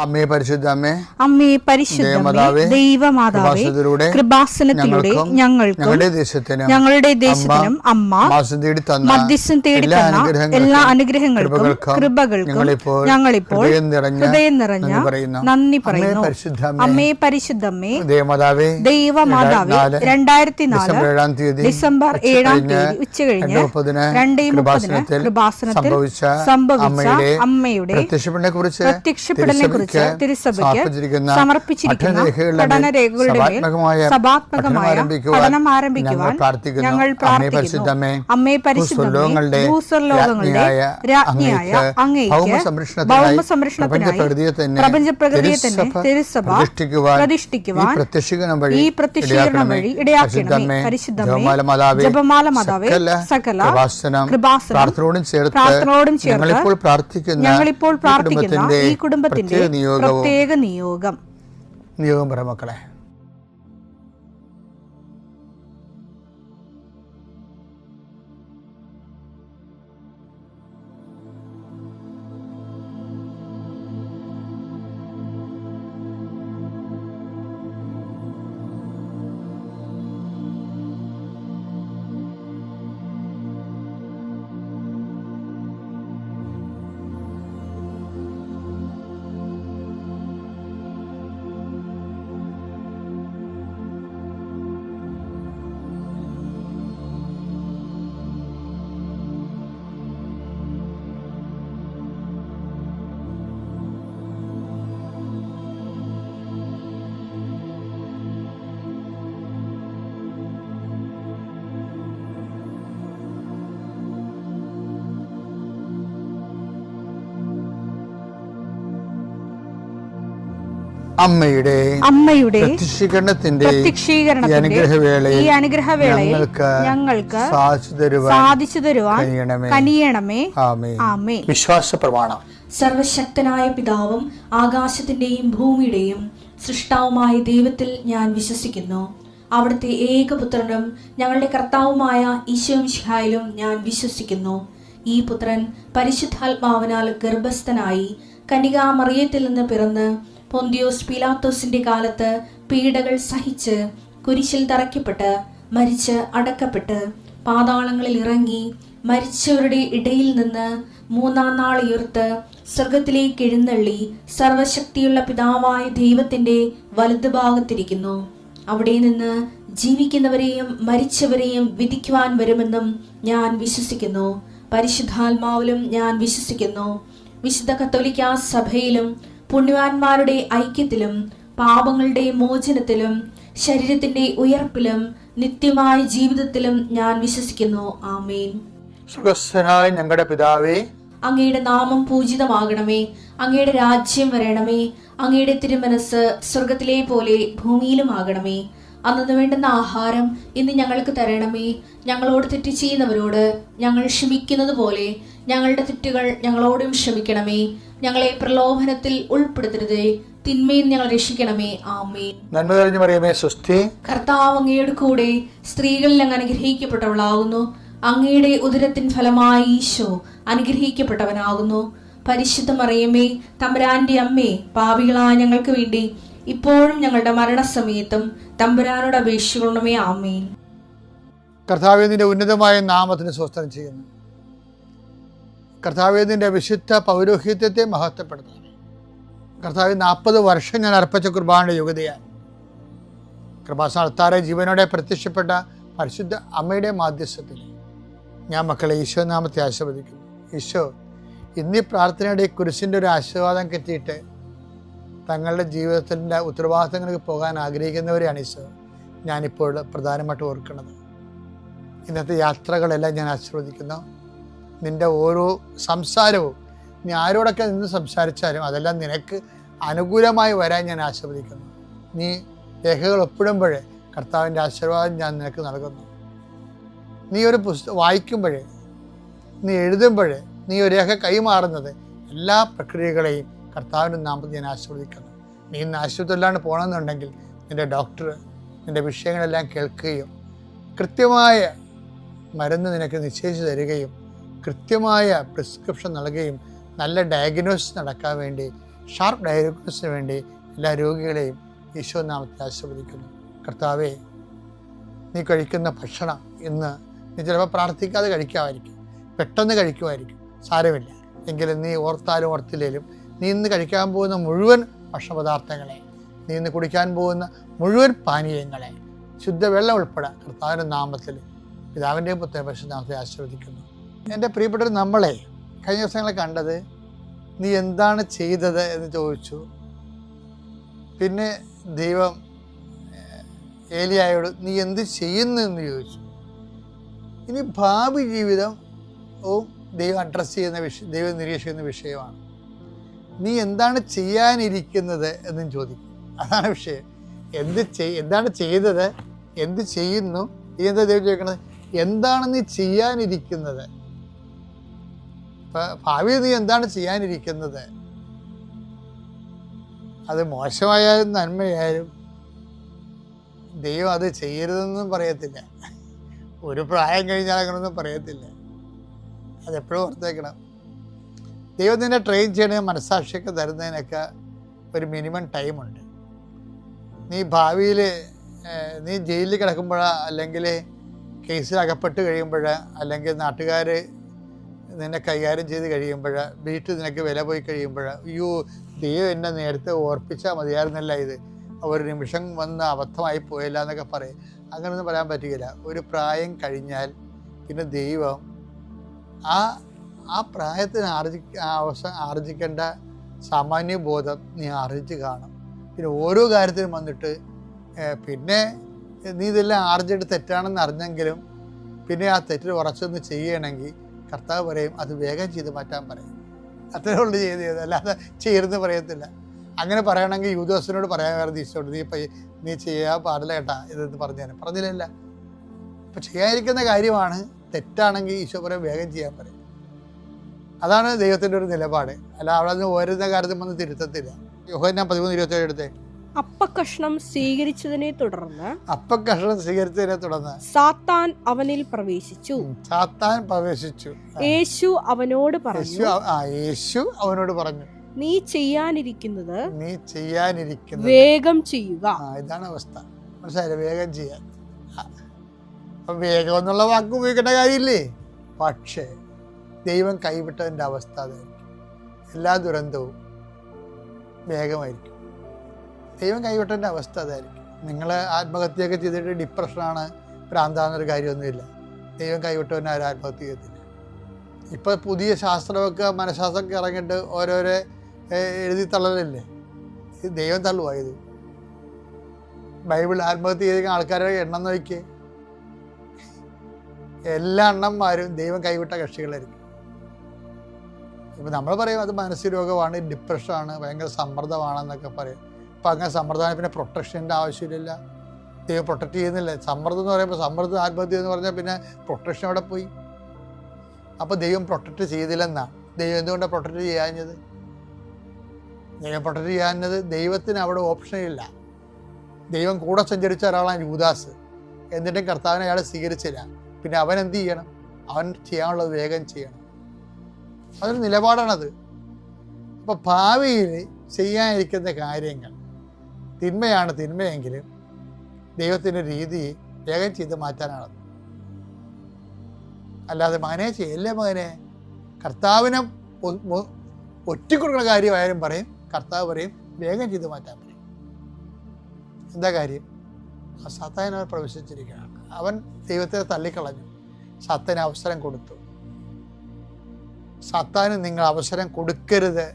അമ്മേ പരിശുദ്ധ അമ്മേ പരിശുദ്ധ ദൈവമാതാവേ, കൃപാസനത്തിലൂടെ ഞങ്ങൾക്കും ഞങ്ങളുടെ ദേശത്തിനും അമ്മ മധ്യസ്ഥം തേടിത്തന്ന എല്ലാ അനുഗ്രഹങ്ങൾക്കും കൃപകൾക്കും ഞങ്ങളിപ്പോൾ ഹൃദയം നിറഞ്ഞ നന്ദി പറയുന്നു. അമ്മേ പരിശുദ്ധമ്മേ ദൈവമാതാവേ, 2004 ഡിസംബർ 7 ഉച്ചകഴിഞ്ഞ് 2:30 കൃപാസനത്തിൽ സംഭവിച്ച അമ്മയുടെ പ്രത്യക്ഷപ്പെടലിനെ കുറിച്ച് തിരുസഭയ്ക്ക് സമർപ്പിച്ചിരിക്കുന്ന പഠനരേഖകളുടെ മേൽ സഭാത്മകമായ പഠനം ആരംഭിക്കുവാൻ ഞങ്ങൾ പ്രാർത്ഥിക്കുന്നു. അമ്മേ പരിശുദ്ധമേ, ഭൂസ്വർലോകങ്ങളുടെ രാജ്ഞിയായ അങ്ങേയ്ക്ക് ഭൗമസംരക്ഷണത്തിനായി പ്രപഞ്ചപ്രകൃതിയെ തന്നെ തിരുസഭ പ്രതിഷ്ഠിക്കുവാൻ ഈ പ്രത്യക്ഷീകരണം വഴി ഇടയാക്കണമേ. പരിശുദ്ധമേ, ജപമാല മാതാവേ, സകല കൃപാസനം പ്രാർത്ഥനയോടും ചേർത്ത് ഞങ്ങളിപ്പോൾ പ്രാർത്ഥിക്കുന്ന ഈ കുടുംബത്തിന്റെ പ്രത്യേക നിയോഗം പറ മക്കളെ. അമ്മയുടെ പ്രത്യക്ഷീകരണത്തിന്റെ ഈ അനുഗ്രഹവേളയിൽ ഞങ്ങൾക്ക് സാധിച്ചു തരുവാൻ കനിയണമേ. ആമേൻ. വിശ്വാസ പ്രമാണം. സർവശക്തനായ പിതാവും ആകാശത്തിന്റെയും ഭൂമിയുടെയും സൃഷ്ടാവുമായ ദൈവത്തിൽ ഞാൻ വിശ്വസിക്കുന്നു. അവിടുത്തെ ഏകപുത്രനും ഞങ്ങളുടെ കർത്താവുമായ ഈശോ മിശിഹായിലും ഞാൻ വിശ്വസിക്കുന്നു. ഈ പുത്രൻ പരിശുദ്ധാത്മാവിനാൽ ഗർഭസ്ഥനായി കന്യകാമറിയത്തിൽ നിന്ന് പിറന്ന് പൊന്തിയോസ് പീലാത്തോസിന്റെ കാലത്ത് പീഡകൾ സഹിച്ച് കുരിശിൽ തറയ്ക്കപ്പെട്ട് മരിച്ച് അടക്കപ്പെട്ട് പാതാളങ്ങളിൽ ഇറങ്ങി മരിച്ചവരുടെ ഇടയിൽ നിന്ന് 3-ാം നാൾ ഉയർത്ത് സ്വർഗത്തിലേക്ക് എഴുന്നള്ളി സർവശക്തിയുള്ള പിതാവായ ദൈവത്തിന്റെ വലതുഭാഗത്തിരിക്കുന്നു. അവിടെ നിന്ന് ജീവിക്കുന്നവരെയും മരിച്ചവരെയും വിധിക്കുവാൻ വരുമെന്നും ഞാൻ വിശ്വസിക്കുന്നു. പരിശുദ്ധാത്മാവിലും ഞാൻ വിശ്വസിക്കുന്നു. വിശുദ്ധ കത്തോലിക്കാ സഭയിലും പുണ്യവാന്മാരുടെ ഐക്യത്തിലും പാപങ്ങളുടെ മോചനത്തിലും ശരീരത്തിന്റെ ഉയർപ്പിലും നിത്യമായ ജീവിതത്തിലും ഞാൻ വിശ്വസിക്കുന്നു. ആമേൻ. സുഖസ്ഥനായ ഞങ്ങളുടെ പിതാവേ, അങ്ങയുടെ നാമം പൂജിതമാകണമേ. അങ്ങയുടെ രാജ്യം വരണമേ. അങ്ങയുടെ തിരുമനസ് സ്വർഗത്തിലെ പോലെ ഭൂമിയിലും ആകണമേ. അന്നു വേണ്ടുന്ന ആഹാരം ഇന്ന് ഞങ്ങൾക്ക് തരണമേ. ഞങ്ങളോട് തെറ്റ് ചെയ്യുന്നവരോട് ഞങ്ങൾ ക്ഷമിക്കുന്നത് പോലെ ഞങ്ങളുടെ തെറ്റുകൾ ഞങ്ങളോടും ക്ഷമിക്കണമേ. ഞങ്ങളെ പ്രലോഭനത്തിൽ ഉൾപ്പെടുത്തരുതേ, തിന്മയിൽ ഞങ്ങൾ രക്ഷിക്കണമേ. ആമേൻ. നന്മ നിറഞ്ഞ മറിയമേ, സ്വസ്തി. കർത്താവ് അങ്ങയുടെ കൂടെ സ്ത്രീകളിൽ അങ്ങ് അനുഗ്രഹിക്കപ്പെട്ടവളാകുന്നു. അങ്ങയുടെ ഉദരത്തിൻ ഫലമായി ഈശോ അനുഗ്രഹിക്കപ്പെട്ടവനാകുന്നു. പരിശുദ്ധ മറിയമേ, തമ്പുരാന്റെ അമ്മേ, പാപികളായ ഞങ്ങൾക്ക് വേണ്ടി ഇപ്പോഴും ഞങ്ങളുടെ മരണസമയത്തും തമ്പുരാനോട് അപേക്ഷിക്കണമേ. ആമേൻ. കർത്താവേ, നിന്റെ ഉന്നതമായ നാമത്തിന് സ്വസ്ത്രം ചെയ്യുന്നു. കർത്താവേ, നിന്റെ വിശുദ്ധ പൗരോഹിത്യത്തെ മഹത്വപ്പെടുത്തുന്നു. കർത്താവേ, 40 വർഷം ഞാൻ അർപ്പിച്ച കുർബാനയുടെ യോഗ്യതയാണ്. കൃപാസനത്താറെ ജീവനോടെ പ്രത്യക്ഷപ്പെട്ട പരിശുദ്ധ അമ്മയുടെ മാധ്യസ്ഥത്തിൽ ഞാൻ മക്കളെ ഈശോ നാമത്തെ ആശീർവദിക്കുന്നു. ഈശോ ഇന്നീ പ്രാർത്ഥനയുടെ കുരിശിൻ്റെ ഒരു ആശീർവാദം കിട്ടിയിട്ട് തങ്ങളുടെ ജീവിതത്തിൻ്റെ ഉത്തരവാദിത്തങ്ങൾക്ക് പോകാൻ ആഗ്രഹിക്കുന്നവരെയാണ് ഈശോ ഞാനിപ്പോൾ പ്രധാനമായിട്ട് ഓർക്കുന്നത്. ഇന്നത്തെ യാത്രകളെല്ലാം ഞാൻ ആശീർവദിക്കുന്നു. നിൻ്റെ ഓരോ സംസാരവും നീ ആരോടൊക്കെ നിന്ന് സംസാരിച്ചാലും അതെല്ലാം നിനക്ക് അനുകൂലമായി വരാൻ ഞാൻ ആശീർവദിക്കുന്നു. നീ രേഖകൾ ഒപ്പിടുമ്പോഴേ കർത്താവിൻ്റെ ആശീർവാദം ഞാൻ നിനക്ക് നൽകുന്നു. നീ ഒരു പുസ്തകം വായിക്കുമ്പോഴേ, നീ എഴുതുമ്പോഴേ, നീ ഒരു രേഖ കൈമാറുന്നത് എല്ലാ പ്രക്രിയകളെയും കർത്താവിൻ്റെ നാമത്തിൽ ഞാൻ ആശീർവദിക്കുന്നു. നീ ഇന്ന് ആശുപത്രിയിലാണ് പോകണമെന്നുണ്ടെങ്കിൽ നിൻ്റെ ഡോക്ടർ നിൻ്റെ വിഷയങ്ങളെല്ലാം കേൾക്കുകയും കൃത്യമായ മരുന്ന് നിനക്ക് നിശ്ചയിച്ച് തരികയും കൃത്യമായ പ്രിസ്ക്രിപ്ഷൻ നൽകുകയും നല്ല ഡയഗ്നോസിസ് നടക്കാൻ വേണ്ടി ഷാർപ്പ് ഡയഗ്നോസിന് വേണ്ടി എല്ലാ രോഗികളെയും ഈശോ നാമത്തിൽ ആശീർവദിക്കുന്നു. കർത്താവേ, നീ കഴിക്കുന്ന ഭക്ഷണം ഇന്ന് നീ ചിലപ്പോൾ പ്രാർത്ഥിക്കാതെ കഴിക്കാമായിരിക്കും, പെട്ടെന്ന് കഴിക്കുമായിരിക്കും, സാരമില്ല. എങ്കിലും നീ ഓർത്താലും ഓർത്തില്ലേലും നീ ഇന്ന് കഴിക്കാൻ പോകുന്ന മുഴുവൻ ഭക്ഷണപദാർത്ഥങ്ങളെ, നീ ഇന്ന് കുടിക്കാൻ പോകുന്ന മുഴുവൻ പാനീയങ്ങളെ, ശുദ്ധവെള്ളം ഉൾപ്പെടെ കർത്താവിൻ്റെ നാമത്തിൽ പിതാവിൻ്റെയും പുത്രൻ്റെയും പരിശുദ്ധനാമത്തിൽ ആശീർവദിക്കുന്നു. എൻ്റെ പ്രിയപ്പെട്ടവർ, നമ്മളെ കഴിഞ്ഞ ദിവസങ്ങളെ കണ്ടത് നീ എന്താണ് ചെയ്തത് എന്ന് ചോദിച്ചു. പിന്നെ ദൈവം ഏലിയായോട് നീ എന്ത് ചെയ്യുന്നു എന്ന് ചോദിച്ചു. ഇനി ഭാവി ജീവിതവും ദൈവം അഡ്രസ്സ് ചെയ്യുന്ന ദൈവം നിരീക്ഷിക്കുന്ന വിഷയമാണ്. നീ എന്താണ് ചെയ്യാനിരിക്കുന്നത് എന്നും ചോദിക്കും. അതാണ് വിഷയം. എന്താണ് ചെയ്തത്, എന്ത് ചെയ്യുന്നു, എന്താ ദൈവം ചോദിക്കണത്? എന്താണ് നീ ചെയ്യാനിരിക്കുന്നത്? ഭാവിയിൽ നീ എന്താണ് ചെയ്യാനിരിക്കുന്നത്? അത് മോശമായാലും നന്മയായാലും ദൈവം അത് ചെയ്യരുതെന്നും പറയത്തില്ല. ഒരു പ്രായം കഴിഞ്ഞാൽ അങ്ങനൊന്നും പറയത്തില്ല. അതെപ്പോഴും ഓർത്തേക്കണം. ദൈവം നിന്നെ ട്രെയിൻ ചെയ്യണ മനസ്സാക്ഷിയൊക്കെ തരുന്നതിനൊക്കെ ഒരു മിനിമം ടൈമുണ്ട്. നീ ഭാവിയിൽ നീ ജയിലിൽ കിടക്കുമ്പോഴാ, അല്ലെങ്കിൽ കേസിൽ അകപ്പെട്ട് കഴിയുമ്പോഴാ, അല്ലെങ്കിൽ നാട്ടുകാർ നിന്നെ കൈകാര്യം ചെയ്ത് കഴിയുമ്പോഴാ, വീട്ടിൽ നിനക്ക് വില പോയി കഴിയുമ്പോഴാ, അയ്യോ ദൈവം എന്നെ നേരത്തെ ഓർപ്പിച്ചാൽ മതിയായിരുന്നല്ല, ഇത് ഒരു നിമിഷം വന്ന് അബദ്ധമായി പോയില്ല എന്നൊക്കെ പറയും. അങ്ങനെയൊന്നും പറയാൻ പറ്റുകയില്ല. ഒരു പ്രായം കഴിഞ്ഞാൽ പിന്നെ ദൈവം ആ പ്രായത്തിന് ആർജിക്കേണ്ട സാമാന്യ ബോധം നീ ആർജിച്ച് കാണും. പിന്നെ ഓരോ കാര്യത്തിനും വന്നിട്ട് പിന്നെ നീ ഇതെല്ലാം ആർജിച്ചിട്ട് തെറ്റാണെന്ന് അറിഞ്ഞെങ്കിലും പിന്നെ ആ തെറ്റിൽ ഉറച്ചൊന്ന് ചെയ്യണമെങ്കിൽ കർത്താവ് പറയും അത് വേഗം ചെയ്ത് മാറ്റാൻ പറയും. അത്രേ ഉള്ളൂ ചെയ്ത്, അല്ലാതെ ചെയ്യരുതെന്ന് പറയത്തില്ല. അങ്ങനെ പറയണമെങ്കിൽ യൂദോസിനോട് പറയാമായിരുന്നു ഈശോട്, നീ ചെയ്യാൻ പാടില്ല കേട്ടാ ഇതെന്ന് പറഞ്ഞില്ല. അപ്പം ചെയ്യാതിരിക്കുന്ന കാര്യമാണ്, തെറ്റാണെങ്കിൽ ഈശോ പറയും വേഗം ചെയ്യാൻ പറയും. അതാണ് ദൈവത്തിൻ്റെ ഒരു നിലപാട്. അല്ല അവിടെ നിന്ന് ഓരോന്ന കാര്യത്തിൽ വന്ന് തിരുത്തത്തില്ല. യോഹന്നാൻ 13:27 എടുത്തേ. അപ്പക്കഷ്ണം സ്വീകരിച്ചതിനെ തുടർന്ന് സാത്താൻ അവനിൽ പ്രവേശിച്ചു. യേശു അവനോട് പറഞ്ഞു നീ ചെയ്യാനിരിക്കുന്നത് വേഗം ചെയ്യുക. ഇതാണ് അവസ്ഥ. മനസ്സിലായില്ലേ? വേഗം ചെയ്യാൻ. അപ്പം വേഗം എന്നുള്ള വാക്ക് ഉപയോഗിക്കേണ്ട കാര്യമില്ലേ? പക്ഷേ ദൈവം കൈവിട്ടതിൻ്റെ അവസ്ഥ അതായിരിക്കും. എല്ലാ ദുരന്തവും വേഗമായിരിക്കും. ദൈവം കൈവിട്ടതിൻ്റെ അവസ്ഥ അതായിരിക്കും. നിങ്ങൾ ആത്മഹത്യയൊക്കെ ചെയ്തിട്ട് ഡിപ്രഷനാണ്, ഭ്രാന്താന്നൊരു കാര്യമൊന്നുമില്ല. ദൈവം കൈവിട്ടവനെ ആരും ആത്മഹത്യ ചെയ്തില്ല. ഇപ്പോൾ പുതിയ ശാസ്ത്രമൊക്കെ മനഃശാസ്ത്രമൊക്കെ ഇറങ്ങിയിട്ട് ഓരോരോ എഴുതി തള്ളലില്ലേ? ഇത് ദൈവം തള്ളുവായത്. ബൈബിൾ ആത്മഹത്യ ചെയ്ത ആൾക്കാരുടെ എണ്ണം നോക്കിയേ, എല്ലാ എണ്ണന്മാരും ദൈവം കൈവിട്ട കക്ഷികളായിരിക്കും. ഇപ്പം നമ്മൾ പറയും അത് മാനസിക രോഗമാണ്, ഡിപ്രഷനാണ്, ഭയങ്കര സമ്മർദ്ദമാണെന്നൊക്കെ പറയും. അപ്പം അങ്ങനെ സമ്മർദ്ദമാണ്, പിന്നെ പ്രൊട്ടക്ഷൻ്റെ ആവശ്യമില്ല. ദൈവം പ്രൊട്ടക്റ്റ് ചെയ്യുന്നില്ല. സമ്മർദ്ദം എന്ന് പറയുമ്പോൾ സമ്മർദ്ദം ആത്മഹത്യ എന്ന് പറഞ്ഞാൽ പിന്നെ പ്രൊട്ടക്ഷൻ അവിടെ പോയി. അപ്പോൾ ദൈവം പ്രൊട്ടക്റ്റ് ചെയ്തില്ലെന്നാണ്. ദൈവം എന്തുകൊണ്ടാണ് പ്രൊട്ടക്റ്റ് ചെയ്യാഞ്ഞത്? ദൈവം പ്രൊട്ടക്റ്റ് ചെയ്യാഞ്ഞത് ദൈവത്തിന് അവിടെ ഓപ്ഷനില്ല. ദൈവം കൂടെ സഞ്ചരിച്ച ഒരാളാണ് യൂദാസ്. എന്നിട്ടും കർത്താവിനെ അയാൾ സ്വീകരിച്ചില്ല. പിന്നെ അവൻ എന്ത് ചെയ്യണം? അവൻ ചെയ്യാനുള്ളത് വേഗം ചെയ്യണം. അതൊരു നിലപാടാണത്. അപ്പോൾ ഭാവിയിൽ ചെയ്യാനിരിക്കുന്ന കാര്യങ്ങൾ തിന്മയാണ്, തിന്മയെങ്കിലും ദൈവത്തിൻ്റെ രീതി വേഗം ചെയ്ത് മാറ്റാനാണത്. അല്ലാതെ മകനെ ചെയ്യല്ലേ, മകനെ കർത്താവിനെ ഒറ്റിക്കൊടുക്കുന്ന കാര്യമായാലും പറയും, കർത്താവ് പറയും വേഗം ചെയ്ത് മാറ്റാൻ പറയും. എന്താ കാര്യം? ആ സാത്താൻ അവൻ പ്രവേശിച്ചിരിക്കുകയാണ്. അവൻ ദൈവത്തെ തള്ളിക്കളഞ്ഞു, സാത്താന് അവസരം കൊടുത്തു. സാത്താന് നിങ്ങൾ അവസരം കൊടുക്കരുത്.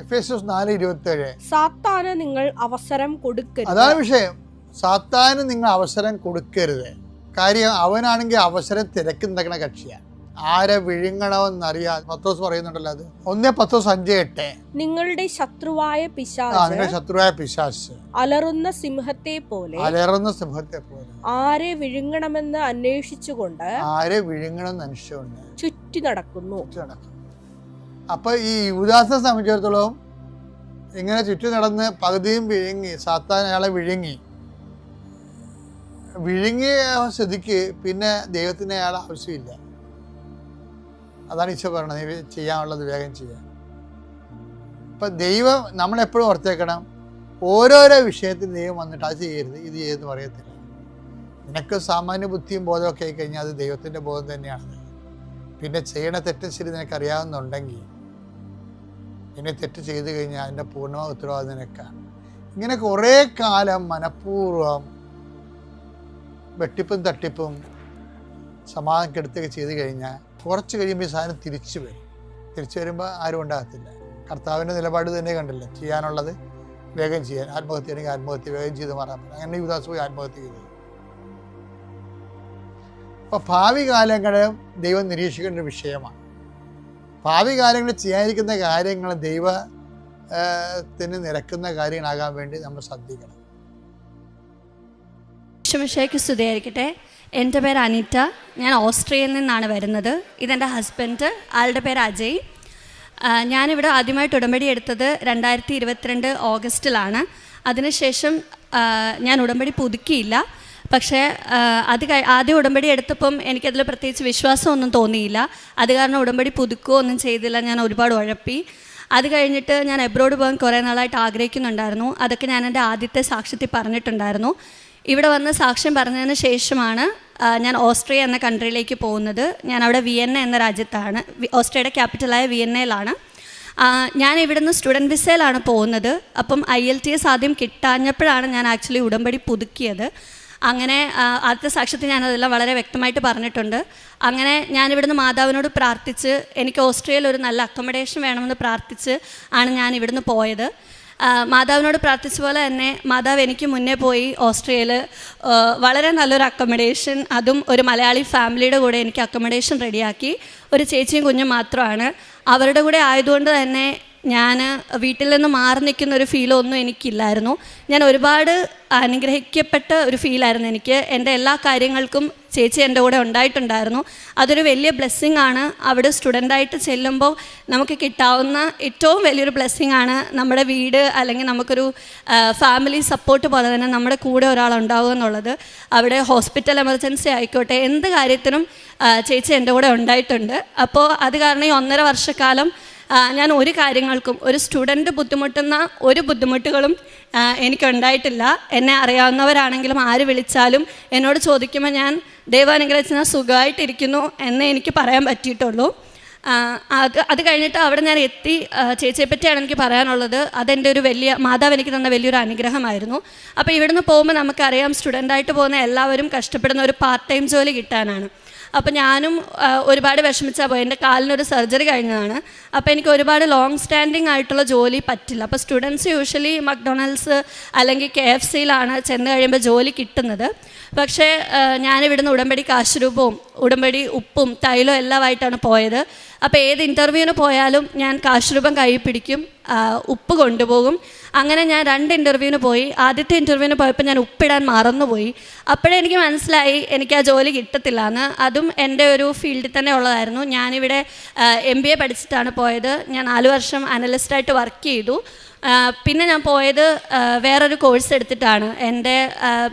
എഫേസ്യസ് 4:27. സാത്താന് നിങ്ങൾ അവസരം കൊടുക്കരുത്. അതാണ് വിഷയം. സാത്താന് നിങ്ങൾ അവസരം കൊടുക്കരുത്. കാര്യം അവനാണെങ്കിൽ അവസരം തിരക്കുന്നകണ കക്ഷിയാണ്. ആരെ വിഴുങ്ങണമെന്നറിയാതെ പത്രോസ് പറയുന്നുണ്ടല്ലോ. അത് 1 പത്രോസ് 5:8. നിങ്ങളുടെ ശത്രുവായ പിശാച് അലറുന്ന സിംഹത്തെ പോലെ ആരെ വിഴുങ്ങണമെന്ന് അന്വേഷിച്ചുകൊണ്ട് ചുറ്റി നടക്കുന്നു. അപ്പൊ ഈ യൂദാസിനെ സംബന്ധിച്ചിടത്തോളം ഇങ്ങനെ ചുറ്റി നടന്ന് പകുതിയും വിഴുങ്ങി, സാത്താൻ അയാളെ വിഴുങ്ങിയ സ്ഥിതിക്ക് പിന്നെ ദൈവത്തിന് അയാളെ ആവശ്യമില്ല. അതാണ് ഈശോ പറയണത്, നീ ചെയ്യാനുള്ളത് വേഗം ചെയ്യാൻ. ഇപ്പം ദൈവം നമ്മളെപ്പോഴും ഓർത്തേക്കണം, ഓരോരോ വിഷയത്തിൽ ദൈവം വന്നിട്ട് അത് ചെയ്യരുത് ഇത് ചെയ്തെന്ന് പറയത്തില്ല. നിനക്ക് സാമാന്യ ബുദ്ധിയും ബോധമൊക്കെ ആയി കഴിഞ്ഞാൽ അത് ദൈവത്തിൻ്റെ ബോധം തന്നെയാണ്. പിന്നെ ചെയ്യണ തെറ്റും ശരി നിനക്കറിയാവുന്നുണ്ടെങ്കിൽ പിന്നെ തെറ്റ് ചെയ്ത് കഴിഞ്ഞാൽ അതിൻ്റെ പൂർണ്ണമായ ഉത്തരവാദിത്വം നിനക്കാണ്. ഇങ്ങനെ കുറേ കാലം മനഃപൂർവ്വം വെട്ടിപ്പും തട്ടിപ്പും സമാധാനം കെടുത്തൊക്കെ ചെയ്ത് കഴിഞ്ഞാൽ കുറച്ച് കഴിയുമ്പോൾ ഈ സാധനം തിരിച്ചു വരും. തിരിച്ചു വരുമ്പോൾ ആരും ഉണ്ടാകത്തില്ല. കർത്താവിൻ്റെ നിലപാട് തന്നെ കണ്ടില്ല, ചെയ്യാനുള്ളത് വേഗം ചെയ്യാൻ, ആത്മഹത്യ ആണെങ്കിൽ ആത്മഹത്യ വേഗം ചെയ്ത് മാറാൻ പറ്റും. അങ്ങനെ യുവദാസ് പോയി ആത്മഹത്യ ചെയ്തു. അപ്പോൾ ഭാവി കാലങ്ങളും ദൈവം നിരീക്ഷിക്കേണ്ട ഒരു വിഷയമാണ്. ഭാവി കാലങ്ങളിൽ ചെയ്യാതിരിക്കുന്ന കാര്യങ്ങൾ ദൈവത്തിന് നിരക്കുന്ന കാര്യങ്ങളാകാൻ വേണ്ടി നമ്മൾ ശ്രദ്ധിക്കണം. ഈശോമിശിഹായ്ക്ക് സ്തുതിയായിരിക്കട്ടെ. എൻ്റെ പേര് അനിറ്റ, ഞാൻ ഓസ്ട്രിയയിൽ നിന്നാണ് വരുന്നത്. ഇതെൻ്റെ ഹസ്ബൻഡ്, ആളുടെ പേര് അജയ്. ഞാനിവിടെ ആദ്യമായിട്ട് ഉടമ്പടി എടുത്തത് 2022 ഓഗസ്റ്റിലാണ്. അതിനുശേഷം ഞാൻ ഉടമ്പടി പുതുക്കിയില്ല. പക്ഷേ ആദ്യം ഉടമ്പടി എടുത്തപ്പം എനിക്കതിൽ പ്രത്യേകിച്ച് വിശ്വാസമൊന്നും തോന്നിയില്ല. അത് കാരണം ഉടമ്പടി പുതുക്കുകയോ ഒന്നും ചെയ്തില്ല. ഞാൻ ഒരുപാട് ഉഴപ്പി. അത് കഴിഞ്ഞിട്ട് ഞാൻ എബ്രോഡ് പോകാൻ കുറേ നാളായിട്ട് ആഗ്രഹിക്കുന്നുണ്ടായിരുന്നു. അതൊക്കെ ഞാൻ എൻ്റെ ആദ്യത്തെ സാക്ഷ്യത്തിൽ പറഞ്ഞിട്ടുണ്ടായിരുന്നു. ഇവിടെ വന്ന് സാക്ഷ്യം പറഞ്ഞതിന് ശേഷമാണ് ഞാൻ ഓസ്ട്രിയ എന്ന കൺട്രിയിലേക്ക് പോകുന്നത്. ഞാൻ അവിടെ വിയന്ന എന്ന രാജ്യത്താണ്, ഓസ്ട്രിയയുടെ ക്യാപിറ്റലായ വിയന്നയിലാണ്. ഞാൻ ഇവിടുന്ന് സ്റ്റുഡൻറ്റ് വിസയിലാണ് പോകുന്നത്. അപ്പം IELTS ആദ്യം കിട്ടാഞ്ഞപ്പോഴാണ് ഞാൻ ആക്ച്വലി ഉടമ്പടി പുതുക്കിയത്. അങ്ങനെ ആദ്യത്തെ സാക്ഷ്യത്തിൽ ഞാനതെല്ലാം വളരെ വ്യക്തമായിട്ട് പറഞ്ഞിട്ടുണ്ട്. അങ്ങനെ ഞാനിവിടുന്ന് മാതാവിനോട് പ്രാർത്ഥിച്ച് എനിക്ക് ഓസ്ട്രിയയിൽ ഒരു നല്ല അക്കോമഡേഷൻ വേണമെന്ന് പ്രാർത്ഥിച്ച് ആണ് ഞാൻ ഇവിടുന്ന് പോയത്. മാതാവിനോട് പ്രാർത്ഥിച്ച പോലെ തന്നെ മാതാവ് എനിക്ക് മുന്നേ പോയി ഓസ്ട്രിയയിൽ വളരെ നല്ലൊരു അക്കോമഡേഷൻ, അതും ഒരു മലയാളി ഫാമിലിയുടെ കൂടെ എനിക്ക് അക്കോമഡേഷൻ റെഡിയാക്കി. ഒരു ചേച്ചിയും കുഞ്ഞും മാത്രമാണ്. അവരുടെ കൂടെ ആയതുകൊണ്ട് തന്നെ ഞാൻ വീട്ടിൽ നിന്ന് മാറി നിൽക്കുന്ന ഒരു ഫീലൊന്നും എനിക്കില്ലായിരുന്നു. ഞാൻ ഒരുപാട് അനുഗ്രഹിക്കപ്പെട്ട ഒരു ഫീലായിരുന്നു എനിക്ക്. എൻ്റെ എല്ലാ കാര്യങ്ങൾക്കും ചേച്ചി എൻ്റെ കൂടെ ഉണ്ടായിട്ടുണ്ടായിരുന്നു. അതൊരു വലിയ ബ്ലെസ്സിങ് ആണ്. അവിടെ സ്റ്റുഡൻ്റായിട്ട് ചെല്ലുമ്പോൾ നമുക്ക് കിട്ടാവുന്ന ഏറ്റവും വലിയൊരു ബ്ലെസ്സിങ് ആണ് നമ്മുടെ വീട്, അല്ലെങ്കിൽ നമുക്കൊരു ഫാമിലി സപ്പോർട്ട് പോലെ തന്നെ നമ്മുടെ കൂടെ ഒരാളുണ്ടാവുക എന്നുള്ളത്. അവിടെ ഹോസ്പിറ്റൽ എമർജൻസി ആയിക്കോട്ടെ, എന്ത് കാര്യത്തിനും ചേച്ചി എൻ്റെ കൂടെ ഉണ്ടായിട്ടുണ്ട്. അപ്പോൾ അത് കാരണം ഈ 1.5 വർഷക്കാലം ഞാൻ ഒരു കാര്യങ്ങൾക്കും, ഒരു സ്റ്റുഡൻറ്റ് ബുദ്ധിമുട്ടുന്ന ഒരു ബുദ്ധിമുട്ടുകളും എനിക്കുണ്ടായിട്ടില്ല. എന്നെ അറിയാവുന്നവരാണെങ്കിലും ആര് വിളിച്ചാലും എന്നോട് ചോദിക്കുമ്പോൾ ഞാൻ ദൈവാനുഗ്രഹിച്ച് ഞാൻ സുഖമായിട്ടിരിക്കുന്നു എന്നേ എനിക്ക് പറയാൻ പറ്റിയിട്ടുള്ളൂ. അത് കഴിഞ്ഞിട്ട് അവിടെ ഞാൻ എത്തി. ചേച്ചിയെ പറ്റിയാണ് എനിക്ക് പറയാനുള്ളത്. അതെൻ്റെ ഒരു മാതാവ് എനിക്ക് തന്ന വലിയൊരു അനുഗ്രഹമായിരുന്നു. അപ്പോൾ ഇവിടുന്ന് പോകുമ്പോൾ നമുക്കറിയാം, സ്റ്റുഡൻ്റായിട്ട് പോകുന്ന എല്ലാവരും കഷ്ടപ്പെടുന്ന ഒരു പാർട്ട് ടൈം ജോലി കിട്ടാനാണ്. അപ്പോൾ ഞാനും ഒരുപാട് വിഷമിച്ചാൽ പോയി. എൻ്റെ കാലിനൊരു സർജറി കഴിഞ്ഞതാണ്. അപ്പോൾ എനിക്ക് ഒരുപാട് ലോങ് സ്റ്റാൻഡിങ് ആയിട്ടുള്ള ജോലി പറ്റില്ല. അപ്പോൾ സ്റ്റുഡൻസ് യൂഷ്വലി മക്ഡൊണാൾഡ്സ് അല്ലെങ്കിൽ KFCയിലാണ് ചെന്ന് കഴിയുമ്പോൾ ജോലി കിട്ടുന്നത്. പക്ഷേ ഞാനിവിടുന്ന് ഉടമ്പടി കാശുരൂപവും ഉടമ്പടി ഉപ്പും തൈലവും എല്ലാമായിട്ടാണ് പോയത്. അപ്പോൾ ഏത് ഇൻ്റർവ്യൂവിന് പോയാലും ഞാൻ കാശുരൂപം കയ്യിൽ പിടിക്കും, ഉപ്പ് കൊണ്ടുപോകും. അങ്ങനെ ഞാൻ 2 ഇൻ്റർവ്യൂവിന് പോയി. ആദ്യത്തെ ഇൻ്റർവ്യൂവിന് പോയപ്പോൾ ഞാൻ ഉപ്പിടാൻ മറന്നുപോയി. അപ്പോഴേ എനിക്ക് മനസ്സിലായി എനിക്ക് ആ ജോലി കിട്ടത്തില്ല എന്ന്. അതും എൻ്റെ ഒരു ഫീൽഡിൽ തന്നെ ഉള്ളതായിരുന്നു. ഞാനിവിടെ MBA പഠിച്ചിട്ടാണ് പോയത്. ഞാൻ 4 വർഷം അനലിസ്റ്റായിട്ട് വർക്ക് ചെയ്തു. പിന്നെ ഞാൻ പോയത് വേറൊരു കോഴ്സ് എടുത്തിട്ടാണ്. എൻ്റെ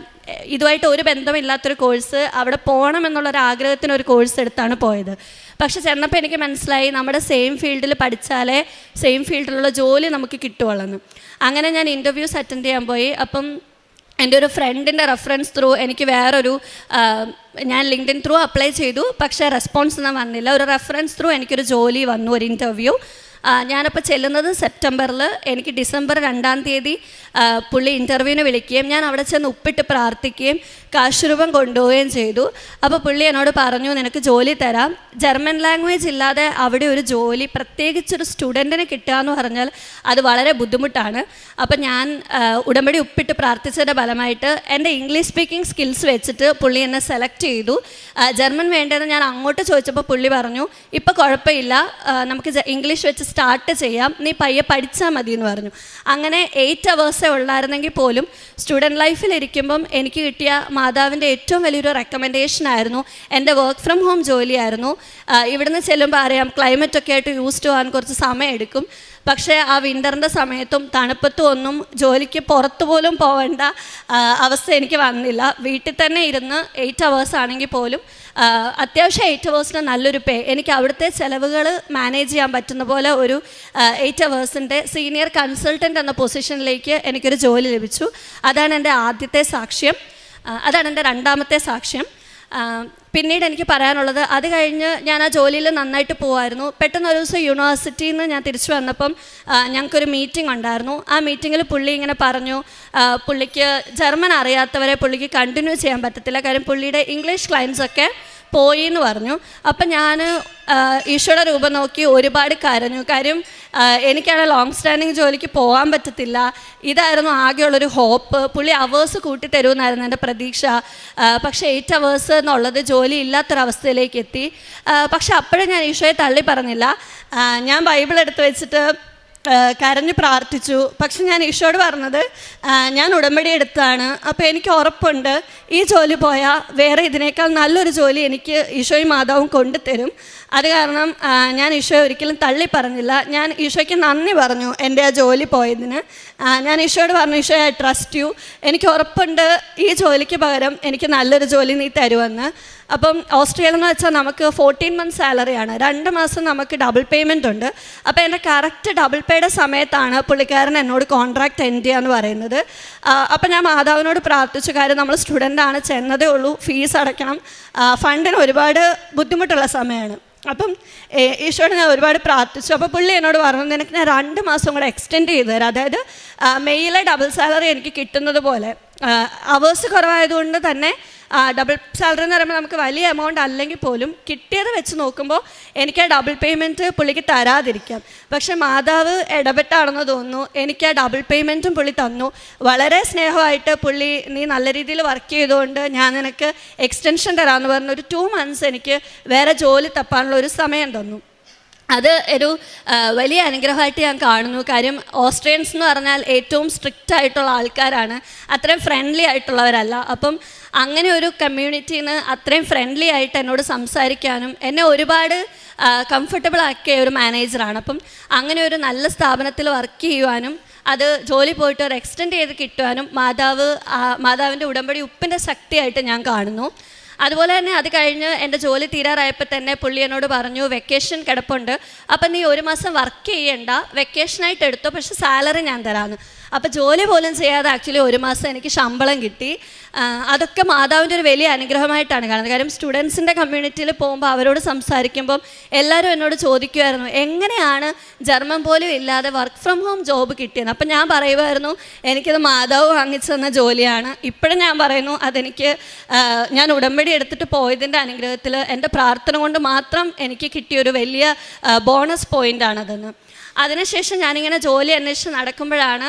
ഇതുമായിട്ട് ഒരു ബന്ധമില്ലാത്തൊരു കോഴ്സ്, അവിടെ പോകണമെന്നുള്ളൊരു ആഗ്രഹത്തിനൊരു കോഴ്സ് എടുത്താണ് പോയത്. പക്ഷെ ചെന്നപ്പോൾ എനിക്ക് മനസ്സിലായി നമ്മുടെ സെയിം ഫീൽഡിൽ പഠിച്ചാലേ സെയിം ഫീൽഡിലുള്ള ജോലി നമുക്ക് കിട്ടുകയുള്ളെന്ന്. അങ്ങനെ ഞാൻ ഇൻ്റർവ്യൂസ് അറ്റൻഡ് ചെയ്യാൻ പോയി. അപ്പം എൻ്റെ ഒരു ഫ്രണ്ടിൻ്റെ റെഫറൻസ് ത്രൂ എനിക്ക് ഞാൻ ലിങ്ക്ഡിൻ ത്രൂ അപ്ലൈ ചെയ്തു. പക്ഷേ റെസ്പോൺസ് ഒന്നും വന്നില്ല. ഒരു റെഫറൻസ് ത്രൂ എനിക്കൊരു ജോലി വന്നു, ഒരു ഇൻ്റർവ്യൂ. ഞാനപ്പോൾ ചെല്ലുന്നത് സെപ്റ്റംബറിൽ. എനിക്ക് ഡിസംബർ 2-ാം തീയതി പുള്ളി ഇൻ്റർവ്യൂവിന് വിളിക്കുകയും ഞാൻ അവിടെ ചെന്ന് ഉപ്പിട്ട് പ്രാർത്ഥിക്കുകയും കാശുരൂപം കൊണ്ടുപോവുകയും ചെയ്തു. അപ്പോൾ പുള്ളി എന്നോട് പറഞ്ഞു, നിനക്ക് ജോലി തരാം. ജർമ്മൻ ലാംഗ്വേജ് ഇല്ലാതെ അവിടെ ഒരു ജോലി, പ്രത്യേകിച്ചൊരു സ്റ്റുഡൻറ്റിന് കിട്ടുക എന്ന് പറഞ്ഞാൽ അത് വളരെ ബുദ്ധിമുട്ടാണ്. അപ്പോൾ ഞാൻ ഉടമ്പടി ഉപ്പിട്ട് പ്രാർത്ഥിച്ചതിൻ്റെ ഫലമായിട്ട് എൻ്റെ ഇംഗ്ലീഷ് സ്പീക്കിംഗ് സ്കിൽസ് വെച്ചിട്ട് പുള്ളി എന്നെ സെലക്ട് ചെയ്തു. ജർമ്മൻ വേണ്ടതെന്ന് ഞാൻ അങ്ങോട്ട് ചോദിച്ചപ്പോൾ പുള്ളി പറഞ്ഞു, ഇപ്പോൾ കുഴപ്പമില്ല, നമുക്ക് ഇംഗ്ലീഷ് വെച്ച് സ്റ്റാർട്ട് ചെയ്യാം, നീ പയ്യെ പഠിച്ചാൽ മതി എന്ന് പറഞ്ഞു. അങ്ങനെ 8 അവേഴ്സേ ഉള്ളായിരുന്നെങ്കിൽ പോലും സ്റ്റുഡൻറ്റ് ലൈഫിലിരിക്കുമ്പം എനിക്ക് കിട്ടിയ മാതാവിൻ്റെ ഏറ്റവും വലിയൊരു റെക്കമെൻഡേഷനായിരുന്നു എൻ്റെ വർക്ക് ഫ്രം ഹോം ജോലിയായിരുന്നു. ഇവിടുന്ന് ചെല്ലുമ്പോൾ അറിയാം ക്ലൈമറ്റൊക്കെ ആയിട്ട് യൂസ്ഡ് ആകാൻ കുറച്ച് സമയം എടുക്കും. പക്ഷേ ആ വിൻ്ററിൻ്റെ സമയത്തും തണുപ്പത്തും ഒന്നും ജോലിക്ക് പുറത്തു പോലും പോവേണ്ട അവസ്ഥ എനിക്ക് വന്നില്ല. വീട്ടിൽ തന്നെ ഇരുന്ന് 8 hours ആണെങ്കിൽ പോലും അത്യാവശ്യം 8 hours നല്ലൊരു പേ, എനിക്ക് അവിടുത്തെ ചിലവുകൾ മാനേജ് ചെയ്യാൻ പറ്റുന്ന പോലെ ഒരു 8 hours സീനിയർ കൺസൾട്ടൻ്റ് എന്ന പൊസിഷനിലേക്ക് എനിക്കൊരു ജോലി ലഭിച്ചു. അതാണ് എൻ്റെ ആദ്യത്തെ സാക്ഷ്യം. അതാണ് എൻ്റെ രണ്ടാമത്തെ സാക്ഷ്യം. പിന്നീട് എനിക്ക് പറയാനുള്ളത്, അത് കഴിഞ്ഞ് ഞാൻ ആ ജോലിയിൽ നന്നായിട്ട് പോകുമായിരുന്നു. പെട്ടെന്ന് ഒരു ദിവസം യൂണിവേഴ്സിറ്റിയിൽ നിന്ന് ഞാൻ തിരിച്ചു വന്നപ്പം ഞങ്ങൾക്കൊരു മീറ്റിംഗ് ഉണ്ടായിരുന്നു. ആ മീറ്റിങ്ങിൽ പുള്ളി ഇങ്ങനെ പറഞ്ഞു, പുള്ളിക്ക് ജർമ്മൻ അറിയാത്തവരെ പുള്ളിക്ക് കണ്ടിന്യൂ ചെയ്യാൻ പറ്റത്തില്ല, കാര്യം പുള്ളിയുടെ ഇംഗ്ലീഷ് ക്ലയൻസൊക്കെ പോയി എന്ന് പറഞ്ഞു. അപ്പം ഞാൻ ഈശോയുടെ രൂപം നോക്കി ഒരുപാട് കരഞ്ഞു. കാര്യം എനിക്കാണ് ലോങ് സ്റ്റാൻഡിങ് ജോലിക്ക് പോകാൻ പറ്റത്തില്ല. ഇതായിരുന്നു ആകെയുള്ളൊരു ഹോപ്പ്. പുള്ളി അവേഴ്സ് കൂട്ടി തരുമെന്നായിരുന്നു എൻ്റെ പ്രതീക്ഷ. പക്ഷേ 8 hours എന്നുള്ളത് ജോലി ഇല്ലാത്തൊരവസ്ഥയിലേക്ക് എത്തി. പക്ഷെ അപ്പോഴും ഞാൻ ഈശോയെ തള്ളി പറഞ്ഞില്ല. ഞാൻ ബൈബിൾ എടുത്ത് വെച്ചിട്ട് കരഞ്ഞു പ്രാർത്ഥിച്ചു. പക്ഷെ ഞാൻ ഈശോയോട് പറഞ്ഞത്, ഞാൻ ഉടമ്പടി എടുത്താണ്, അപ്പോൾ എനിക്ക് ഉറപ്പുണ്ട് ഈ ജോലി പോയാൽ വേറെ ഇതിനേക്കാൾ നല്ലൊരു ജോലി എനിക്ക് ഈശോയും മാതാവും കൊണ്ടുതരും. അത് കാരണം ഞാൻ ഈശോയെ ഒരിക്കലും തള്ളി പറഞ്ഞില്ല. ഞാൻ ഈശോയ്ക്ക് നന്ദി പറഞ്ഞു എൻ്റെ ആ ജോലി പോയതിന്. ഞാൻ ഈശോയോട് പറഞ്ഞു, ഈശോ ഐ ട്രസ്റ്റ് യു, എനിക്ക് ഉറപ്പുണ്ട് ഈ ജോലിക്ക് പകരം എനിക്ക് നല്ലൊരു ജോലി നീ തരുമെന്ന്. അപ്പം ഓസ്ട്രേലിയയിൽ വെച്ചാൽ നമുക്ക് 14 months സാലറിയാണ്, 2 മാസം നമുക്ക് ഡബിൾ പേയ്മെൻ്റ് ഉണ്ട്. അപ്പോൾ എൻ്റെ കറക്റ്റ് ഡബിൾ പേയുടെ സമയത്താണ് പുള്ളിക്കാരൻ എന്നോട് കോൺട്രാക്റ്റ് എൻഡ് ചെയ്യാന്ന് പറയുന്നത്. അപ്പം ഞാൻ മാതാവിനോട് പ്രാർത്ഥിച്ചു, കാര്യം നമ്മൾ സ്റ്റുഡൻ്റാണ്, ചെന്നതേ ഉള്ളൂ, ഫീസ് അടയ്ക്കണം, ഫണ്ടിന് ഒരുപാട് ബുദ്ധിമുട്ടുള്ള സമയമാണ്. അപ്പം ഈശോയോട് ഞാൻ ഒരുപാട് പ്രാർത്ഥിച്ചു. അപ്പോൾ പുള്ളി എന്നോട് പറഞ്ഞു, നിനക്ക് ഞാൻ 2 മാസം കൂടെ എക്സ്റ്റെൻഡ് ചെയ്തു തരാം, അതായത് മെയിലെ ഡബിൾ സാലറി എനിക്ക് കിട്ടുന്നത് പോലെ. അവേഴ്സ് കുറവായതുകൊണ്ട് തന്നെ ഡബിൾ സാലറി എന്ന് പറയുമ്പോൾ നമുക്ക് വലിയ എമൗണ്ട് അല്ലെങ്കിൽ പോലും കിട്ടിയത് വെച്ച് നോക്കുമ്പോൾ എനിക്ക് ആ ഡബിൾ പേയ്മെൻറ്റ് പുള്ളിക്ക് തരാതിരിക്കാം. പക്ഷെ മാതാവ് ഇടപെട്ടാണെന്ന് തോന്നുന്നു, എനിക്ക് ആ ഡബിൾ പേയ്മെൻറ്റും പുള്ളി തന്നു. വളരെ സ്നേഹമായിട്ട് പുള്ളി, നീ നല്ല രീതിയിൽ വർക്ക് ചെയ്തുകൊണ്ട് ഞാൻ നിനക്ക് എക്സ്റ്റൻഷൻ തരാമെന്ന് പറഞ്ഞ് ഒരു 2 months എനിക്ക് വേറെ ജോലി തപ്പാനുള്ള ഒരു സമയം തന്നു. അത് ഒരു വലിയ അനുഗ്രഹമായിട്ട് ഞാൻ കാണുന്നു. കാര്യം ഓസ്ട്രിയൻസ് എന്ന് പറഞ്ഞാൽ ഏറ്റവും സ്ട്രിക്റ്റ് ആയിട്ടുള്ള ആൾക്കാരാണ്, അത്രയും ഫ്രണ്ട്ലി ആയിട്ടുള്ളവരല്ല. അപ്പം അങ്ങനെ ഒരു കമ്മ്യൂണിറ്റിയിൽ നിന്ന് അത്രയും ഫ്രണ്ട്ലി ആയിട്ട് എന്നോട് സംസാരിക്കാനും എന്നെ ഒരുപാട് കംഫർട്ടബിൾ ആക്കിയ ഒരു മാനേജറാണ്. അപ്പം അങ്ങനെ ഒരു നല്ല സ്ഥാപനത്തിൽ വർക്ക് ചെയ്യുവാനും അത് ജോലി പോയിട്ട് ഒരു എക്സ്റ്റെൻഡ് ചെയ്ത് കിട്ടുവാനും മാതാവിൻ്റെ ഉടമ്പടി ഉപ്പിൻ്റെ ശക്തിയായിട്ട് ഞാൻ കാണുന്നു. അതുപോലെ തന്നെ അത് കഴിഞ്ഞ് എൻ്റെ ജോലി തീരാറായപ്പോൾ തന്നെ പുള്ളി എന്നോട് പറഞ്ഞു, വെക്കേഷൻ കിടപ്പുണ്ട്, അപ്പം നീ 1 മാസം വർക്ക് ചെയ്യണ്ട, വെക്കേഷനായിട്ട് എടുത്തോ, പക്ഷെ സാലറി ഞാൻ തരാമെന്ന്. അപ്പോൾ ജോലി പോലും ചെയ്യാതെ ആക്ച്വലി 1 മാസം എനിക്ക് ശമ്പളം കിട്ടി. അതൊക്കെ മാതാവിൻ്റെ ഒരു വലിയ അനുഗ്രഹമായിട്ടാണ് കാണുന്നത്. കാര്യം സ്റ്റുഡൻസിൻ്റെ കമ്മ്യൂണിറ്റിയിൽ പോകുമ്പോൾ അവരോട് സംസാരിക്കുമ്പം എല്ലാവരും എന്നോട് ചോദിക്കുമായിരുന്നു, എങ്ങനെയാണ് ജർമ്മൻ പോലും ഇല്ലാതെ വർക്ക് ഫ്രം ഹോം ജോബ് കിട്ടിയത്? അപ്പം ഞാൻ പറയുമായിരുന്നു, എനിക്കത് മാതാവ് വാങ്ങിച്ചു തന്ന ജോലിയാണ്. ഇപ്പോഴും ഞാൻ പറയുന്നു, അതെനിക്ക് ഞാൻ ഉടമ്പടി എടുത്തിട്ട് പോയതിൻ്റെ അനുഗ്രഹത്തിൽ എൻ്റെ പ്രാർത്ഥന കൊണ്ട് മാത്രം എനിക്ക് കിട്ടിയൊരു വലിയ ബോണസ് പോയിൻ്റാണതെന്ന്. അതിനുശേഷം ഞാനിങ്ങനെ ജോലി അന്വേഷിച്ച് നടക്കുമ്പോഴാണ്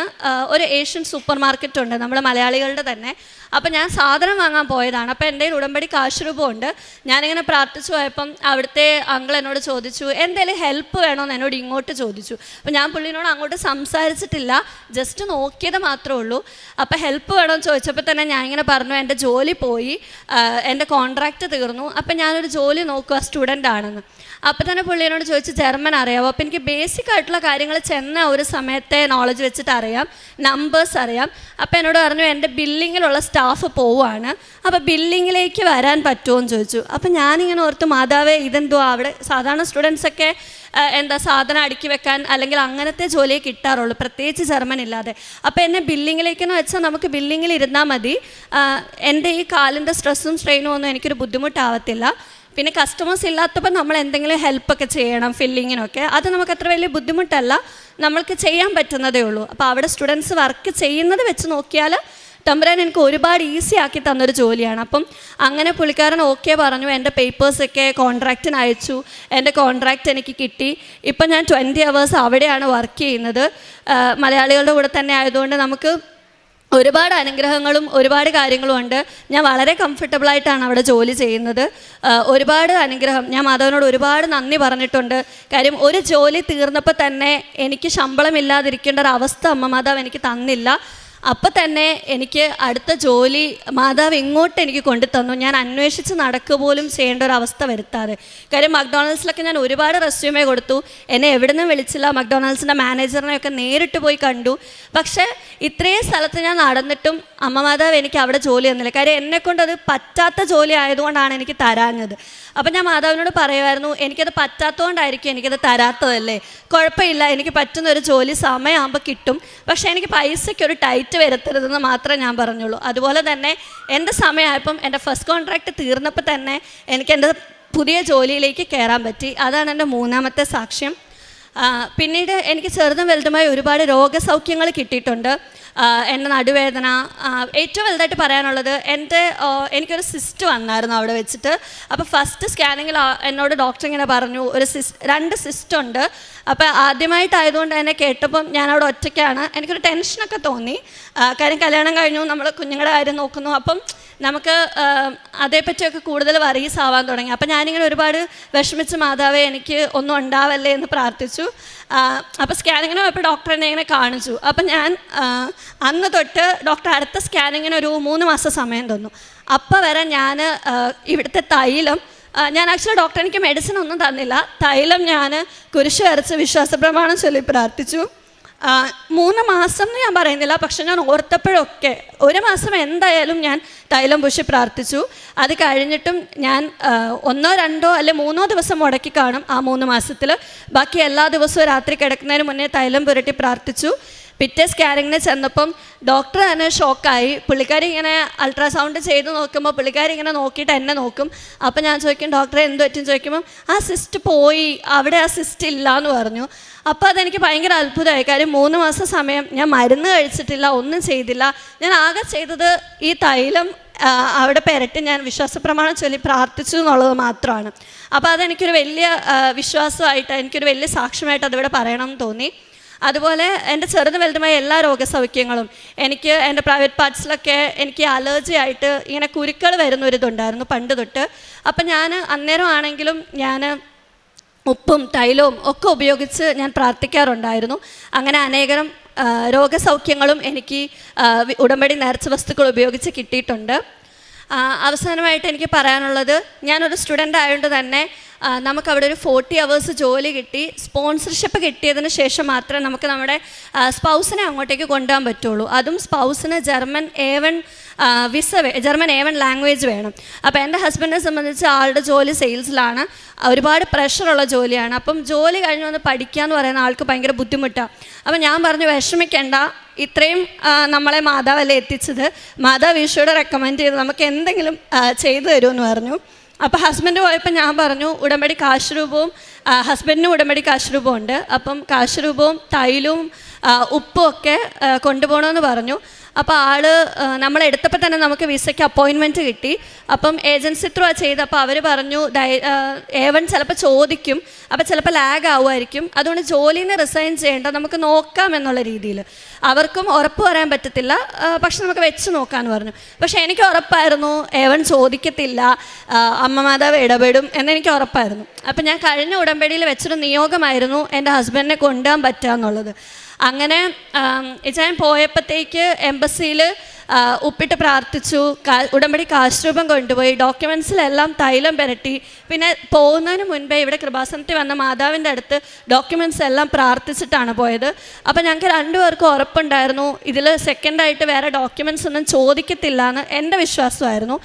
ഒരു ഏഷ്യൻ സൂപ്പർ മാർക്കറ്റ് ഉണ്ട്, നമ്മൾ മലയാളികളുടെ തന്നെ. അപ്പം ഞാൻ സാധനം വാങ്ങാൻ പോയതാണ്. അപ്പോൾ എൻ്റെ ഉടമ്പടി കാശ് രൂപമുണ്ട്. ഞാനിങ്ങനെ പ്രാർത്ഥിച്ചു പോയപ്പം അവിടുത്തെ അങ്കിൾ എന്നോട് ചോദിച്ചു, എന്തെങ്കിലും ഹെൽപ്പ് വേണമെന്ന് എന്നോട് ഇങ്ങോട്ട് ചോദിച്ചു. അപ്പോൾ ഞാൻ പുള്ളിനോട് അങ്ങോട്ട് സംസാരിച്ചിട്ടില്ല, ജസ്റ്റ് നോക്കിയത് മാത്രമേ ഉള്ളൂ. അപ്പോൾ ഹെൽപ്പ് വേണമെന്ന് ചോദിച്ചപ്പോൾ തന്നെ ഞാനിങ്ങനെ പറഞ്ഞു, എൻ്റെ ജോലി പോയി, എൻ്റെ കോൺട്രാക്റ്റ് തീർന്നു, അപ്പം ഞാനൊരു ജോലി നോക്കുക, സ്റ്റുഡൻ്റ് ആണെന്ന്. അപ്പോൾ തന്നെ പുള്ളി എന്നോട് ചോദിച്ചു, ജർമ്മൻ അറിയാമോ? അപ്പോൾ എനിക്ക് ബേസിക് ആയിട്ടുള്ള കാര്യങ്ങൾ ചെന്ന ഒരു സമയത്തെ നോളജ് വെച്ചിട്ട് അറിയാം, നമ്പേഴ്സ് അറിയാം. അപ്പോൾ എന്നോട് പറഞ്ഞു, എൻ്റെ ബില്ലിങ്ങിലുള്ള സ്റ്റാഫ് പോവുകയാണ്, അപ്പോൾ ബില്ലിങ്ങിലേക്ക് വരാൻ പറ്റുമോ എന്ന് ചോദിച്ചു. അപ്പോൾ ഞാനിങ്ങനെ ഓർത്ത്, മാതാവേ ഇതെന്തോ, അവിടെ സാധാരണ സ്റ്റുഡൻസൊക്കെ സാധനം അടുക്കി വെക്കാൻ അല്ലെങ്കിൽ അങ്ങനത്തെ ജോലിയെ കിട്ടാറുള്ളൂ, പ്രത്യേകിച്ച് ജർമ്മൻ ഇല്ലാതെ. അപ്പോൾ എന്നെ ബില്ലിങ്ങിലേക്കെന്ന് വെച്ചാൽ നമുക്ക് ബില്ലിങ്ങിൽ ഇരുന്നാൽ മതി, എൻ്റെ ഈ കാലിൻ്റെ സ്ട്രെസ്സും സ്ട്രെയിനും ഒന്നും എനിക്കൊരു ബുദ്ധിമുട്ടാവത്തില്ല. പിന്നെ കസ്റ്റമേഴ്സ് ഇല്ലാത്തപ്പോൾ നമ്മൾ എന്തെങ്കിലും ഹെൽപ്പൊക്കെ ചെയ്യണം, ഫില്ലിങ്ങിനൊക്കെ, അത് നമുക്ക് അത്ര വലിയ ബുദ്ധിമുട്ടല്ല, നമ്മൾക്ക് ചെയ്യാൻ പറ്റുന്നതേ ഉള്ളൂ. അപ്പോൾ അവിടെ സ്റ്റുഡൻസ് വർക്ക് ചെയ്യുന്നത് വെച്ച് നോക്കിയാൽ തമ്പുരാൻ എനിക്ക് ഒരുപാട് ഈസി ആക്കി തന്നൊരു ജോലിയാണ്. അപ്പം അങ്ങനെ പുള്ളിക്കാരൻ ഓക്കെ പറഞ്ഞു, എൻ്റെ പേപ്പേഴ്സൊക്കെ കോൺട്രാക്റ്റിന് അയച്ചു, എൻ്റെ കോൺട്രാക്റ്റ് എനിക്ക് കിട്ടി. ഇപ്പം ഞാൻ 20 hours അവിടെയാണ് വർക്ക് ചെയ്യുന്നത്. മലയാളികളുടെ കൂടെ തന്നെ ആയതുകൊണ്ട് നമുക്ക് ഒരുപാട് അനുഗ്രഹങ്ങളും ഒരുപാട് കാര്യങ്ങളും ഉണ്ട്. ഞാൻ വളരെ കംഫർട്ടബിളായിട്ടാണ് അവിടെ ജോലി ചെയ്യുന്നത്. ഒരുപാട് അനുഗ്രഹം, ഞാൻ മാധവനോട് ഒരുപാട് നന്ദി പറഞ്ഞിട്ടുണ്ട്. കാര്യം ഒരു ജോലി തീർന്നപ്പോൾ തന്നെ എനിക്ക് ശമ്പളം ഇല്ലാതിരിക്കേണ്ട ഒരു അവസ്ഥ അമ്മ മാതാവ് എനിക്ക് തന്നില്ല. അപ്പം തന്നെ എനിക്ക് അടുത്ത ജോലി മാതാവ് ഇങ്ങോട്ട് എനിക്ക് കൊണ്ടുതന്നു. ഞാൻ അന്വേഷിച്ച് നടക്കുക പോലും ചെയ്യേണ്ട ഒരു അവസ്ഥ വരുത്താതെ. കാര്യം മക്ഡൊണാൾഡ്സിലൊക്കെ ഞാൻ ഒരുപാട് റെസ്യൂമേ കൊടുത്തു, എന്നെ എവിടെ നിന്നും വിളിച്ചില്ല. മക്ഡൊണാൾഡ്സിൻ്റെ മാനേജറിനെയൊക്കെ നേരിട്ട് പോയി കണ്ടു. പക്ഷേ ഇത്രയും സ്ഥലത്ത് ഞാൻ നടന്നിട്ടും അമ്മ മാതാവ് എനിക്ക് അവിടെ ജോലി തന്നില്ല. കാര്യം എന്നെക്കൊണ്ടത് പറ്റാത്ത ജോലി ആയതുകൊണ്ടാണ് എനിക്ക് തരാഞ്ഞത്. അപ്പം ഞാൻ മാതാവിനോട് പറയുമായിരുന്നു, എനിക്കത് പറ്റാത്തതുകൊണ്ടായിരിക്കും എനിക്കത് തരാത്തതല്ലേ, കുഴപ്പമില്ല, എനിക്ക് പറ്റുന്നൊരു ജോലി സമയമാകുമ്പോൾ കിട്ടും, പക്ഷേ എനിക്ക് പൈസയ്ക്കൊരു ടൈറ്റ് വരുത്തരുതെന്ന് മാത്രമേ ഞാൻ പറഞ്ഞുള്ളൂ. അതുപോലെ തന്നെ എൻ്റെ സമയമായപ്പം എൻ്റെ ഫസ്റ്റ് കോൺട്രാക്റ്റ് തീർന്നപ്പോൾ തന്നെ എനിക്ക് എൻ്റെ പുതിയ ജോലിയിലേക്ക് കയറാൻ പറ്റി. അതാണ് എൻ്റെ മൂന്നാമത്തെ സാക്ഷ്യം. പിന്നീട് എനിക്ക് ചെറുതും വലുതുമായി ഒരുപാട് രോഗസൗഖ്യങ്ങൾ കിട്ടിയിട്ടുണ്ട്. എൻ്റെ നടുവേദന, ഏറ്റവും വലുതായിട്ട് പറയാനുള്ളത് എനിക്കൊരു സിസ്റ്റ് വന്നായിരുന്നു അവിടെ വെച്ചിട്ട്. അപ്പോൾ ഫസ്റ്റ് സ്കാനിങ്ങിൽ എന്നോട് ഡോക്ടർ ഇങ്ങനെ പറഞ്ഞു, ഒരു 2 സിസ്റ്റ് ഉണ്ട്. അപ്പോൾ ആദ്യമായിട്ടായതുകൊണ്ട് തന്നെ കേട്ടപ്പം ഞാനവിടെ ഒറ്റയ്ക്കാണ്. എനിക്കൊരു ടെൻഷനൊക്കെ തോന്നി. കാര്യം കല്യാണം കഴിഞ്ഞു, നമ്മൾ കുഞ്ഞുങ്ങളുടെ കാര്യം നോക്കുന്നു, അപ്പം നമുക്ക് അതേപ്പറ്റിയൊക്കെ കൂടുതൽ വറീസ് ആവാൻ തുടങ്ങി. അപ്പം ഞാനിങ്ങനെ ഒരുപാട് വിഷമിച്ച് മാതാവേ എനിക്ക് ഒന്നും ഉണ്ടാവല്ലേ എന്ന് പ്രാർത്ഥിച്ചു. അപ്പോൾ സ്കാനിങ്ങിന് പോയപ്പോൾ ഡോക്ടർ എന്നെ ഇങ്ങനെ കാണിച്ചു. അപ്പം ഞാൻ അന്ന് തൊട്ട് ഡോക്ടർ അടുത്ത സ്കാനിങ്ങിന് ഒരു 3 മാസം സമയം തന്നു. അപ്പം വരെ ഞാൻ ഇവിടുത്തെ തൈലം, ഞാൻ ആക്ച്വലി ഡോക്ടർ എനിക്ക് മെഡിസിൻ ഒന്നും തന്നില്ല, തൈലം ഞാൻ കുരിശ് വരച്ച് വിശ്വാസപ്രമാണം ചൊല്ലി പ്രാർത്ഥിച്ചു. 3 മാസം എന്ന് ഞാൻ പറയുന്നില്ല, പക്ഷെ ഞാൻ ഓർത്തപ്പോഴൊക്കെ 1 മാസം എന്തായാലും ഞാൻ തൈലം പൂശി പ്രാർത്ഥിച്ചു. അത് കഴിഞ്ഞിട്ടും ഞാൻ 1, 2 അല്ലെ 3 ദിവസം മുടക്കി കാണും ആ 3 മാസത്തിൽ. ബാക്കി എല്ലാ ദിവസവും രാത്രി കിടക്കുന്നതിന് മുന്നേ തൈലം പുരട്ടി പ്രാർത്ഥിച്ചു. പിറ്റേ സ്കാനിങ്ങിന് ചെന്നപ്പം ഡോക്ടർ തന്നെ ഷോക്കായി. പുള്ളിക്കാരി ഇങ്ങനെ അൾട്രാസൗണ്ട് ചെയ്ത് നോക്കുമ്പോൾ പുള്ളിക്കാരി ഇങ്ങനെ നോക്കിയിട്ട് എന്നെ നോക്കും. അപ്പം ഞാൻ ചോദിക്കും, ഡോക്ടറെ എന്ത് പറ്റും ചോദിക്കുമ്പം ആ സിസ്റ്റ് പോയി, അവിടെ ആ സിസ്റ്റ് ഇല്ല എന്ന് പറഞ്ഞു. അപ്പോൾ അതെനിക്ക് ഭയങ്കര അത്ഭുതമായി. കാര്യം 3 മാസം സമയം ഞാൻ മരുന്ന് കഴിച്ചിട്ടില്ല, ഒന്നും ചെയ്തില്ല. ഞാൻ ആകെ ചെയ്തത് ഈ തൈലം അവിടെ പെരട്ടി ഞാൻ വിശ്വാസപ്രമാണം ചൊല്ലി പ്രാർത്ഥിച്ചു എന്നുള്ളത് മാത്രമാണ്. അപ്പോൾ അതെനിക്കൊരു വലിയ വിശ്വാസമായിട്ട്, എനിക്കൊരു വലിയ സാക്ഷ്യമായിട്ട് അതിവിടെ പറയണമെന്ന് തോന്നി. അതുപോലെ എൻ്റെ ചെറുതും വലുതുമായ എല്ലാ രോഗസൗഖ്യങ്ങളും, എനിക്ക് എൻ്റെ പ്രൈവറ്റ് പാർട്സിലൊക്കെ എനിക്ക് അലർജി ആയിട്ട് ഇങ്ങനെ കുരുക്കൾ വരുന്നൊരിതുണ്ടായിരുന്നു പണ്ട് തൊട്ട്. അപ്പം ഞാൻ അന്നേരം ആണെങ്കിലും ഞാൻ ഉപ്പും തൈലവും ഒക്കെ ഉപയോഗിച്ച് ഞാൻ പ്രാർത്ഥിക്കാറുണ്ടായിരുന്നു. അങ്ങനെ അനേകം രോഗസൗഖ്യങ്ങളും എനിക്ക് ഉടമ്പടി നേർച്ച വസ്തുക്കൾ ഉപയോഗിച്ച് കിട്ടിയിട്ടുണ്ട്. അവസാനമായിട്ട് എനിക്ക് പറയാനുള്ളത്, ഞാനൊരു സ്റ്റുഡൻ്റ് ആയതുകൊണ്ട് തന്നെ നമുക്കവിടെ ഒരു 40 hours ജോലി കിട്ടി. സ്പോൺസർഷിപ്പ് കിട്ടിയതിന് ശേഷം മാത്രമേ നമുക്ക് നമ്മുടെ സ്പൗസിനെ അങ്ങോട്ടേക്ക് കൊണ്ടുപോകാൻ പറ്റുള്ളൂ. അതും സ്പൗസിന് ജർമ്മൻ A1 ലാംഗ്വേജ് വേണം. അപ്പോൾ എൻ്റെ ഹസ്ബൻഡിനെ സംബന്ധിച്ച് ആളുടെ ജോലി സെയിൽസിലാണ്, ഒരുപാട് പ്രഷറുള്ള ജോലിയാണ്. അപ്പം ജോലി കഴിഞ്ഞ് വന്ന് പഠിക്കുക എന്ന് പറയുന്ന ആൾക്ക് ഭയങ്കര ബുദ്ധിമുട്ടാണ്. അപ്പം ഞാൻ പറഞ്ഞു, വിഷമിക്കേണ്ട, ഇത്രയും നമ്മളെ മാതാവല്ലേ എത്തിച്ചത്, മാതാവ് ഈശോയുടെ റെക്കമെൻഡ് ചെയ്ത് നമുക്ക് എന്തെങ്കിലും ചെയ്തു തരുമെന്ന് പറഞ്ഞു. അപ്പോൾ ഹസ്ബൻഡ് പോയപ്പോൾ ഞാൻ പറഞ്ഞു, ഉടമ്പടി കാശ് രൂപവും, ഹസ്ബൻഡിനും ഉടമ്പടി കാശ് രൂപവും ഉണ്ട്, അപ്പം കാശ് രൂപവും തൈലവും ഉപ്പും ഒക്കെ കൊണ്ടുപോകണമെന്ന് പറഞ്ഞു. അപ്പോൾ നമ്മളെടുത്തപ്പോൾ തന്നെ നമുക്ക് വിസയ്ക്ക് അപ്പോയിൻമെൻറ്റ് കിട്ടി. അപ്പം ഏജൻസി ത്രൂ ചെയ്ത്, അപ്പോൾ അവർ പറഞ്ഞു A1 ചിലപ്പോൾ ചോദിക്കും, അപ്പോൾ ചിലപ്പോൾ ലാഗ് ആവുമായിരിക്കും, അതുകൊണ്ട് ജോലിയിൽ നിന്ന് റിസൈൻ ചെയ്യേണ്ട, നമുക്ക് നോക്കാം എന്നുള്ള രീതിയിൽ. അവർക്കും ഉറപ്പ് പറയാൻ പറ്റത്തില്ല, പക്ഷെ നമുക്ക് വെച്ച് നോക്കാമെന്ന് പറഞ്ഞു. പക്ഷേ എനിക്ക് ഉറപ്പായിരുന്നു A1 ചോദിക്കത്തില്ല, അമ്മ മാതാവ് ഇടപെടും എന്നെനിക്ക് ഉറപ്പായിരുന്നു. അപ്പം ഞാൻ കഴിഞ്ഞ ഉടമ്പടിയിൽ വെച്ചൊരു നിയോഗമായിരുന്നു എൻ്റെ ഹസ്ബൻഡിനെ കൊണ്ടുപോകാൻ പറ്റുക എന്നുള്ളത്. അങ്ങനെ ഞാൻ പോയപ്പോഴത്തേക്ക് എംബസിയിൽ ഉപ്പിട്ട് പ്രാർത്ഥിച്ചു, ഉടമ്പടി കാശ് രൂപം കൊണ്ടുപോയി, ഡോക്യുമെൻറ്റ്സിലെല്ലാം തൈലം പുരട്ടി. പിന്നെ പോകുന്നതിന് മുൻപേ ഇവിടെ കൃപാസനത്തിൽ വന്ന മാതാവിൻ്റെ അടുത്ത് ഡോക്യുമെൻറ്റ്സ് എല്ലാം പ്രാർത്ഥിച്ചിട്ടാണ് പോയത്. അപ്പോൾ ഞങ്ങൾക്ക് 2 പേർക്കും ഉറപ്പുണ്ടായിരുന്നു ഇതിൽ സെക്കൻഡായിട്ട് വേറെ ഡോക്യുമെൻറ്റ്സ് ഒന്നും ചോദിക്കത്തില്ല എന്ന് എൻ്റെ വിശ്വാസമായിരുന്നു.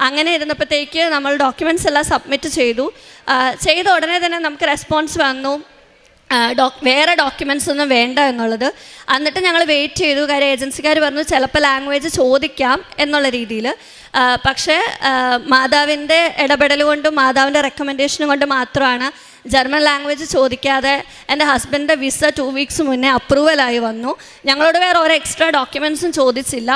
അങ്ങനെ ഇരുന്നപ്പോഴത്തേക്ക് നമ്മൾ ഡോക്യുമെൻറ്റ്സ് എല്ലാം സബ്മിറ്റ് ചെയ്ത ഉടനെ തന്നെ നമുക്ക് റെസ്പോൺസ് വന്നു, വേറെ ഡോക്യുമെൻറ്റ്സ് ഒന്നും വേണ്ട എന്നുള്ളത്. എന്നിട്ട് ഞങ്ങൾ വെയിറ്റ് ചെയ്തു. കാര്യം ഏജൻസിക്കാർ പറഞ്ഞു ചിലപ്പോൾ ലാംഗ്വേജ് ചോദിക്കാം എന്നുള്ള രീതിയിൽ. പക്ഷേ മാതാവിൻ്റെ ഇടപെടൽ കൊണ്ടും മാതാവിൻ്റെ റെക്കമെൻഡേഷനും കൊണ്ട് മാത്രമാണ് ജർമ്മൻ ലാംഗ്വേജ് ചോദിക്കാതെ എൻ്റെ ഹസ്ബൻഡിൻ്റെ വിസ 2 weeks മുന്നേ അപ്രൂവലായി വന്നു. ഞങ്ങളോട് വേറെ ഒരു എക്സ്ട്രാ ഡോക്യുമെൻറ്റ്സും ചോദിച്ചില്ല.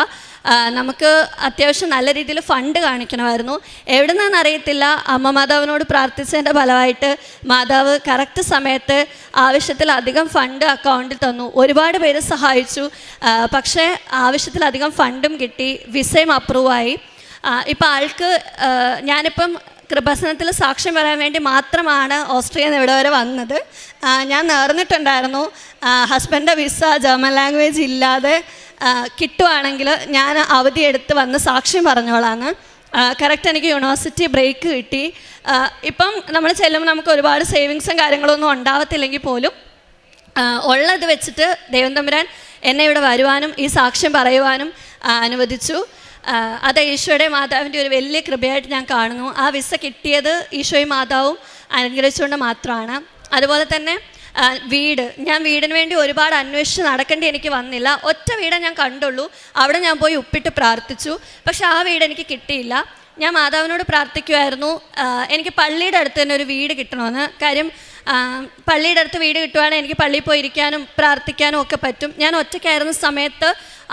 നമുക്ക് അത്യാവശ്യം നല്ല രീതിയിൽ ഫണ്ട് കാണിക്കണമായിരുന്നു. എവിടെ നിന്നാണെന്ന് അറിയത്തില്ല, അമ്മ മാതാവിനോട് പ്രാർത്ഥിച്ചതിൻ്റെ ഫലമായിട്ട് മാതാവ് കറക്റ്റ് സമയത്ത് ആവശ്യത്തിലധികം ഫണ്ട് അക്കൗണ്ടിൽ തന്നു. ഒരുപാട് പേര് സഹായിച്ചു, പക്ഷേ ആവശ്യത്തിലധികം ഫണ്ടും കിട്ടി, വിസയും അപ്രൂവായി. ഇപ്പം ഞാനിപ്പം കൃപാസനത്തിൽ സാക്ഷ്യം പറയാൻ വേണ്ടി മാത്രമാണ് ഓസ്ട്രിയയിൽ നിന്ന് ഇവിടെ വരെ വന്നത്. ഞാൻ നേർന്നിട്ടുണ്ടായിരുന്നു ഹസ്ബൻഡിൻ്റെ വിസ ജർമ്മൻ ലാംഗ്വേജ് ഇല്ലാതെ കിട്ടുവാണെങ്കിൽ ഞാൻ അവധിയെടുത്ത് വന്ന് സാക്ഷ്യം പറഞ്ഞോളാന്ന്. കറക്റ്റ് എനിക്ക് യൂണിവേഴ്സിറ്റി ബ്രേക്ക് കിട്ടി. ഇപ്പം നമ്മൾ ചെല്ലുമ്പോൾ നമുക്ക് ഒരുപാട് സേവിങ്സും കാര്യങ്ങളൊന്നും ഉണ്ടാവത്തില്ലെങ്കിൽ പോലും ഉള്ളത് വെച്ചിട്ട് ദൈവം തമ്പുരാൻ എന്നെ ഇവിടെ വരുവാനും ഈ സാക്ഷ്യം പറയുവാനും അനുവദിച്ചു. അത് ഈശോയുടെ മാതാവിൻ്റെ ഒരു വലിയ കൃപയായിട്ട് ഞാൻ കാണുന്നു. ആ വിസ കിട്ടിയത് ഈശോയും മാതാവും അനുഗ്രഹിച്ചുകൊണ്ട് മാത്രമാണ്. അതുപോലെ തന്നെ ഞാൻ വീടിന് വേണ്ടി ഒരുപാട് അന്വേഷിച്ച് നടക്കേണ്ടി എനിക്ക് വന്നില്ല. ഒറ്റ വീടേ ഞാൻ കണ്ടുള്ളൂ. അവിടെ ഞാൻ പോയി ഉപ്പിട്ട് പ്രാർത്ഥിച്ചു. പക്ഷെ ആ വീട് എനിക്ക് കിട്ടിയില്ല. ഞാൻ മാതാവിനോട് പ്രാർത്ഥിക്കുമായിരുന്നു എനിക്ക് പള്ളിയുടെ അടുത്ത് തന്നെ ഒരു വീട് കിട്ടണമെന്ന്. കാര്യം പള്ളിയുടെ അടുത്ത് വീട് കിട്ടുവാണെങ്കിൽ എനിക്ക് പള്ളിയിൽ പോയി ഇരിക്കാനും പ്രാർത്ഥിക്കാനും ഒക്കെ പറ്റും. ഞാൻ ഒറ്റയ്ക്കായിരുന്ന സമയത്ത്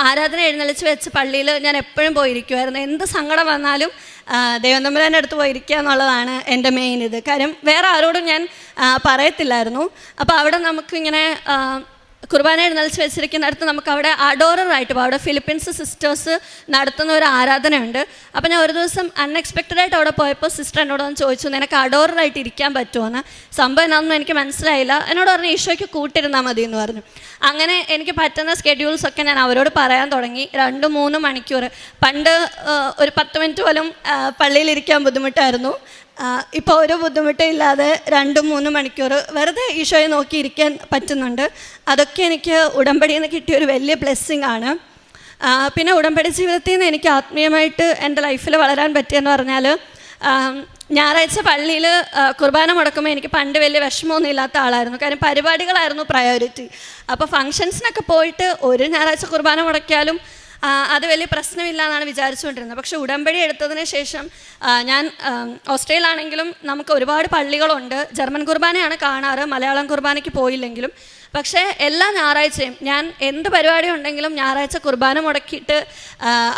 ആരാധന എഴുന്നള്ളിച്ച് വെച്ച് പള്ളിയിൽ ഞാൻ എപ്പോഴും പോയിരിക്കുമായിരുന്നു. എന്ത് സങ്കടം വന്നാലും ദൈവം തമ്പുരാൻ്റെ അടുത്ത് പോയിരിക്കുക എന്നുള്ളതാണ് എൻ്റെ മെയിൻ ഇത്. കാര്യം വേറെ ആരോടും ഞാൻ പറയത്തില്ലായിരുന്നു. അപ്പോൾ അവിടെ നമുക്കിങ്ങനെ കുർബാന എഴുന്നള്ളിച്ച് വെച്ചിരിക്കുന്നിടത്ത് നമുക്ക് അവിടെ അഡോററായിട്ട് പോകും. അവിടെ ഫിലിപ്പീൻസ് സിസ്റ്റേഴ്സ് നടത്തുന്ന ഒരു ആരാധനയുണ്ട്. അപ്പോൾ ഞാൻ ഒരു ദിവസം അൺഎക്സ്പെക്റ്റഡായിട്ട് അവിടെ പോയപ്പോൾ സിസ്റ്റർ എന്നോട് വന്ന് ചോദിച്ചു, നിനക്ക് അഡോററായിട്ട് ഇരിക്കാൻ പറ്റുമോയെന്ന്. സംഭവം എന്നാണെന്നും എനിക്ക് മനസ്സിലായില്ല. എന്നോട് പറഞ്ഞു ഈശോയ്ക്ക് കൂട്ടിരുന്നാൽ മതി എന്ന് പറഞ്ഞു. അങ്ങനെ എനിക്ക് പറ്റുന്ന സ്കെഡ്യൂൾസൊക്കെ ഞാൻ അവരോട് പറയാൻ തുടങ്ങി. 2-3 മണിക്കൂർ. പണ്ട് ഒരു 10 മിനിറ്റ് പോലും പള്ളിയിലിരിക്കാൻ ബുദ്ധിമുട്ടായിരുന്നു. ഇപ്പോൾ ഒരു ബുദ്ധിമുട്ടും ഇല്ലാതെ 2-3 മണിക്കൂർ വെറുതെ ഈശോയെ നോക്കിയിരിക്കാൻ പറ്റുന്നുണ്ട്. അതൊക്കെ എനിക്ക് ഉടമ്പടിയിൽ നിന്ന് കിട്ടിയൊരു വലിയ ബ്ലെസ്സിങ് ആണ്. പിന്നെ ഉടമ്പടി ജീവിതത്തിൽ നിന്ന് എനിക്ക് ആത്മീയമായിട്ട് എൻ്റെ ലൈഫിൽ വളരാൻ പറ്റിയെന്ന് പറഞ്ഞാൽ, ഞായറാഴ്ച പള്ളിയിൽ കുർബാന മുടക്കുമ്പോൾ എനിക്ക് പണ്ട് വലിയ വിഷമമൊന്നും ഇല്ലാത്ത ആളായിരുന്നു. കാരണം പരിപാടികളായിരുന്നു പ്രയോറിറ്റി. അപ്പോൾ ഫങ്ഷൻസിനൊക്കെ പോയിട്ട് ഒരു ഞായറാഴ്ച കുർബാന മുടക്കിയാലും അത് വലിയ പ്രശ്നമില്ല എന്നാണ് വിചാരിച്ചുകൊണ്ടിരുന്നത്. പക്ഷേ ഉടമ്പടി എടുത്തതിന് ശേഷം ഞാൻ ഓസ്ട്രേലിയയിലാണെങ്കിലും നമുക്ക് ഒരുപാട് പള്ളികളുണ്ട്. ജർമ്മൻ കുർബാനയാണ് കാണാറ്, മലയാളം കുർബാനയ്ക്ക് പോയില്ലെങ്കിലും. പക്ഷേ എല്ലാ ഞായറാഴ്ചയും ഞാൻ എന്ത് പരിപാടി ഉണ്ടെങ്കിലും ഞായറാഴ്ച കുർബാന മുടക്കിയിട്ട്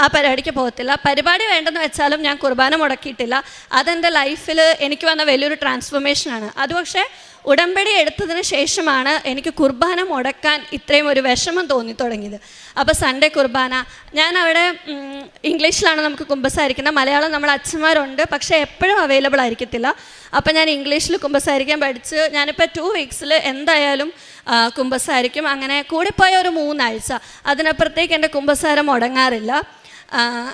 ആ പരിപാടിക്ക് പോകത്തില്ല. പരിപാടി വേണ്ടെന്ന് വെച്ചാലും ഞാൻ കുർബാന മുടക്കിയിട്ടില്ല. അതെൻ്റെ ലൈഫിൽ എനിക്ക് വന്ന വലിയൊരു ട്രാൻസ്ഫോർമേഷനാണ്. അത് പക്ഷേ ഉടമ്പടി എടുത്തതിന് ശേഷമാണ് എനിക്ക് കുർബാന മുടക്കാൻ ഇത്രയും ഒരു വിഷമം തോന്നി തുടങ്ങിയത്. അപ്പോൾ സൺഡേ കുർബാന ഞാൻ അവിടെ ഇംഗ്ലീഷിലാണ് നമുക്ക് കുമ്പസാരിക്കുന്നത്. മലയാളം നമ്മുടെ അച്ഛന്മാരുണ്ട്, പക്ഷേ എപ്പോഴും അവൈലബിൾ ആയിരിക്കത്തില്ല. അപ്പോൾ ഞാൻ ഇംഗ്ലീഷിൽ കുമ്പസാരിക്കാൻ പഠിച്ച് ഞാനിപ്പോൾ 2 വീക്സിൽ എന്തായാലും കുമ്പസാരിക്കും. അങ്ങനെ കൂടിപ്പോയ ഒരു 3 ആഴ്ച, അതിനപ്പുറത്തേക്ക് എൻ്റെ കുമ്പസാരം മുടങ്ങാറില്ല.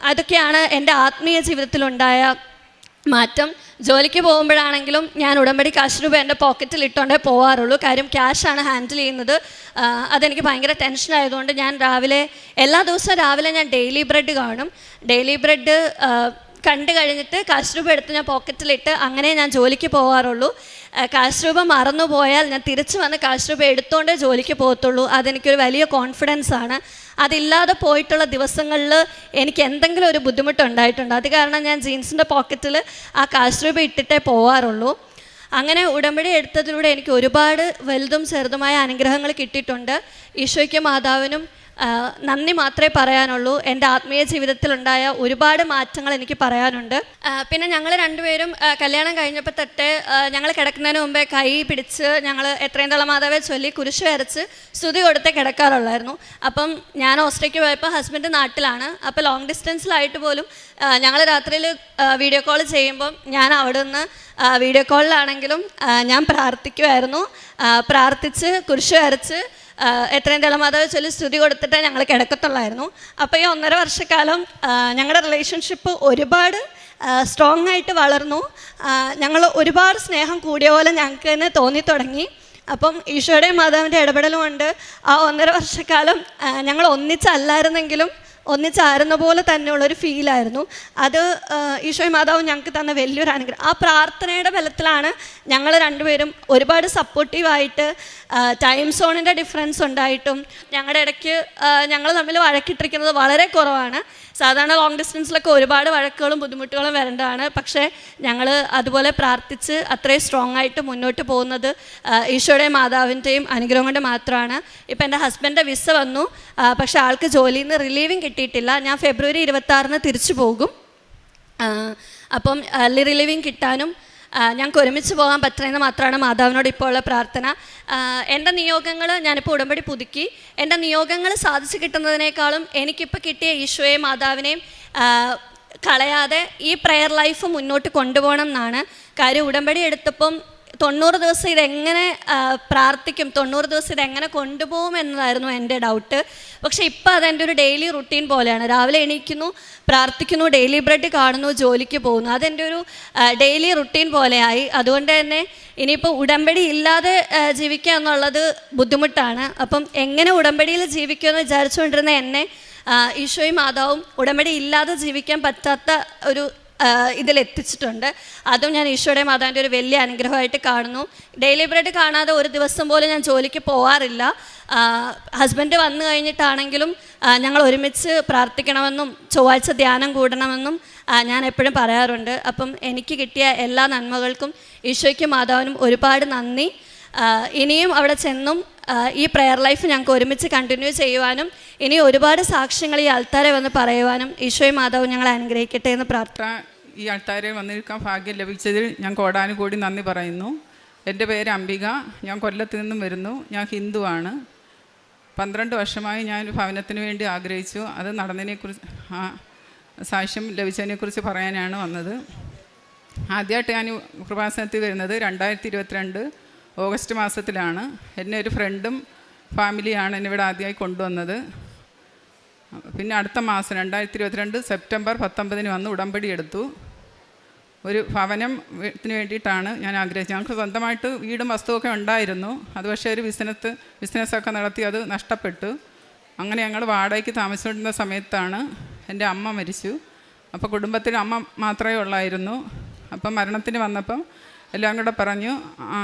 അതൊക്കെയാണ് എൻ്റെ ആത്മീയ ജീവിതത്തിലുണ്ടായ മാറ്റം. ജോലിക്ക് പോകുമ്പോഴാണെങ്കിലും ഞാൻ ഉടമ്പടി കാശ് രൂപ എൻ്റെ പോക്കറ്റിൽ ഇട്ടുകൊണ്ടേ പോകാറുള്ളൂ. കാര്യം ക്യാഷാണ് ഹാൻഡിൽ ചെയ്യുന്നത്. അതെനിക്ക് ഭയങ്കര ടെൻഷനായതുകൊണ്ട് ഞാൻ എല്ലാ ദിവസവും രാവിലെ ഞാൻ ഡെയിലി ബ്രെഡ് കാണും. ഡെയിലി ബ്രെഡ് കണ്ടു കഴിഞ്ഞിട്ട് കാശ് രൂപ എടുത്ത് ഞാൻ പോക്കറ്റിലിട്ട് അങ്ങനെ ഞാൻ ജോലിക്ക് പോകാറുള്ളൂ. കാശ് രൂപ മറന്നു പോയാൽ ഞാൻ തിരിച്ചു വന്ന് കാശ് രൂപ എടുത്തുകൊണ്ടേ ജോലിക്ക് പോകത്തുള്ളൂ. അതെനിക്കൊരു വലിയ കോൺഫിഡൻസാണ്. അതില്ലാതെ പോയിട്ടുള്ള ദിവസങ്ങളിൽ എനിക്ക് എന്തെങ്കിലും ഒരു ബുദ്ധിമുട്ടുണ്ടായിട്ടുണ്ട്. അത് കാരണം ഞാൻ ജീൻസിൻ്റെ പോക്കറ്റിൽ ആ കാശ് രൂപ ഇട്ടിട്ടേ പോകാറുള്ളൂ. അങ്ങനെ ഉടമ്പടി എടുത്തതിലൂടെ എനിക്ക് ഒരുപാട് വലുതും ചെറുതുമായ അനുഗ്രഹങ്ങൾ കിട്ടിയിട്ടുണ്ട്. ഈശോയ്ക്കും മാതാവിനും നന്ദി മാത്രമേ പറയാനുള്ളൂ. എൻ്റെ ആത്മീയ ജീവിതത്തിലുണ്ടായ ഒരുപാട് മാറ്റങ്ങൾ എനിക്ക് പറയാനുണ്ട്. പിന്നെ ഞങ്ങൾ രണ്ടുപേരും കല്യാണം കഴിഞ്ഞപ്പോൾ തൊട്ടേ ഞങ്ങൾ കിടക്കുന്നതിന് മുമ്പേ കൈ പിടിച്ച് ഞങ്ങൾ എത്രയും തള്ള മാതാവെ ചൊല്ലി കുരിശ് വരച്ച് സ്തുതി കൊടുത്തേ കിടക്കാറുള്ളായിരുന്നു. അപ്പം ഞാൻ ഓസ്ട്രേലിയക്ക് പോയപ്പോൾ ഹസ്ബൻഡ് നാട്ടിലാണ്. അപ്പോൾ ലോങ് ഡിസ്റ്റൻസിലായിട്ട് പോലും ഞങ്ങൾ രാത്രിയിൽ വീഡിയോ കോൾ ചെയ്യുമ്പം ഞാൻ അവിടെ നിന്ന് വീഡിയോ കോളിലാണെങ്കിലും ഞാൻ പ്രാർത്ഥിക്കുമായിരുന്നു. പ്രാർത്ഥിച്ച് കുരിശ് വരച്ച് എത്രയും തളമാതാവ് ചൊല്ലി സ്തുതി കൊടുത്തിട്ട് ഞങ്ങൾ കിടക്കത്തുള്ളായിരുന്നു. അപ്പോൾ ഈ 1.5 വർഷക്കാലം ഞങ്ങളുടെ റിലേഷൻഷിപ്പ് ഒരുപാട് സ്ട്രോങ് ആയിട്ട് വളർന്നു. ഞങ്ങൾ ഒരുപാട് സ്നേഹം കൂടിയ പോലെ ഞങ്ങൾക്ക് തന്നെ തോന്നി തുടങ്ങി. അപ്പം ഈശോയുടെയും മാതാവിൻ്റെ ഇടപെടലും കൊണ്ട് ആ 1.5 വർഷക്കാലം ഞങ്ങൾ ഒന്നിച്ചല്ലായിരുന്നെങ്കിലും ഒന്നിച്ചായിരുന്ന പോലെ തന്നെയുള്ളൊരു ഫീലായിരുന്നു. അത് ഈശോയും മാതാവും ഞങ്ങൾക്ക് തന്ന വലിയൊരു അനുഗ്രഹം. ആ പ്രാർത്ഥനയുടെ ബലത്തിലാണ് ഞങ്ങൾ രണ്ടുപേരും ഒരുപാട് സപ്പോർട്ടീവായിട്ട് ടൈം സോണിൻ്റെ ഡിഫറൻസ് ഉണ്ടായിട്ടും ഞങ്ങളുടെ ഇടയ്ക്ക് ഞങ്ങൾ തമ്മിൽ വഴക്കിട്ടിരിക്കുന്നത് വളരെ കുറവാണ്. സാധാരണ ലോങ് ഡിസ്റ്റൻസിലൊക്കെ ഒരുപാട് വഴക്കുകളും ബുദ്ധിമുട്ടുകളും വരേണ്ടതാണ്. പക്ഷേ ഞങ്ങൾ അതുപോലെ പ്രാർത്ഥിച്ച് അത്രയും സ്ട്രോങ് ആയിട്ട് മുന്നോട്ട് പോകുന്നത് ഈശോയുടെയും മാതാവിൻ്റെയും അനുഗ്രഹം കൊണ്ട് മാത്രമാണ്. ഇപ്പം എൻ്റെ ഹസ്ബൻഡിൻ്റെ വിസ വന്നു, പക്ഷേ ആൾക്ക് ജോലിയിൽ നിന്ന് റിലീവിങ് കിട്ടിയിട്ടില്ല. ഞാൻ ഫെബ്രുവരി 26 തിരിച്ചു പോകും. അപ്പം ഏർലി റിലീവിങ് കിട്ടാനും ഞങ്ങൾക്ക് ഒരുമിച്ച് പോകാൻ പറ്റുന്നതെന്ന് മാത്രമാണ് മാതാവിനോട് ഇപ്പോൾ ഉള്ള പ്രാർത്ഥന. എൻ്റെ നിയോഗങ്ങൾ ഞാനിപ്പോൾ ഉടമ്പടി പുതുക്കി. എൻ്റെ നിയോഗങ്ങൾ സാധിച്ചു കിട്ടുന്നതിനേക്കാളും എനിക്കിപ്പോൾ കിട്ടിയ ഈശോയെയും മാതാവിനെയും കളയാതെ ഈ പ്രെയർ ലൈഫ് മുന്നോട്ട് കൊണ്ടുപോകണം എന്നാണ്. കാര്യം ഉടമ്പടി എടുത്തപ്പം 90 ദിവസം ഇതെങ്ങനെ പ്രാർത്ഥിക്കും, 90 ദിവസം ഇതെങ്ങനെ കൊണ്ടുപോകും എന്നതായിരുന്നു എൻ്റെ ഡൗട്ട്. പക്ഷേ ഇപ്പോൾ അതെൻ്റെ ഒരു ഡെയിലി റുട്ടീൻ പോലെയാണ്. രാവിലെ എണീക്കുന്നു, പ്രാർത്ഥിക്കുന്നു, ഡെയിലി ബ്രെഡ് കാണുന്നു, ജോലിക്ക് പോകുന്നു. അതെൻ്റെ ഒരു ഡെയിലി റുട്ടീൻ പോലെയായി. അതുകൊണ്ട് തന്നെ ഇനിയിപ്പോൾ ഉടമ്പടി ഇല്ലാതെ ജീവിക്കുക എന്നുള്ളത് ബുദ്ധിമുട്ടാണ്. അപ്പം എങ്ങനെ ഉടമ്പടിയിൽ ജീവിക്കുമെന്ന് വിചാരിച്ചുകൊണ്ടിരുന്ന എന്നെ ഈശോയും മാതാവും ഉടമ്പടി ഇല്ലാതെ ജീവിക്കാൻ പറ്റാത്ത ഒരു ഇതിലെത്തിച്ചിട്ടുണ്ട്. അതും ഞാൻ ഈശോയുടെ മാതാവിൻ്റെ ഒരു വലിയ അനുഗ്രഹമായിട്ട് കാണുന്നു. ഡെയിലി ബ്രെഡ് കാണാതെ ഒരു ദിവസം പോലും ഞാൻ ജോലിക്ക് പോകാറില്ല. ഹസ്ബൻഡ് വന്നു കഴിഞ്ഞിട്ടാണെങ്കിലും ഞങ്ങൾ ഒരുമിച്ച് പ്രാർത്ഥിക്കണമെന്നും ചൊവ്വാഴ്ച ധ്യാനം കൂടണമെന്നും ഞാൻ എപ്പോഴും പറയാറുണ്ട്. അപ്പം എനിക്ക് കിട്ടിയ എല്ലാ നന്മകൾക്കും ഈശോയ്ക്കും മാതാവിനും ഒരുപാട് നന്ദി. ഇനിയും അവിടെ ചെന്നും ഈ പ്രെയർ ലൈഫ് ഞങ്ങൾക്ക് ഒരുമിച്ച് കണ്ടിന്യൂ ചെയ്യുവാനും ഇനി ഒരുപാട് സാക്ഷ്യങ്ങൾ ഈ ആൾത്താരെ വന്ന് പറയുവാനും ഈശോയും മാതാവും ഞങ്ങളെ അനുഗ്രഹിക്കട്ടെ എന്ന് പ്രാർത്ഥന. ഈ ആൾത്താരെ വന്നിരിക്കാൻ ഭാഗ്യം ലഭിച്ചതിൽ ഞാൻ കോടാനുകൂടി നന്ദി പറയുന്നു. എൻ്റെ പേര് അംബിക, ഞാൻ കൊല്ലത്ത് നിന്നും വരുന്നു. ഞാൻ ഹിന്ദുവാണ്. 12 വർഷമായി ഞാൻ ഭവനത്തിന് വേണ്ടി ആഗ്രഹിച്ചു. അത് നടന്നതിനെക്കുറിച്ച് സാക്ഷ്യം ലഭിച്ചതിനെക്കുറിച്ച് പറയാനാണ് വന്നത്. ആദ്യമായിട്ട് ഞാൻ കൃപാസനത്തിൽ വരുന്നത് 2022 ഓഗസ്റ്റ് മാസത്തിലാണ്. എന്നെ ഒരു ഫ്രണ്ടും ഫാമിലിയാണ് എന്നെ ഇവിടെ ആദ്യമായി കൊണ്ടുവന്നത്. പിന്നെ അടുത്ത മാസം 2022 സെപ്റ്റംബർ 19 വന്ന് ഉടമ്പടി എടുത്തു. ഒരു ഭവനത്തിന് വേണ്ടിയിട്ടാണ് ഞാൻ ആഗ്രഹിച്ചത്. ഞങ്ങൾക്ക് സ്വന്തമായിട്ട് വീടും വസ്തുവൊക്കെ ഉണ്ടായിരുന്നു. അത് പക്ഷേ ഒരു ബിസിനസ്സൊക്കെ നടത്തി അത് നഷ്ടപ്പെട്ടു. അങ്ങനെ ഞങ്ങൾ വാടകയ്ക്ക് താമസിച്ചുകൊണ്ടിരുന്ന സമയത്താണ് എൻ്റെ അമ്മ മരിച്ചു. അപ്പോൾ കുടുംബത്തിൽ അമ്മ മാത്രമേ ഉള്ളായിരുന്നു. അപ്പം മരണത്തിന് വന്നപ്പം എല്ലാം കൂടെ പറഞ്ഞു,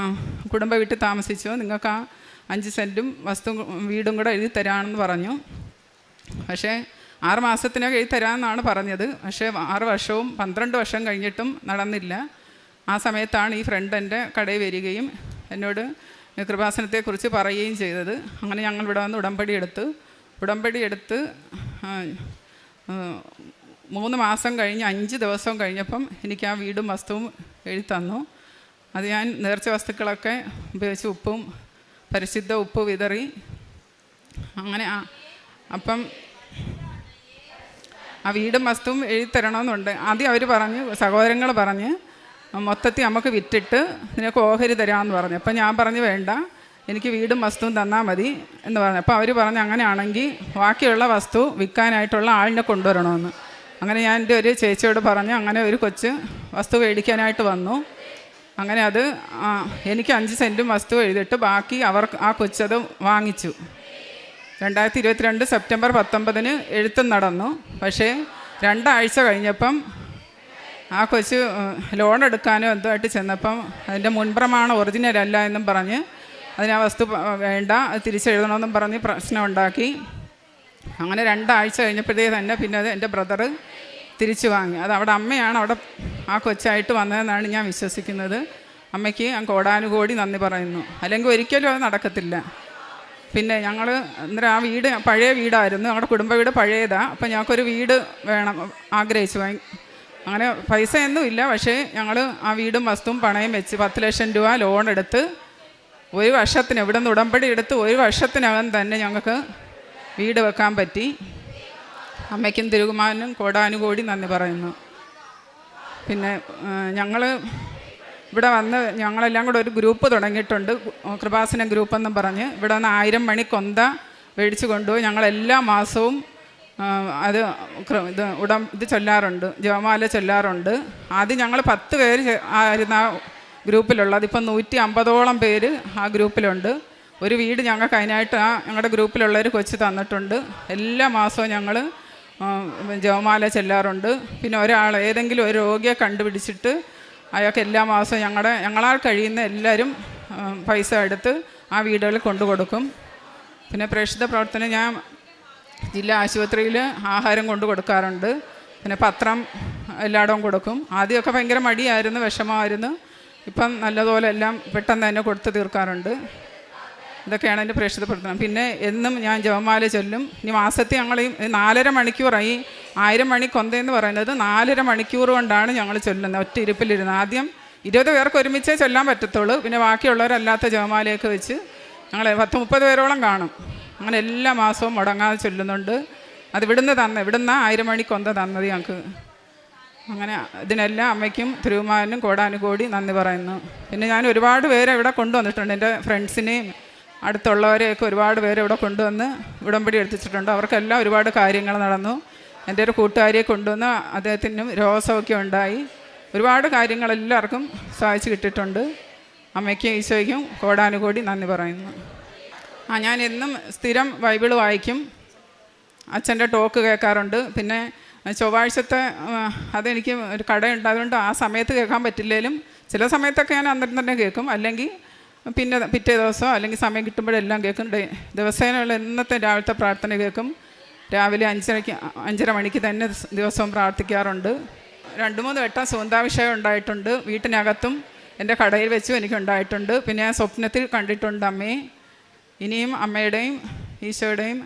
കുടുംബ വീട്ടിൽ താമസിച്ചോ, നിങ്ങൾക്ക് ആ 5 സെൻറ്റും വീടും കൂടെ എഴുതി തരാമെന്ന് പറഞ്ഞു. പക്ഷേ 6 മാസത്തിനൊക്കെ എഴുതി തരാമെന്നാണ് പറഞ്ഞത്. പക്ഷേ 6 വർഷവും 12 വർഷം കഴിഞ്ഞിട്ടും നടന്നില്ല. ആ സമയത്താണ് ഈ ഫ്രണ്ട് എൻ്റെ കടയിൽ വരികയും എന്നോട് കൃപാസനത്തെക്കുറിച്ച് പറയുകയും ചെയ്തത്. അങ്ങനെ ഞങ്ങൾ ഇവിടെ വന്ന് ഉടമ്പടി എടുത്ത് 3 മാസം കഴിഞ്ഞ് 5 ദിവസം കഴിഞ്ഞപ്പം എനിക്ക് ആ വീടും വസ്തുവും എഴുതി തന്നു. അത് ഞാൻ നേർച്ച വസ്തുക്കളൊക്കെ ഉപയോഗിച്ച് പരിശുദ്ധ ഉപ്പ് വിതറി. അങ്ങനെ അപ്പം ആ വീടും വസ്തുവും എഴുതി തരണമെന്നുണ്ട്. ആദ്യം അവർ പറഞ്ഞു, സഹോദരങ്ങൾ പറഞ്ഞ് മൊത്തത്തിൽ നമുക്ക് വിറ്റിട്ട് നിനക്ക് ഓഹരി തരാമെന്ന് പറഞ്ഞു. അപ്പം ഞാൻ പറഞ്ഞു വേണ്ട, എനിക്ക് വീടും വസ്തുവും തന്നാൽ മതി എന്ന് പറഞ്ഞു. അപ്പോൾ അവർ പറഞ്ഞു അങ്ങനെയാണെങ്കിൽ ബാക്കിയുള്ള വസ്തു വിൽക്കാനായിട്ടുള്ള ആളിനെ കൊണ്ടുവരണമെന്ന്. അങ്ങനെ ഞാൻ എൻ്റെ ഒരു ചേച്ചിയോട് പറഞ്ഞു. അങ്ങനെ ഒരു കൊച്ച് വസ്തു മേടിക്കാനായിട്ട് വന്നു. അങ്ങനെ അത് എനിക്ക് 5 സെൻറ്റും വസ്തു എഴുതിയിട്ട് ബാക്കി ആ കൊച്ചത് വാങ്ങിച്ചു. 2022 സെപ്റ്റംബർ 19 എഴുത്തും നടന്നു. പക്ഷേ 2 ആഴ്ച കഴിഞ്ഞപ്പം ആ കൊച്ച് ലോൺ എടുക്കാനോ എന്തുമായിട്ട് ചെന്നപ്പം അതിൻ്റെ മുൻപ്രമാണം ഒറിജിനൽ അല്ല എന്നും പറഞ്ഞ് അതിന് ആ വസ്തു വേണ്ട, അത് തിരിച്ചെഴുതണമെന്നും പറഞ്ഞ് പ്രശ്നം ഉണ്ടാക്കി. അങ്ങനെ 2 ആഴ്ച കഴിഞ്ഞപ്പോഴത്തേ തന്നെ പിന്നെ അത് എൻ്റെ ബ്രദർ തിരിച്ചു വാങ്ങി. അത് അവിടെ അമ്മയാണ് അവിടെ ആ കൊച്ചായിട്ട് വന്നതെന്നാണ് ഞാൻ വിശ്വസിക്കുന്നത്. അമ്മയ്ക്ക് ഞാൻ കോടാനുകോടി നന്ദി പറയുന്നു. അല്ലെങ്കിൽ ഒരിക്കലും അത് നടക്കത്തില്ല. പിന്നെ ഞങ്ങൾ അന്നേരം ആ വീട് പഴയ വീടായിരുന്നു, ഞങ്ങളുടെ കുടുംബ വീട് പഴയതാണ്. അപ്പം ഞങ്ങൾക്കൊരു വീട് വേണം ആഗ്രഹിച്ചു. അങ്ങനെ പൈസയൊന്നും ഇല്ല. പക്ഷേ ഞങ്ങൾ ആ വീടും വസ്തുവും പണയം വെച്ച് 10 ലക്ഷം രൂപ ലോൺ എടുത്ത് 1 വർഷത്തിന് ഇവിടെ നിന്ന് ഉടമ്പടി എടുത്ത് 1 വർഷത്തിനകം തന്നെ ഞങ്ങൾക്ക് വീട് വെക്കാൻ പറ്റി. അമ്മയ്ക്കും തിരുകുമാരനും കോടാനുകോടി നന്ദി പറയുന്നു. പിന്നെ ഞങ്ങൾ ഇവിടെ വന്ന് ഞങ്ങളെല്ലാം കൂടെ ഒരു ഗ്രൂപ്പ് തുടങ്ങിയിട്ടുണ്ട്, കൃപാസനം ഗ്രൂപ്പെന്നും പറഞ്ഞ്. ഇവിടെ വന്ന് 1000 മണി കൊന്ത മേടിച്ച് കൊണ്ടുപോയി ഞങ്ങളെല്ലാ മാസവും ഇത് ചൊല്ലാറുണ്ട്, ജപമാല ചൊല്ലാറുണ്ട്. ആദ്യം ഞങ്ങൾ 10 പേര് ആയിരുന്നു ആ ഗ്രൂപ്പിലുള്ളത്. ഇപ്പം 150ഓളം പേര് ആ ഗ്രൂപ്പിലുണ്ട്. ഒരു വീട് ഞങ്ങൾക്ക് അതിനായിട്ട് ഞങ്ങളുടെ ഗ്രൂപ്പിലുള്ളവർ കൊച്ച് തന്നിട്ടുണ്ട്. എല്ലാ മാസവും ഞങ്ങൾ ജപമാല ചെല്ലാറുണ്ട്. പിന്നെ ഏതെങ്കിലും ഒരു രോഗിയെ കണ്ടുപിടിച്ചിട്ട് അയാൾക്ക് എല്ലാ മാസവും ഞങ്ങളാൽ കഴിയുന്ന എല്ലാവരും പൈസ എടുത്ത് ആ വീടുകളിൽ കൊണ്ടു കൊടുക്കും. പിന്നെ പ്രേക്ഷിത പ്രവർത്തനം ഞാൻ ജില്ലാ ആശുപത്രിയിൽ ആഹാരം കൊണ്ടു കൊടുക്കാറുണ്ട്. പിന്നെ പത്രം എല്ലായിടവും കൊടുക്കും. ആദ്യമൊക്കെ ഭയങ്കര മടിയായിരുന്നു, വിഷമമായിരുന്നു. ഇപ്പം നല്ലതുപോലെ എല്ലാം പെട്ടെന്ന് തന്നെ കൊടുത്ത് തീർക്കാറുണ്ട്. ഇതൊക്കെയാണ് എൻ്റെ പ്രേക്ഷിത പ്രവർത്തനം. പിന്നെ എന്നും ഞാൻ ജപമാല ചൊല്ലും. ഇനി മാസത്തിൽ ഞങ്ങൾ 4.5 മണിക്കൂറായി 1000 മണി കൊന്തയെന്ന് പറയുന്നത് 4.5 മണിക്കൂർ കൊണ്ടാണ് ഞങ്ങൾ ചൊല്ലുന്നത്, ഒറ്റ ഇരിപ്പിലിരുന്ന്. ആദ്യം 20 പേർക്ക് ഒരുമിച്ചേ ചൊല്ലാൻ പറ്റത്തുള്ളൂ. പിന്നെ ബാക്കിയുള്ളവരല്ലാത്ത ജപമാലയൊക്കെ വെച്ച് ഞങ്ങൾ 10-30 പേരോളം കാണും. അങ്ങനെ എല്ലാ മാസവും മുടങ്ങാതെ ചൊല്ലുന്നുണ്ട്. അത് ഇവിടുന്ന് 1000 മണി കൊന്ത തന്നത് ഞങ്ങൾക്ക്. അങ്ങനെ ഇതിനെല്ലാം അമ്മയ്ക്കും തിരുമാനും കോടാനുകോടി നന്ദി പറയുന്നു. പിന്നെ ഞാൻ ഒരുപാട് പേരെ ഇവിടെ കൊണ്ടുവന്നിട്ടുണ്ട്. എൻ്റെ ഫ്രണ്ട്സിനെയും അടുത്തുള്ളവരെയൊക്കെ ഒരുപാട് പേരെ ഇവിടെ കൊണ്ടുവന്ന് ഉടമ്പടി എടുത്തിട്ടുണ്ട്. അവർക്കെല്ലാം ഒരുപാട് കാര്യങ്ങൾ നടന്നു. എൻ്റെ ഒരു കൂട്ടുകാരിയെ കൊണ്ടുവന്ന് അദ്ദേഹത്തിനും രോഗസൗഖ്യം ഉണ്ടായി. ഒരുപാട് കാര്യങ്ങൾ എല്ലാവർക്കും സഹായിച്ച് കിട്ടിയിട്ടുണ്ട്. അമ്മയ്ക്കും ഈശോയ്ക്കും കോടാനുകോടി നന്ദി പറയുന്നു. ഞാൻ എന്നും സ്ഥിരം ബൈബിൾ വായിക്കും. അച്ഛൻ്റെ ടോക്ക് കേൾക്കാറുണ്ട്. പിന്നെ ചൊവ്വാഴ്ചത്തെ അതെനിക്ക് ഒരു കടയുണ്ട്, അതുകൊണ്ട് ആ സമയത്ത് കേൾക്കാൻ പറ്റില്ലെങ്കിലും ചില സമയത്തൊക്കെ ഞാൻ അന്നേരം തന്നെ കേൾക്കും. അല്ലെങ്കിൽ പിന്നെ പിറ്റേ ദിവസമോ അല്ലെങ്കിൽ സമയം കിട്ടുമ്പോഴെല്ലാം കേൾക്കും. ദിവസേനയുള്ള ഇന്നത്തെ രാവിലത്തെ പ്രാർത്ഥന കേൾക്കും. രാവിലെ 5:30 മണിക്ക് തന്നെ ദിവസവും പ്രാർത്ഥിക്കാറുണ്ട്. 2-3 വട്ടം സുഗന്ധാഭിഷേകം ഉണ്ടായിട്ടുണ്ട്. വീട്ടിനകത്തും എൻ്റെ കടയിൽ വെച്ചും എനിക്കുണ്ടായിട്ടുണ്ട്. പിന്നെ ഞാൻ സ്വപ്നത്തിൽ കണ്ടിട്ടുണ്ട് അമ്മയെ. ഇനിയും അമ്മയുടെയും ഈശോയുടെയും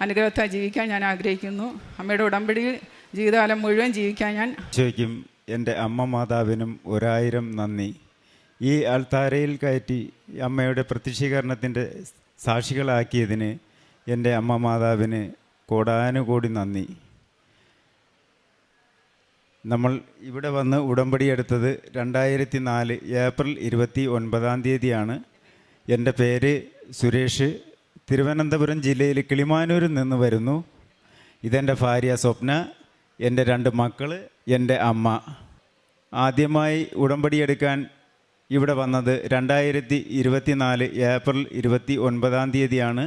അനുഗ്രഹത്തെ ജീവിക്കാൻ ഞാൻ ആഗ്രഹിക്കുന്നു. അമ്മയുടെ ഉടമ്പടിയിൽ ജീവിതകാലം മുഴുവൻ ജീവിക്കാൻ ഞാൻ ഈശോയ്ക്കും എൻ്റെ അമ്മ മാതാവിനും 1000 നന്ദി. ഈ അൾത്താരയിൽ കയറ്റി അമ്മയുടെ പ്രത്യക്ഷീകരണത്തിൻ്റെ സാക്ഷികളാക്കിയതിന് എൻ്റെ അമ്മ മാതാവിന് കോടാനുകോടി നന്ദി. നമ്മൾ ഇവിടെ വന്ന് ഉടമ്പടി എടുത്തത് 2004 ഏപ്രിൽ 29 എൻ്റെ പേര് സുരേഷ്. തിരുവനന്തപുരം ജില്ലയിൽ കിളിമാനൂരിൽ നിന്ന് വരുന്നു. ഇതെൻ്റെ ഭാര്യ സ്വപ്ന, എൻ്റെ 2 മക്കൾ, എൻ്റെ അമ്മ. ആദ്യമായി ഉടമ്പടി എടുക്കാൻ ഇവിടെ വന്നത് 2024 ഏപ്രിൽ 29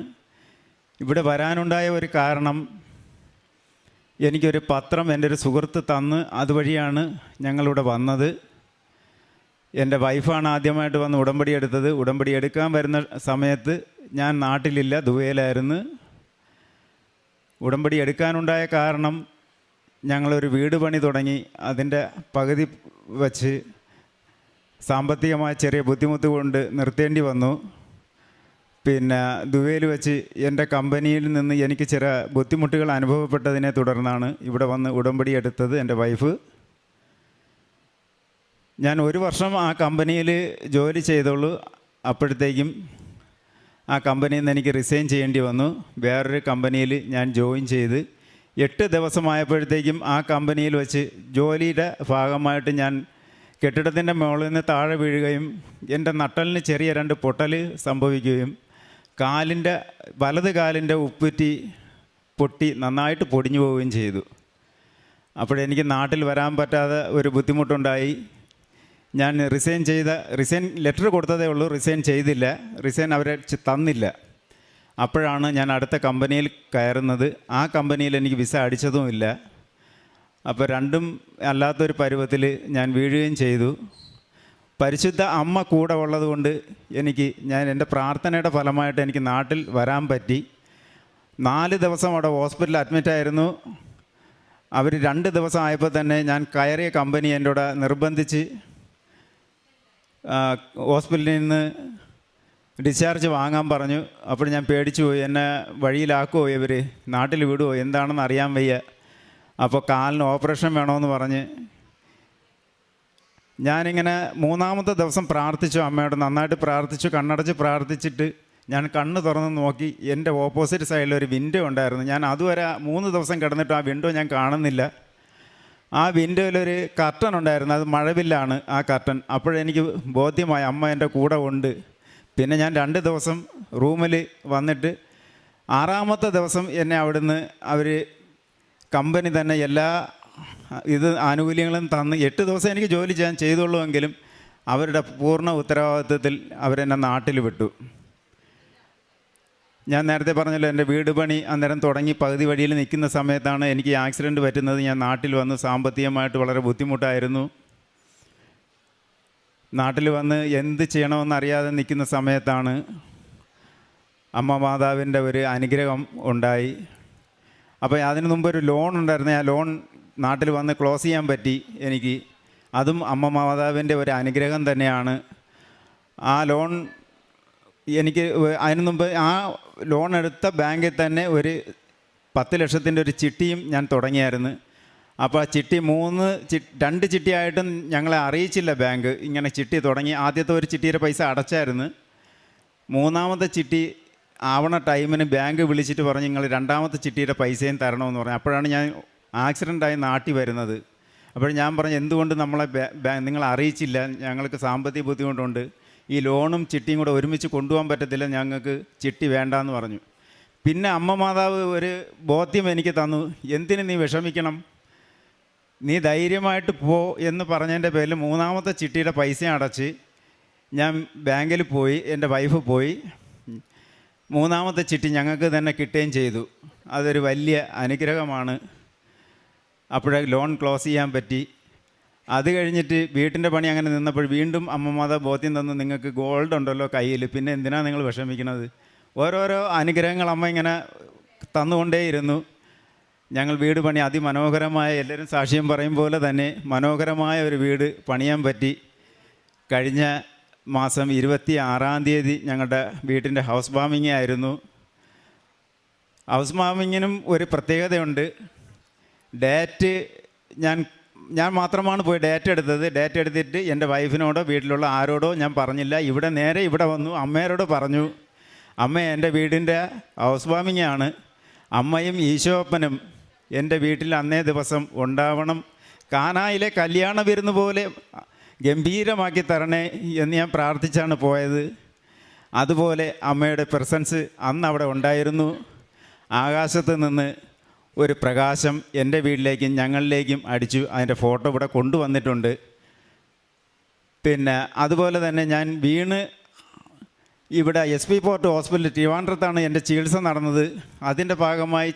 ഇവിടെ വരാനുണ്ടായ ഒരു കാരണം, എനിക്കൊരു പത്രം എൻ്റെ ഒരു സുഹൃത്ത് തന്ന് അതുവഴിയാണ് ഞങ്ങളിവിടെ വന്നത്. എൻ്റെ വൈഫാണ് ആദ്യമായിട്ട് വന്ന് ഉടമ്പടി എടുത്തത്. ഉടമ്പടി എടുക്കാൻ വരുന്ന സമയത്ത് ഞാൻ നാട്ടിലില്ല, ദുബൈയിലായിരുന്നു. ഉടമ്പടി എടുക്കാനുണ്ടായ കാരണം, ഞങ്ങളൊരു വീട് പണി തുടങ്ങി. അതിൻ്റെ പകുതി വച്ച് സാമ്പത്തികമായ ചെറിയ ബുദ്ധിമുട്ട് കൊണ്ട് നിർത്തേണ്ടി വന്നു. പിന്നെ ദുബൈയിൽ വെച്ച് എൻ്റെ കമ്പനിയിൽ നിന്ന് എനിക്ക് ചില ബുദ്ധിമുട്ടുകൾ അനുഭവപ്പെട്ടതിനെ തുടർന്നാണ് ഇവിടെ വന്ന് ഉടമ്പടി എടുത്തത് എൻ്റെ വൈഫ്. ഞാൻ 1 വർഷം ആ കമ്പനിയിൽ ജോലി ചെയ്തോളൂ. അപ്പോഴത്തേക്കും ആ കമ്പനിയിൽ നിന്ന് എനിക്ക് റിസൈൻ ചെയ്യേണ്ടി വന്നു. വേറൊരു കമ്പനിയിൽ ഞാൻ ജോയിൻ ചെയ്ത് 8 ദിവസമായപ്പോഴത്തേക്കും ആ കമ്പനിയിൽ വെച്ച് ജോലിയുടെ ഭാഗമായിട്ട് ഞാൻ കെട്ടിടത്തിൻ്റെ മുകളിൽ നിന്ന് താഴെ വീഴുകയും എൻ്റെ നട്ടലിന് ചെറിയ 2 പൊട്ടൽ സംഭവിക്കുകയും വലത് കാലിൻ്റെ ഉപ്പുറ്റി പൊട്ടി നന്നായിട്ട് പൊടിഞ്ഞു പോവുകയും ചെയ്തു. അപ്പോഴെനിക്ക് നാട്ടിൽ വരാൻ പറ്റാതെ ഒരു ബുദ്ധിമുട്ടുണ്ടായി. ഞാൻ റിസൈൻ ലെറ്റർ കൊടുത്തതേ ഉള്ളൂ, റിസൈൻ ചെയ്തില്ല. റിസൈൻ അവരെ തന്നില്ല. അപ്പോഴാണ് ഞാൻ അടുത്ത കമ്പനിയിൽ കയറുന്നത്. ആ കമ്പനിയിൽ എനിക്ക് വിസ അടിച്ചതുമില്ല. അപ്പോൾ രണ്ടും അല്ലാത്തൊരു പരുവത്തിൽ ഞാൻ വീഴുകയും ചെയ്തു. പരിശുദ്ധ അമ്മ കൂടെ ഉള്ളതുകൊണ്ട് എൻ്റെ പ്രാർത്ഥനയുടെ ഫലമായിട്ട് എനിക്ക് നാട്ടിൽ വരാൻ പറ്റി. 4 ദിവസം അവിടെ ഹോസ്പിറ്റലിൽ അഡ്മിറ്റായിരുന്നു. അവർ 2 ദിവസം ആയപ്പോൾ തന്നെ ഞാൻ കയറിയ കമ്പനി എൻ്റെ കൂടെ നിർബന്ധിച്ച് ഹോസ്പിറ്റലിൽ നിന്ന് ഡിസ്ചാർജ് വാങ്ങാൻ പറഞ്ഞു. അപ്പോൾ ഞാൻ പേടിച്ചു പോയി. എന്നെ വഴിയിലാക്കുമോ ഇവർ, നാട്ടിൽ വിടുമോ, എന്താണെന്ന് അറിയാൻ വയ്യ. അപ്പോൾ കാലിന് ഓപ്പറേഷൻ വേണമെന്ന് പറഞ്ഞ് ഞാനിങ്ങനെ 3-ാമത്തെ ദിവസം പ്രാർത്ഥിച്ചു. അമ്മയോട് നന്നായിട്ട് പ്രാർത്ഥിച്ചു. കണ്ണടച്ച് പ്രാർത്ഥിച്ചിട്ട് ഞാൻ കണ്ണ് തുറന്ന് നോക്കി. എൻ്റെ ഓപ്പോസിറ്റ് സൈഡിലൊരു വിൻഡോ ഉണ്ടായിരുന്നു. ഞാൻ അതുവരെ 3 ദിവസം കിടന്നിട്ട് ആ വിൻഡോ ഞാൻ കാണുന്നില്ല. ആ വിൻഡോയിലൊരു കർട്ടൻ ഉണ്ടായിരുന്നു. അത് മഴവില്ലാണ് ആ കർട്ടൻ. അപ്പോഴെനിക്ക് ബോധ്യമായി അമ്മ എൻ്റെ കൂടെ ഉണ്ട്. പിന്നെ ഞാൻ 2 ദിവസം റൂമിൽ വന്നിട്ട് 6-ാമത്തെ ദിവസം എന്നെ അവിടുന്ന് അവർ കമ്പനി തന്നെ എല്ലാ ആനുകൂല്യങ്ങളും തന്ന് 8 ദിവസം എനിക്ക് ജോലി ചെയ്യാൻ ചെയ്തുള്ളൂവെങ്കിലും അവരുടെ പൂർണ്ണ ഉത്തരവാദിത്വത്തിൽ അവരെന്നെ നാട്ടിൽ വിട്ടു. ഞാൻ നേരത്തെ പറഞ്ഞല്ലോ, എൻ്റെ വീട് പണി അന്നേരം തുടങ്ങി പകുതി വഴിയിൽ നിൽക്കുന്ന സമയത്താണ് എനിക്ക് ആക്സിഡൻറ്റ് പറ്റുന്നത്. ഞാൻ നാട്ടിൽ വന്ന് സാമ്പത്തികമായിട്ട് വളരെ ബുദ്ധിമുട്ടായിരുന്നു. നാട്ടിൽ വന്ന് എന്ത് ചെയ്യണമെന്നറിയാതെ നിൽക്കുന്ന സമയത്താണ് അമ്മ മാതാവിൻ്റെ ഒരു അനുഗ്രഹം ഉണ്ടായി. അപ്പോൾ അതിന് മുമ്പ് ഒരു ലോൺ ഉണ്ടായിരുന്നു. ആ ലോൺ നാട്ടിൽ വന്ന് ക്ലോസ് ചെയ്യാൻ പറ്റി എനിക്ക്. അതും അമ്മ മാതാവിൻ്റെ ഒരു അനുഗ്രഹം തന്നെയാണ്. ആ ലോൺ എനിക്ക് അതിന് മുമ്പ് ആ ലോൺ എടുത്ത ബാങ്കിൽ തന്നെ ഒരു 10 ലക്ഷത്തിൻ്റെ ഒരു ചിട്ടിയും ഞാൻ തുടങ്ങിയായിരുന്നു. അപ്പോൾ ആ ചിട്ടി 2 ചിട്ടിയായിട്ടും ഞങ്ങളെ അറിയിച്ചില്ല ബാങ്ക് ഇങ്ങനെ ചിട്ടി തുടങ്ങി. ആദ്യത്തെ ഒരു ചിട്ടിയുടെ പൈസ അടച്ചായിരുന്നു. 3-ാമത്തെ ചിട്ടി ആവണ ടൈമിന് ബാങ്ക് വിളിച്ചിട്ട് പറഞ്ഞ് നിങ്ങൾ 2-ാമത്തെ ചിട്ടിയുടെ പൈസയും തരണമെന്ന് പറഞ്ഞു. അപ്പോഴാണ് ഞാൻ ആക്സിഡൻ്റായി നാട്ടിൽ വരുന്നത്. അപ്പോൾ ഞാൻ പറഞ്ഞു എന്തുകൊണ്ട് നമ്മളെ നിങ്ങൾ അറിയിച്ചില്ല, ഞങ്ങൾക്ക് സാമ്പത്തിക ബുദ്ധിമുട്ടുണ്ട്, ഈ ലോണും ചിട്ടിയും കൂടെ ഒരുമിച്ച് കൊണ്ടുപോകാൻ പറ്റത്തില്ല, ഞങ്ങൾക്ക് ചിട്ടി വേണ്ടാന്ന് പറഞ്ഞു. പിന്നെ അമ്മ മാതാവ് ഒരു ബോധ്യം എനിക്ക് തന്നു, എന്തിന് നീ വിഷമിക്കണം, നീ ധൈര്യമായിട്ട് പോ എന്ന് പറഞ്ഞതിൻ്റെ പേരിൽ 3ാമത്തെ ചിട്ടിയുടെ പൈസ അടച്ച് ഞാൻ ബാങ്കിൽ പോയി, എൻ്റെ വൈഫ് പോയി. 3ാമത്തെ ചിട്ടി ഞങ്ങൾക്ക് തന്നെ കിട്ടുകയും ചെയ്തു. അതൊരു വലിയ അനുഗ്രഹമാണ്. അപ്പോഴേ ലോൺ ക്ലോസ് ചെയ്യാൻ പറ്റി. അത് കഴിഞ്ഞിട്ട് വീട്ടിൻ്റെ പണി അങ്ങനെ നിന്നപ്പോൾ വീണ്ടും അമ്മ മാതാവ് ബോധ്യം തന്നു, നിങ്ങൾക്ക് ഗോൾഡ് ഉണ്ടല്ലോ കയ്യിൽ, പിന്നെ എന്തിനാണ് നിങ്ങൾ വിഷമിക്കുന്നത്. ഓരോരോ അനുഗ്രഹങ്ങൾ അമ്മ ഇങ്ങനെ തന്നുകൊണ്ടേയിരുന്നു. ഞങ്ങൾ വീട് പണി അതിമനോഹരമായ, എല്ലാവരും സാക്ഷ്യം പറയും പോലെ തന്നെ മനോഹരമായ ഒരു വീട് പണിയാൻ പറ്റി. കഴിഞ്ഞ മാസം 26-ാം തീയതി ഞങ്ങളുടെ വീട്ടിൻ്റെ ഹൗസ് വാമിംഗ് ആയിരുന്നു. ഹൗസ് വാമിങ്ങിനും ഒരു പ്രത്യേകതയുണ്ട്. ഡേറ്റ് ഞാൻ മാത്രമാണ് പോയി ഡേറ്റ് എടുത്തത്. ഡേറ്റ് എടുത്തിട്ട് എൻ്റെ വൈഫിനോടോ വീട്ടിലുള്ള ആരോടോ ഞാൻ പറഞ്ഞില്ല. ഇവിടെ വന്നു അമ്മയോട് പറഞ്ഞു, അമ്മ എൻ്റെ വീടിൻ്റെ ഹൗസ് വാമിംഗ് ആണ്, അമ്മയും ഈശോപ്പനും എൻ്റെ വീട്ടിൽ അന്നേ ദിവസം ഉണ്ടാവണം, കാനായിലെ കല്യാണ വിരുന്ന് പോലെ ഗംഭീരമാക്കി തരണേ എന്ന് ഞാൻ പ്രാർത്ഥിച്ചാണ് പോയത്. അതുപോലെ അമ്മയുടെ പ്രസൻസ് അന്ന് അവിടെ ഉണ്ടായിരുന്നു. ആകാശത്ത് നിന്ന് ഒരു പ്രകാശം എൻ്റെ വീട്ടിലേക്കും ഞങ്ങളിലേക്കും അടിച്ചു. അതിൻ്റെ ഫോട്ടോ ഇവിടെ കൊണ്ടുവന്നിട്ടുണ്ട്. പിന്നെ അതുപോലെ തന്നെ ഞാൻ വീണ് ഇവിടെ SP പോർട്ട് ഹോസ്പിറ്റൽ ട്രിവാൻഡ്രത്താണ് എൻ്റെ ചികിത്സ നടന്നത്. അതിൻ്റെ ഭാഗമായി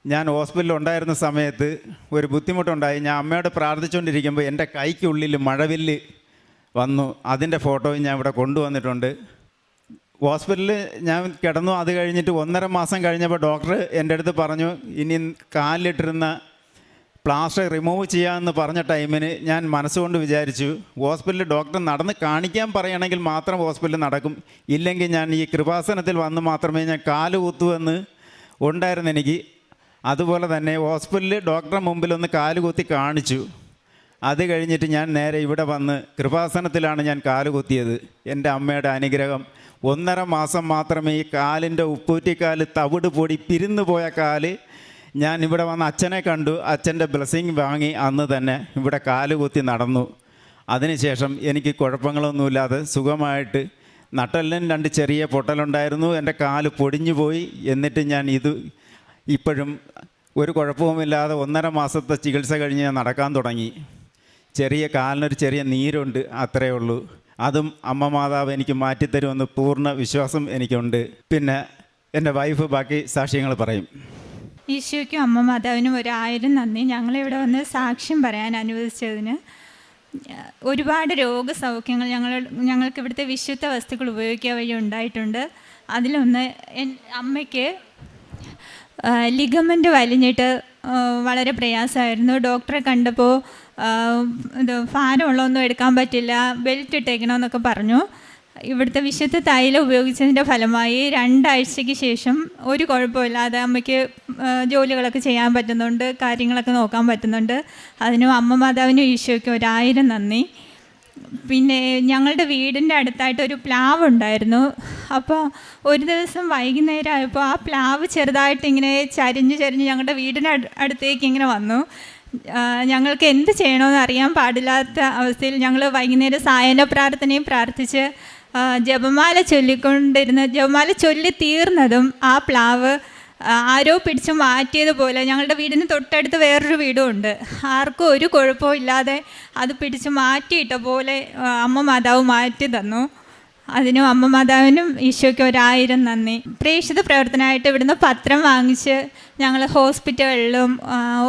ഞാൻ ഹോസ്പിറ്റലിൽ ഉണ്ടായിരുന്ന സമയത്ത് ഒരു ബുദ്ധിമുട്ടുണ്ടായി. ഞാൻ അമ്മയോട് പ്രാർത്ഥിച്ചുകൊണ്ടിരിക്കുമ്പോൾ എൻ്റെ കൈക്കുള്ളിൽ മഴവില്ല് വന്നു. അതിൻ്റെ ഫോട്ടോയും ഞാൻ ഇവിടെ കൊണ്ടുവന്നിട്ടുണ്ട്. ഹോസ്പിറ്റലിൽ ഞാൻ കിടന്നു. അത് കഴിഞ്ഞിട്ട് 1.5 മാസം കഴിഞ്ഞപ്പോൾ ഡോക്ടർ എൻ്റെ അടുത്ത് പറഞ്ഞു, ഇനി കാലിലിട്ടിരുന്ന പ്ലാസ്റ്റർ റിമൂവ് ചെയ്യാമെന്ന് പറഞ്ഞ ടൈമിന് ഞാൻ മനസ്സുകൊണ്ട് വിചാരിച്ചു, ഹോസ്പിറ്റലിൽ ഡോക്ടർ നടന്ന് കാണിക്കാൻ പറയുകയാണെങ്കിൽ മാത്രം ഹോസ്പിറ്റലിൽ നടക്കും, ഇല്ലെങ്കിൽ ഞാൻ ഈ കൃപാസനത്തിൽ വന്ന് മാത്രമേ ഞാൻ കാല് കുത്തുവെന്ന് ഉണ്ടായിരുന്നു എനിക്ക്. അതുപോലെ തന്നെ ഹോസ്പിറ്റലിൽ ഡോക്ടറെ മുമ്പിൽ ഒന്ന് കാല് കുത്തി കാണിച്ചു. അത് കഴിഞ്ഞിട്ട് ഞാൻ നേരെ ഇവിടെ വന്ന് കൃപാസനത്തിലാണ് ഞാൻ കാല് കുത്തിയത്. എൻ്റെ അമ്മയുടെ അനുഗ്രഹം. 1.5 മാസം മാത്രമേ ഈ കാലിൻ്റെ ഉപ്പൂറ്റിക്കാല് തവിട് പൊടി പിരിന്നു പോയ കാല്, ഞാൻ ഇവിടെ വന്ന് അച്ഛനെ കണ്ടു, അച്ഛൻ്റെ ബ്ലെസ്സിങ് വാങ്ങി അന്ന് തന്നെ ഇവിടെ കാല് കുത്തി നടന്നു. അതിനുശേഷം എനിക്ക് കുഴപ്പങ്ങളൊന്നുമില്ലാതെ സുഖമായിട്ട്, നട്ടെല്ലിന് 2 ചെറിയ പൊട്ടലുണ്ടായിരുന്നു, എൻ്റെ കാല് പൊടിഞ്ഞു പോയി. എന്നിട്ട് ഞാൻ ഇപ്പോഴും ഒരു കുഴപ്പവുമില്ലാതെ 1.5 മാസത്തെ ചികിത്സ കഴിഞ്ഞ് ഞാൻ നടക്കാൻ തുടങ്ങി. കാലിനൊരു ചെറിയ നീരുണ്ട്, അത്രയേ ഉള്ളൂ. അതും അമ്മ മാതാവ് എനിക്ക് മാറ്റിത്തരുമെന്ന് പൂർണ്ണ വിശ്വാസം എനിക്കുണ്ട്. പിന്നെ എൻ്റെ വൈഫ് ബാക്കി സാക്ഷ്യങ്ങൾ പറയും. ഈശോയ്ക്കും അമ്മ മാതാവിനും 1000 നന്ദി. ഞങ്ങളിവിടെ വന്ന് സാക്ഷ്യം പറയാൻ അനുവദിച്ചതിന്. ഒരുപാട് രോഗസൗഖ്യങ്ങൾ ഞങ്ങൾക്ക് ഇവിടുത്തെ വിശുദ്ധ വസ്തുക്കൾ ഉപയോഗിക്കുക വഴി ഉണ്ടായിട്ടുണ്ട്. അതിലൊന്ന്, അമ്മയ്ക്ക് ലിഗമെൻ്റ് വലിഞ്ഞിട്ട് വളരെ പ്രയാസമായിരുന്നു. ഡോക്ടറെ കണ്ടപ്പോൾ ഭാരമുള്ളതൊന്നും എടുക്കാൻ പറ്റില്ല, ബെൽറ്റ് ഇട്ടേക്കണമെന്നൊക്കെ പറഞ്ഞു. ഇവിടുത്തെ വിശുദ്ധ തൈലം ഉപയോഗിച്ചതിൻ്റെ ഫലമായി 2 ആഴ്ചയ്ക്ക് ശേഷം ഒരു കുഴപ്പമില്ലാതെ അമ്മയ്ക്ക് ജോലികളൊക്കെ ചെയ്യാൻ പറ്റുന്നുണ്ട്, കാര്യങ്ങളൊക്കെ നോക്കാൻ പറ്റുന്നുണ്ട്. അതിനും അമ്മ മാതാവിനും ഈശോയ്ക്കും 1000 നന്ദി. പിന്നെ ഞങ്ങളുടെ വീടിൻ്റെ അടുത്തായിട്ട് ഒരു പ്ലാവ് ഉണ്ടായിരുന്നു. അപ്പോൾ ഒരു ദിവസം വൈകുന്നേരം ആയപ്പോൾ ആ പ്ലാവ് ചെറുതായിട്ട് ഇങ്ങനെ ചരിഞ്ഞ് ഞങ്ങളുടെ വീടിൻ്റെ അടുത്തേക്ക് ഇങ്ങനെ വന്നു. ഞങ്ങൾക്ക് എന്ത് ചെയ്യണമെന്ന് അറിയാൻ പാടില്ലാത്ത അവസ്ഥയിൽ ഞങ്ങൾ വൈകുന്നേരം സായന പ്രാർത്ഥനയും പ്രാർത്ഥിച്ച് ജപമാല ചൊല്ലി തീർന്നതും ആ പ്ലാവ് ആരോ പിടിച്ച് മാറ്റിയതുപോലെ, ഞങ്ങളുടെ വീടിന് തൊട്ടടുത്ത് വേറൊരു വീടും ഉണ്ട്, ആർക്കും ഒരു കുഴപ്പവും ഇല്ലാതെ അത് പിടിച്ച് മാറ്റിയിട്ട പോലെ അമ്മ മാതാവ് മാറ്റി തന്നു. അതിനും അമ്മ മാതാവിനും ഈശോയ്ക്ക് 1000 നന്ദി. പ്രേക്ഷിത പ്രവർത്തനമായിട്ട് ഇവിടുന്ന് പത്രം വാങ്ങിച്ച് ഞങ്ങൾ ഹോസ്പിറ്റലുകളിലും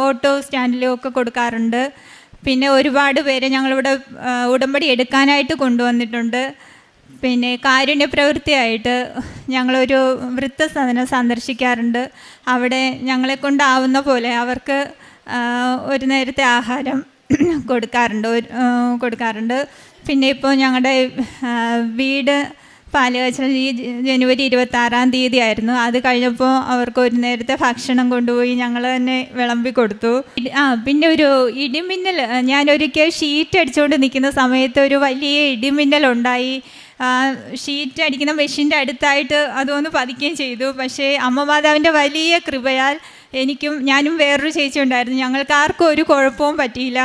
ഓട്ടോ സ്റ്റാൻഡിലും ഒക്കെ കൊടുക്കാറുണ്ട്. പിന്നെ ഒരുപാട് പേരെ ഞങ്ങളിവിടെ ഉടമ്പടി എടുക്കാനായിട്ട് കൊണ്ടുവന്നിട്ടുണ്ട്. പിന്നെ കാരുണ്യ പ്രവൃത്തിയായിട്ട് ഞങ്ങളൊരു വൃദ്ധസദനം സന്ദർശിക്കാറുണ്ട്. അവിടെ ഞങ്ങളെക്കൊണ്ടാവുന്ന പോലെ അവർക്ക് ഒരു നേരത്തെ ആഹാരം കൊടുക്കാറുണ്ട്. പിന്നെ ഇപ്പോൾ ഞങ്ങളുടെ വീട് പാലുകാച്ചൽ ഈ ജനുവരി 26-ാം തീയതി ആയിരുന്നു. അത് കഴിഞ്ഞപ്പോൾ അവർക്ക് ഒരു നേരത്തെ ഭക്ഷണം കൊണ്ടുപോയി ഞങ്ങൾ തന്നെ വിളമ്പി കൊടുത്തു. പിന്നെ ഒരു ഇടിമിന്നൽ, ഞാനൊരിക്കൽ ഷീറ്റ് അടിച്ചുകൊണ്ട് നിൽക്കുന്ന സമയത്ത് ഒരു വലിയ ഇടിമിന്നലുണ്ടായി. ഷീറ്റ് അടിക്കുന്ന മെഷീൻ്റെ അടുത്തായിട്ട് അതൊന്ന് പതിക്കുകയും ചെയ്തു. പക്ഷേ അമ്മ മാതാവിൻ്റെ വലിയ കൃപയാൽ ഞാനും വേറൊരു ചേച്ചി ഉണ്ടായിരുന്നു. ഞങ്ങൾക്ക് ആർക്കും ഒരു കുഴപ്പവും പറ്റിയില്ല.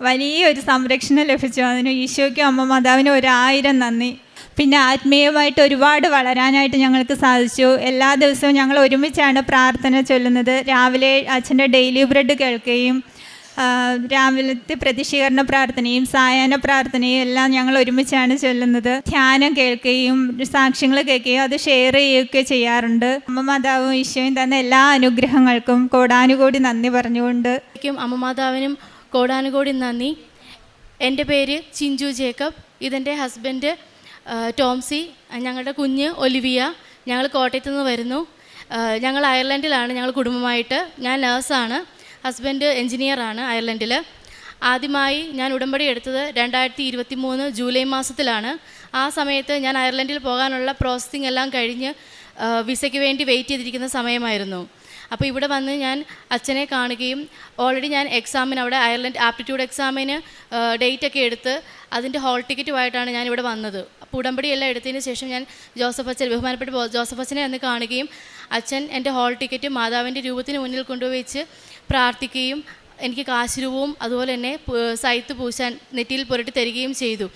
വലിയൊരു സംരക്ഷണം ലഭിച്ചു. അതിന് ഈശോയ്ക്കും അമ്മ മാതാവിനും 1000 നന്ദി. പിന്നെ ആത്മീയമായിട്ട് ഒരുപാട് വളരാനായിട്ട് ഞങ്ങൾക്ക് സാധിച്ചു. എല്ലാ ദിവസവും ഞങ്ങൾ ഒരുമിച്ചാണ് പ്രാർത്ഥന ചൊല്ലുന്നത്. രാവിലെ അച്ഛൻ്റെ ഡെയിലി ബ്രെഡ് കേൾക്കുകയും രാവിലത്തെ പ്രതിഷീകരണ പ്രാർത്ഥനയും സായാഹ്ന പ്രാർത്ഥനയും എല്ലാം ഞങ്ങൾ ഒരുമിച്ചാണ് ചൊല്ലുന്നത്. ധ്യാനം കേൾക്കുകയും സാക്ഷ്യങ്ങൾ കേൾക്കുകയും അത് ഷെയർ ചെയ്യുകയൊക്കെ ചെയ്യാറുണ്ട്. അമ്മ മാതാവും ഈശോയും തന്ന എല്ലാ അനുഗ്രഹങ്ങൾക്കും കോടാനുകോടി നന്ദി പറഞ്ഞുകൊണ്ട് അമ്മ മാതാവിനും കോടാനുകോടി നന്ദി. എൻ്റെ പേര് ചിഞ്ചു ജേക്കബ്. ഇതെൻ്റെ ഹസ്ബൻഡ് ടോംസി. ഞങ്ങളുടെ കുഞ്ഞ് ഒലിവിയ. ഞങ്ങൾ കോട്ടയത്തു നിന്ന് വരുന്നു. ഞങ്ങൾ അയർലൻഡിലാണ് ഞങ്ങൾ കുടുംബമായിട്ട്. ഞാൻ നേഴ്സാണ്. ഹസ്ബൻഡ് എൻജിനീയറാണ് അയർലൻഡിൽ. ആദ്യമായി ഞാൻ ഉടമ്പടി എടുത്തത് 2023 ജൂലൈ മാസത്തിലാണ്. ആ സമയത്ത് ഞാൻ അയർലൻഡിൽ പോകാനുള്ള പ്രോസസ്സിംഗ് എല്ലാം കഴിഞ്ഞ് വിസയ്ക്ക് വേണ്ടി വെയിറ്റ് ചെയ്തിരിക്കുന്ന സമയമായിരുന്നു. അപ്പോൾ ഇവിടെ വന്ന് ഞാൻ അച്ഛനെ കാണുകയും ഓൾറെഡി ഞാൻ എക്സാമിന് അവിടെ അയർലൻഡ് ആപ്റ്റിറ്റ്യൂഡ് എക്സാമിന് ഡേറ്റൊക്കെ എടുത്ത് അതിൻ്റെ ഹോൾ ടിക്കറ്റുമായിട്ടാണ് ഞാൻ ഇവിടെ വന്നത്. അപ്പോൾ ഉടമ്പടിയെല്ലാം എടുത്തതിന് ശേഷം ഞാൻ ബഹുമാനപ്പെട്ട ജോസഫ് അച്ഛനെ അന്ന് കാണുകയും അച്ഛൻ എൻ്റെ ഹോൾ ടിക്കറ്റ് മാതാവിൻ്റെ രൂപത്തിന് മുന്നിൽ കൊണ്ടുവച്ച് പ്രാർത്ഥിക്കുകയും എനിക്ക് കാശുരൂപവും അതുപോലെ തന്നെ സൈത്ത് പൂശാൻ നെറ്റിയിൽ പുരട്ടി തരികയും ചെയ്തു.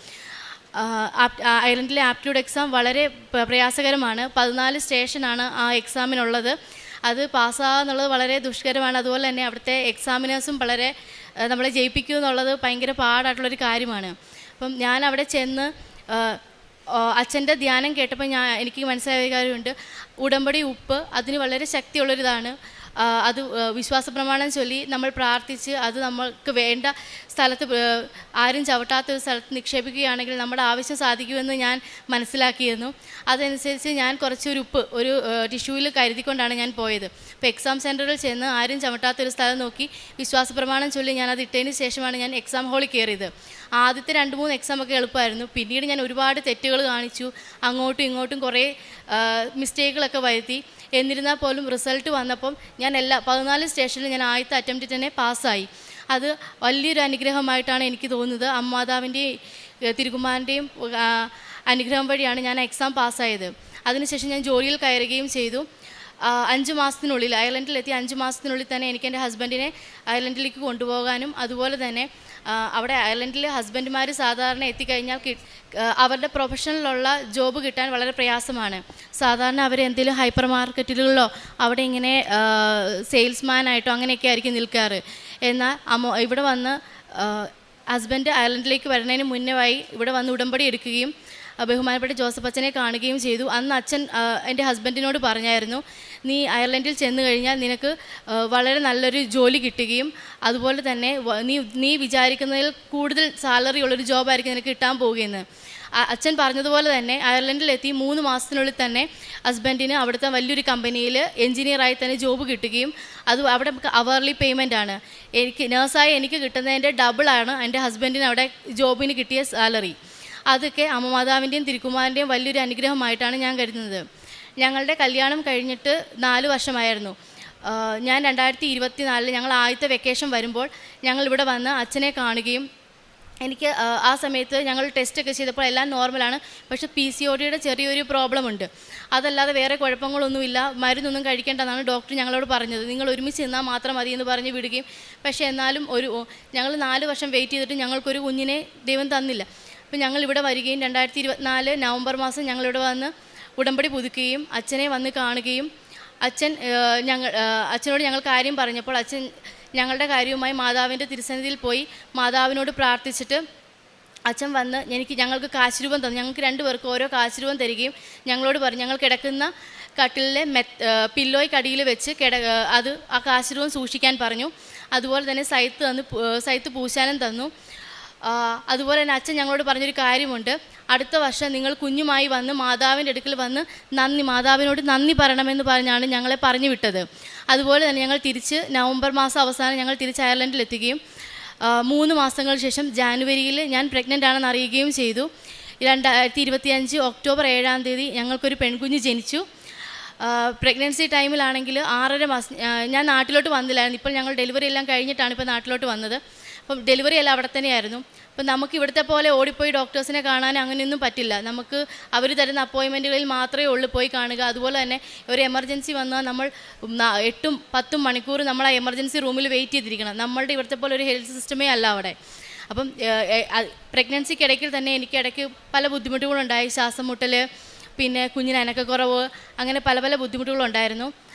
അയർലൻഡിലെ ആപ്റ്റിറ്റ്യൂഡ് എക്സാം വളരെ പ്രയാസകരമാണ്. 14 സ്റ്റേഷനാണ് ആ എക്സാമിനുള്ളത്. അത് പാസ്സാകുന്നുള്ളത് വളരെ ദുഷ്കരമാണ്. അതുപോലെ തന്നെ അവിടുത്തെ എക്സാമിനേഴ്സും വളരെ നമ്മളെ ജയിപ്പിക്കുക എന്നുള്ളത് ഭയങ്കര പാടായിട്ടുള്ളൊരു കാര്യമാണ്. അപ്പം ഞാൻ അവിടെ ചെന്ന് അച്ഛൻ്റെ ധ്യാനം കേട്ടപ്പോൾ എനിക്ക് മനസ്സിലായ കാര്യമുണ്ട്. ഉടമ്പടി ഉപ്പ് അതിന് വളരെ ശക്തിയുള്ളൊരിതാണ്. അത് വിശ്വാസ പ്രമാണം ചൊല്ലി നമ്മൾ പ്രാർത്ഥിച്ച് അത് നമ്മൾക്ക് വേണ്ട സ്ഥലത്ത് ആരും ചവിട്ടാത്തൊരു സ്ഥലത്ത് നിക്ഷേപിക്കുകയാണെങ്കിൽ നമ്മുടെ ആവശ്യം സാധിക്കുമെന്ന് ഞാൻ മനസ്സിലാക്കിയിരുന്നു. അതനുസരിച്ച് ഞാൻ കുറച്ചൊരു ഉപ്പ് ഒരു ടിഷ്യൂവിൽ കരുതിക്കൊണ്ടാണ് ഞാൻ പോയത്. അപ്പോൾ എക്സാം സെൻറ്ററിൽ ചെന്ന് ആരും ചവിട്ടാത്തൊരു സ്ഥലം നോക്കി വിശ്വാസ പ്രമാണം ചൊല്ലി ഞാൻ അത് ഇട്ടതിന് ശേഷമാണ് ഞാൻ എക്സാം ഹാളിൽ കയറിയത്. ആദ്യത്തെ 2-3 എക്സാമൊക്കെ എളുപ്പമായിരുന്നു. പിന്നീട് ഞാൻ ഒരുപാട് തെറ്റുകൾ കാണിച്ചു. അങ്ങോട്ടും ഇങ്ങോട്ടും കുറേ മിസ്റ്റേക്കുകളൊക്കെ വരുത്തി. എന്നിരുന്നാൽ പോലും റിസൾട്ട് വന്നപ്പം ഞാൻ 14 സ്റ്റേഷനിൽ ഞാൻ ആദ്യത്തെ അറ്റംപ്റ്റിൽ തന്നെ പാസ്സായി. അത് വലിയൊരു അനുഗ്രഹമായിട്ടാണ് എനിക്ക് തോന്നുന്നത്. അമ്മാതാവിൻ്റെയും തിരുകുമാരൻ്റെയും അനുഗ്രഹം വഴിയാണ് ഞാൻ എക്സാം പാസ്സായത്. അതിനുശേഷം ഞാൻ ജോലിയിൽ കയറുകയും ചെയ്തു. 5 മാസത്തിനുള്ളിൽ അയർലൻഡിലെത്തി 5 മാസത്തിനുള്ളിൽ തന്നെ എനിക്ക് എൻ്റെ ഹസ്ബൻഡിനെ അയർലൻഡിലേക്ക് കൊണ്ടുപോകാനും അതുപോലെ തന്നെ അവിടെ അയർലൻഡിൽ ഹസ്ബൻഡുമാർ സാധാരണ എത്തിക്കഴിഞ്ഞാൽ അവരുടെ പ്രൊഫഷനിലുള്ള ജോബ് കിട്ടാൻ വളരെ പ്രയാസമാണ്. സാധാരണ അവർ എന്തെങ്കിലും ഹൈപ്പർ മാർക്കറ്റുകളിലോ അവിടെ ഇങ്ങനെ സെയിൽസ്മാനായിട്ടോ അങ്ങനെയൊക്കെ ആയിരിക്കും നിൽക്കാറ്. എന്നാൽ ഇവിടെ വന്ന് ഹസ്ബൻഡ് അയർലൻഡിലേക്ക് വരുന്നതിന് മുന്നേയായി ഇവിടെ വന്ന് ഉടമ്പടി എടുക്കുകയും ബഹുമാനപ്പെട്ട ജോസഫ് അച്ഛനെ കാണുകയും ചെയ്തു. അന്ന് അച്ഛൻ എൻ്റെ ഹസ്ബൻഡിനോട് പറഞ്ഞായിരുന്നു, നീ അയർലൻഡിൽ ചെന്ന് കഴിഞ്ഞാൽ നിനക്ക് വളരെ നല്ലൊരു ജോലി കിട്ടുകയും അതുപോലെ തന്നെ നീ വിചാരിക്കുന്നതിൽ കൂടുതൽ സാലറി ഉള്ളൊരു ജോബായിരിക്കും നിനക്ക് കിട്ടാൻ പോവുകയെന്ന്. അച്ഛൻ പറഞ്ഞതുപോലെ തന്നെ അയർലൻഡിലെത്തി 3 മാസത്തിനുള്ളിൽ തന്നെ ഹസ്ബൻഡിന് അവിടുത്തെ വലിയൊരു കമ്പനിയിൽ എൻജിനീയറായി തന്നെ ജോബ് കിട്ടുകയും അത് അവിടെ അവർലി പേയ്മെൻ്റ് ആണ്. നേഴ്സായി എനിക്ക് കിട്ടുന്നതിൻ്റെ ഡബിളാണ് എൻ്റെ ഹസ്ബൻഡിന് അവിടെ ജോബിന് കിട്ടിയ സാലറി. അതൊക്കെ അമ്മ മാതാവിൻ്റെയും തിരുക്കുമാരൻ്റെയും വലിയൊരു അനുഗ്രഹമായിട്ടാണ് ഞാൻ കരുതുന്നത്. ഞങ്ങളുടെ കല്യാണം കഴിഞ്ഞിട്ട് 4 വർഷമായിരുന്നു. ഞാൻ 2024 ഞങ്ങൾ ആദ്യത്തെ വെക്കേഷൻ വരുമ്പോൾ ഞങ്ങൾ ഇവിടെ വന്ന് അച്ഛനെ കാണുകയും എനിക്ക് ആ സമയത്ത് ഞങ്ങൾ ടെസ്റ്റൊക്കെ ചെയ്തപ്പോൾ എല്ലാം നോർമലാണ്. പക്ഷേ PCODയുടെ ചെറിയൊരു പ്രോബ്ലം ഉണ്ട്. അതല്ലാതെ വേറെ കുഴപ്പങ്ങളൊന്നുമില്ല, മരുന്നൊന്നും കഴിക്കേണ്ടെന്നാണ് ഡോക്ടർ ഞങ്ങളോട് പറഞ്ഞത്. നിങ്ങൾ ഒരുമിച്ച് നിന്നാൽ മാത്രം മതി എന്ന് പറഞ്ഞ് വിടുകയും പക്ഷേ എന്നാലും ഞങ്ങൾ 4 വർഷം വെയിറ്റ് ചെയ്തിട്ട് ഞങ്ങൾക്കൊരു കുഞ്ഞിനെ ദൈവം തന്നില്ല. അപ്പോൾ ഞങ്ങൾ ഇവിടെ വരികയും 2024 നവംബർ മാസം ഞങ്ങളിവിടെ വന്ന് ഉടമ്പടി പുതുക്കുകയും അച്ഛനെ വന്ന് കാണുകയും അച്ഛനോട് ഞങ്ങൾ കാര്യം പറഞ്ഞപ്പോൾ അച്ഛൻ ഞങ്ങളുടെ കാര്യവുമായി മാതാവിൻ്റെ തിരുസന്നിധിയിൽ പോയി മാതാവിനോട് പ്രാർത്ഥിച്ചിട്ട് അച്ഛൻ വന്ന് ഞങ്ങൾക്ക് കാശുരൂപം തന്നു. ഞങ്ങൾക്ക് 2 പേർക്ക് ഓരോ കാശുരൂപം തരികയും ഞങ്ങളോട് പറഞ്ഞു ഞങ്ങൾ കിടക്കുന്ന കട്ടിലിലെ പില്ലോയ്ക്കടിയിൽ വെച്ച് അത് ആ കാശുരൂപം സൂക്ഷിക്കാൻ പറഞ്ഞു. അതുപോലെ തന്നെ സൈത്ത് പൂശാനും തന്നു. അതുപോലെ തന്നെ അച്ഛൻ ഞങ്ങളോട് പറഞ്ഞൊരു കാര്യമുണ്ട്, അടുത്ത വർഷം നിങ്ങൾ കുഞ്ഞുമായി വന്ന് മാതാവിൻ്റെ അടുക്കൽ വന്ന് മാതാവിനോട് നന്ദി പറയണമെന്ന് പറഞ്ഞാണ് ഞങ്ങളെ പറഞ്ഞു വിട്ടത്. അതുപോലെ തന്നെ ഞങ്ങൾ തിരിച്ച് നവംബർ മാസം അവസാനം ഞങ്ങൾ തിരിച്ച് അയർലൻഡിലെത്തുകയും 3 മാസങ്ങൾക്ക് ശേഷം ജാനുവരിയിൽ ഞാൻ പ്രഗ്നൻ്റ് ആണെന്ന് അറിയുകയും ചെയ്തു. 2025 ഒക്ടോബർ 7 ഞങ്ങൾക്കൊരു പെൺകുഞ്ഞ് ജനിച്ചു. പ്രഗ്നൻസി ടൈമിലാണെങ്കിൽ 6.5 മാസം ഞാൻ നാട്ടിലോട്ട് വന്നില്ലായിരുന്നു. ഇപ്പോൾ ഞങ്ങൾ ഡെലിവറി എല്ലാം കഴിഞ്ഞിട്ടാണ് ഇപ്പോൾ നാട്ടിലോട്ട് വന്നത്. അപ്പം ഡെലിവറി എല്ലാം അവിടെ തന്നെയായിരുന്നു. അപ്പം നമുക്ക് ഇവിടുത്തെ പോലെ ഓടിപ്പോയി ഡോക്ടേഴ്സിനെ കാണാൻ അങ്ങനെയൊന്നും പറ്റില്ല. നമുക്ക് അവർ തരുന്ന അപ്പോയിൻമെൻറ്റുകളിൽ മാത്രമേ ഉള്ളൂ പോയി കാണുക. അതുപോലെ തന്നെ ഒരു എമർജൻസി വന്നാൽ നമ്മൾ 8-10 മണിക്കൂർ നമ്മൾ ആ എമർജൻസി റൂമിൽ വെയിറ്റ് ചെയ്തിരിക്കണം. നമ്മളുടെ ഇവിടുത്തെ പോലെ ഒരു ഹെൽത്ത് സിസ്റ്റമേ അല്ല അവിടെ. അപ്പം പ്രഗ്നൻസിക്കിടയ്ക്ക് തന്നെ എനിക്ക് ഇടയ്ക്ക് പല ബുദ്ധിമുട്ടുകളുണ്ടായി. ശ്വാസം മുട്ടൽ, പിന്നെ കുഞ്ഞിന് അനക്കക്കുറവ്, അങ്ങനെ പല പല ബുദ്ധിമുട്ടുകളുണ്ടായിരുന്നു.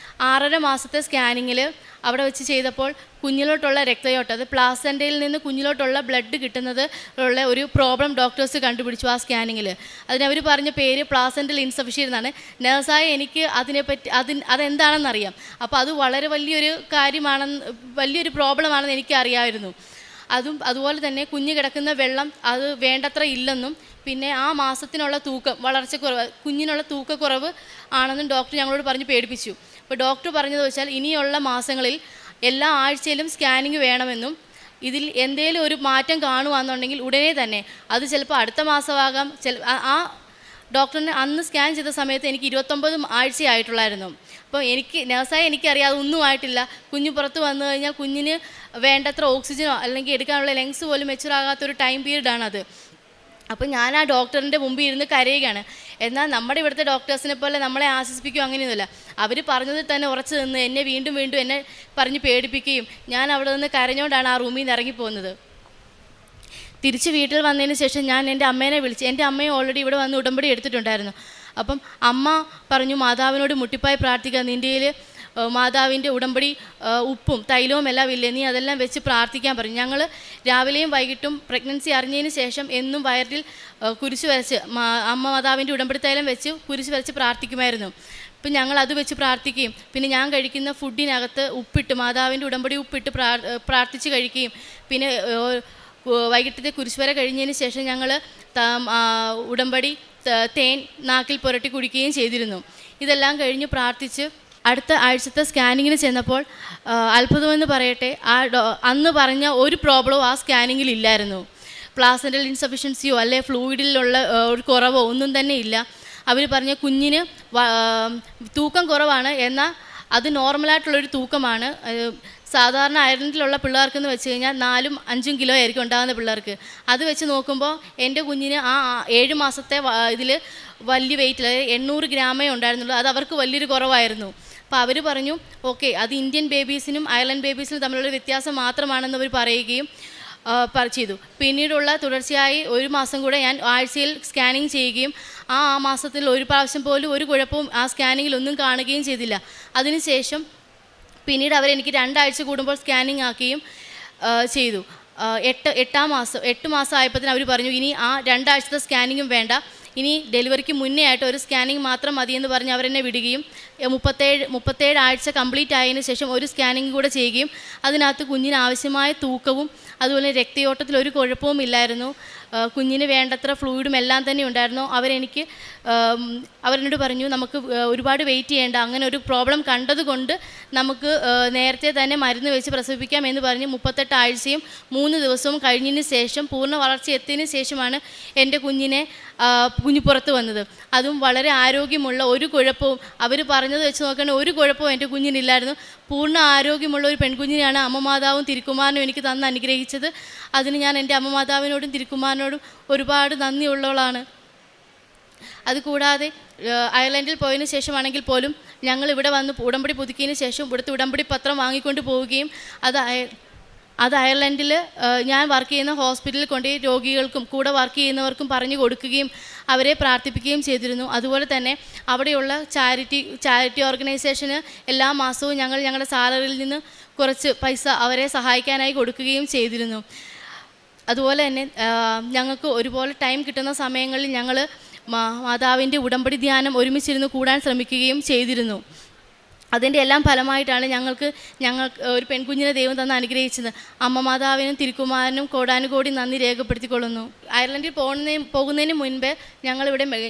6.5 മാസത്തെ സ്കാനിങ്ങിൽ അവിടെ വെച്ച് ചെയ്തപ്പോൾ കുഞ്ഞിലോട്ടുള്ള രക്തയോട്ടം, അത് പ്ലാസൻ്റയിൽ നിന്ന് കുഞ്ഞിലോട്ടുള്ള ബ്ലഡ് കിട്ടുന്നത് ഉള്ള ഒരു പ്രോബ്ലം ഡോക്ടേഴ്സ് കണ്ടുപിടിച്ചു ആ സ്കാനിങ്ങിൽ. അതിനവർ പറഞ്ഞ പേര് പ്ലാസൻ്റൽ ഇൻസഫിഷ്യൻ്റ് എന്നാണ്. നേഴ്സായ എനിക്ക് അതിനെപ്പറ്റി അതെന്താണെന്നറിയാം. അപ്പോൾ അത് വളരെ വലിയൊരു കാര്യമാണെന്ന്, വലിയൊരു പ്രോബ്ലമാണെന്ന് എനിക്കറിയാമായിരുന്നു. അതുപോലെ തന്നെ കുഞ്ഞ് കിടക്കുന്ന വെള്ളം അത് വേണ്ടത്ര ഇല്ലെന്നും, പിന്നെ ആ മാസത്തിനുള്ള വളർച്ചക്കുറവ്, കുഞ്ഞിനുള്ള തൂക്കക്കുറവ് ആണെന്നും ഡോക്ടർ ഞങ്ങളോട് പറഞ്ഞ് പേടിപ്പിച്ചു. അപ്പോൾ ഡോക്ടർ പറഞ്ഞത് വെച്ചാൽ ഇനിയുള്ള മാസങ്ങളിൽ എല്ലാ ആഴ്ചയിലും സ്കാനിങ് വേണമെന്നും, ഇതിൽ എന്തെങ്കിലും ഒരു മാറ്റം കാണുകയാണെന്നുണ്ടെങ്കിൽ ഉടനെ തന്നെ, അത് ചിലപ്പോൾ അടുത്ത മാസമാകാം. ആ ഡോക്ടറിനെ അന്ന് സ്കാൻ ചെയ്ത സമയത്ത് എനിക്ക് 29 ആഴ്ചയായിട്ടുള്ളായിരുന്നു. അപ്പോൾ നേഴ്സായി എനിക്കറിയാതെ ഒന്നും ആയിട്ടില്ല. കുഞ്ഞ് പുറത്ത് വന്നു കഴിഞ്ഞാൽ കുഞ്ഞിന് വേണ്ടത്ര ഓക്സിജനോ അല്ലെങ്കിൽ എടുക്കാനുള്ള ലങ്സ് പോലും മെച്ചുറാകാത്തൊരു ടൈം പീരീഡാണത്. അപ്പോൾ ഞാൻ ആ ഡോക്ടറിൻ്റെ മുമ്പിൽ ഇരുന്ന് കരയുകയാണ്. എന്നാൽ നമ്മുടെ ഇവിടുത്തെ ഡോക്ടേഴ്സിനെ പോലെ നമ്മളെ ആശ്വസിപ്പിക്കും അങ്ങനെയൊന്നുമില്ല. അവർ പറഞ്ഞതിൽ തന്നെ ഉറച്ചു നിന്ന് എന്നെ വീണ്ടും വീണ്ടും എന്നെ പറഞ്ഞ് പേടിപ്പിക്കുകയും ഞാൻ അവിടെ നിന്ന് കരഞ്ഞുകൊണ്ടാണ് ആ റൂമിൽ നിന്ന് ഇറങ്ങിപ്പോകുന്നത്. തിരിച്ച് വീട്ടിൽ വന്നതിന് ശേഷം ഞാൻ എൻ്റെ അമ്മേനെ വിളിച്ചു. എൻ്റെ അമ്മയെ ഓൾറെഡി ഇവിടെ വന്ന് ഉടമ്പടി എടുത്തിട്ടുണ്ടായിരുന്നു. അപ്പം അമ്മ പറഞ്ഞു, മാതാവിനോട് മുട്ടിപ്പായി പ്രാർത്ഥിക്കുക, നിൻ്റെ കയ്യിൽ മാതാവിൻ്റെ ഉടമ്പടി ഉപ്പും തൈലവും എല്ലാം ഇല്ലേ, നീ അതെല്ലാം വെച്ച് പ്രാർത്ഥിക്കാൻ പറഞ്ഞു. ഞങ്ങൾ രാവിലെയും വൈകിട്ടും പ്രഗ്നൻസി അറിഞ്ഞതിന് ശേഷം എന്നും വയറിൽ കുരിശ് വരച്ച് അമ്മ മാതാവിൻ്റെ ഉടമ്പടി തൈലം വെച്ച് കുരിശ് വരച്ച് പ്രാർത്ഥിക്കുമായിരുന്നു. ഇപ്പം ഞങ്ങൾ അത് വെച്ച് പ്രാർത്ഥിക്കുകയും പിന്നെ ഞാൻ കഴിക്കുന്ന ഫുഡിനകത്ത് ഉപ്പിട്ട് മാതാവിൻ്റെ ഉടമ്പടി ഉപ്പിട്ട് പ്രാർത്ഥിച്ച് കഴിക്കുകയും പിന്നെ വൈകിട്ടത്തെ കുരിശുവര കഴിഞ്ഞതിന് ശേഷം ഞങ്ങൾ ഉടമ്പടി തേൻ നാക്കിൽ പുരട്ടി കുടിക്കുകയും ചെയ്തിരുന്നു. ഇതെല്ലാം കഴിഞ്ഞ് പ്രാർത്ഥിച്ച് അടുത്ത ആഴ്ചത്തെ സ്കാനിങ്ങിന് ചെന്നപ്പോൾ അത്ഭുതമെന്ന് പറയട്ടെ, അന്ന് പറഞ്ഞ ഒരു പ്രോബ്ലവും ആ സ്കാനിങ്ങിൽ ഇല്ലായിരുന്നു. പ്ലാസൻ്റൽ ഇൻസഫിഷ്യൻസിയോ അല്ലെ ഫ്ലൂയിഡിലുള്ള ഒരു കുറവോ ഒന്നും തന്നെ ഇല്ല. അവർ പറഞ്ഞ കുഞ്ഞിന് തൂക്കം കുറവാണ്, എന്നാൽ അത് നോർമലായിട്ടുള്ളൊരു തൂക്കമാണ്. സാധാരണ അയർലൻഡിലുള്ള പിള്ളേർക്കെന്ന് വെച്ച് കഴിഞ്ഞാൽ 4-5 കിലോ ആയിരിക്കും ഉണ്ടാകുന്ന പിള്ളേർക്ക്. അത് വെച്ച് നോക്കുമ്പോൾ എൻ്റെ കുഞ്ഞിന് ആ 7 മാസത്തെ ഇതിൽ വലിയ വെയിറ്റിൽ 800 ഗ്രാമേ ഉണ്ടായിരുന്നുള്ളൂ. അത് അവർക്ക് വലിയൊരു കുറവായിരുന്നു. അപ്പോൾ അവർ പറഞ്ഞു ഓക്കെ, അത് ഇന്ത്യൻ ബേബീസിനും അയർലൻഡ് ബേബീസിനും തമ്മിലുള്ള വ്യത്യാസം മാത്രമാണെന്ന് അവർ പറയുകയും ചെയ്തു. പിന്നീടുള്ള തുടർച്ചയായി 1 മാസം കൂടെ ഞാൻ ആഴ്ചയിൽ സ്കാനിങ് ചെയ്യുകയും ആ മാസത്തിൽ ഒരു പ്രാവശ്യം പോലും ഒരു കുഴപ്പവും ആ സ്കാനിങ്ങിലൊന്നും കാണുകയും ചെയ്തില്ല. അതിനുശേഷം പിന്നീട് അവരെനിക്ക് 2 ആഴ്ച കൂടുമ്പോൾ സ്കാനിങ് ആക്കുകയും ചെയ്തു. 8 മാസം ആയപ്പോഴത്തേന് അവർ പറഞ്ഞു ഇനി ആ 2 ആഴ്ചത്തെ സ്കാനിങ്ങും വേണ്ട, ഇനി ഡെലിവറിക്ക് മുന്നേ ആയിട്ട് ഒരു സ്കാനിങ് മാത്രം മതിയെന്ന് പറഞ്ഞ് അവരെന്നെ വിടുകയും 37 ആഴ്ച കംപ്ലീറ്റ് ആയതിനു ശേഷം ഒരു സ്കാനിങ് കൂടെ ചെയ്യുകയും അതിനകത്ത് കുഞ്ഞിന് ആവശ്യമായ തൂക്കവും അതുപോലെ രക്തയോട്ടത്തിൽ ഒരു കുഴപ്പവും ഇല്ലായിരുന്നു. കുഞ്ഞിന് വേണ്ടത്ര ഫ്ലൂയിഡും എല്ലാം തന്നെ ഉണ്ടായിരുന്നു. അവരെന്നോട് പറഞ്ഞു നമുക്ക് ഒരുപാട് വെയിറ്റ് ചെയ്യേണ്ട, അങ്ങനെ ഒരു പ്രോബ്ലം കണ്ടതുകൊണ്ട് നമുക്ക് നേരത്തെ തന്നെ മരുന്ന് വെച്ച് പ്രസവിപ്പിക്കാം എന്ന് പറഞ്ഞ് 38 ആഴ്ചയും 3 ദിവസവും കഴിഞ്ഞതിന് ശേഷം പൂർണ്ണ വളർച്ച എത്തിയതിന് ശേഷമാണ് എൻ്റെ കുഞ്ഞ് പുറത്ത് വന്നത്. അതും വളരെ ആരോഗ്യമുള്ള, ഒരു കുഴപ്പവും അവർ പറഞ്ഞത് വെച്ച് നോക്കുകയാണെങ്കിൽ ഒരു കുഴപ്പവും എൻ്റെ കുഞ്ഞിനില്ലായിരുന്നു. പൂർണ്ണ ആരോഗ്യമുള്ള ഒരു പെൺകുഞ്ഞിനെയാണ് അമ്മ മാതാവും തിരുക്കുമാരനും എനിക്ക് തന്ന് അനുഗ്രഹിച്ചത്. അതിന് ഞാൻ എൻ്റെ അമ്മ മാതാവിനോടും തിരുക്കുമാരനോടും ഒരുപാട് നന്ദിയുള്ളവളാണ്. അതുകൂടാതെ അയർലൻഡിൽ പോയതിനു ശേഷമാണെങ്കിൽ പോലും ഞങ്ങൾ ഇവിടെ വന്ന് ഉടമ്പടി പുതുക്കിയതിന് ശേഷം ഇവിടുത്തെ ഉടമ്പടി പത്രം വാങ്ങിക്കൊണ്ട് പോവുകയും അത് അയർലൻഡിൽ ഞാൻ വർക്ക് ചെയ്യുന്ന ഹോസ്പിറ്റലിൽ കൊണ്ടുപോയി രോഗികൾക്കും കൂടെ വർക്ക് ചെയ്യുന്നവർക്കും പറഞ്ഞു കൊടുക്കുകയും അവരെ പ്രാർത്ഥിപ്പിക്കുകയും ചെയ്തിരുന്നു. അതുപോലെ തന്നെ അവിടെയുള്ള ചാരിറ്റി ഓർഗനൈസേഷന് എല്ലാ മാസവും ഞങ്ങളുടെ സാലറിയിൽ നിന്ന് കുറച്ച് പൈസ അവരെ സഹായിക്കാനായി കൊടുക്കുകയും ചെയ്തിരുന്നു. അതുപോലെ തന്നെ ഞങ്ങൾക്ക് ഒരുപോലെ ടൈം കിട്ടുന്ന സമയങ്ങളിൽ ഞങ്ങൾ മാതാവിൻ്റെ ഉടമ്പടി ധ്യാനം ഒരുമിച്ചിരുന്ന് കൂടാൻ ശ്രമിക്കുകയും ചെയ്തിരുന്നു. അതിൻ്റെ എല്ലാം ഫലമായിട്ടാണ് ഞങ്ങൾക്ക് ഒരു പെൺകുഞ്ഞിനെ ദൈവം തന്ന് അനുഗ്രഹിച്ചത്. അമ്മ മാതാവിനും തിരുക്കുമാരനും കോടാനുകോടി നന്ദി രേഖപ്പെടുത്തിക്കൊള്ളുന്നു. അയർലൻഡിൽ പോകുന്നതിന് മുൻപ്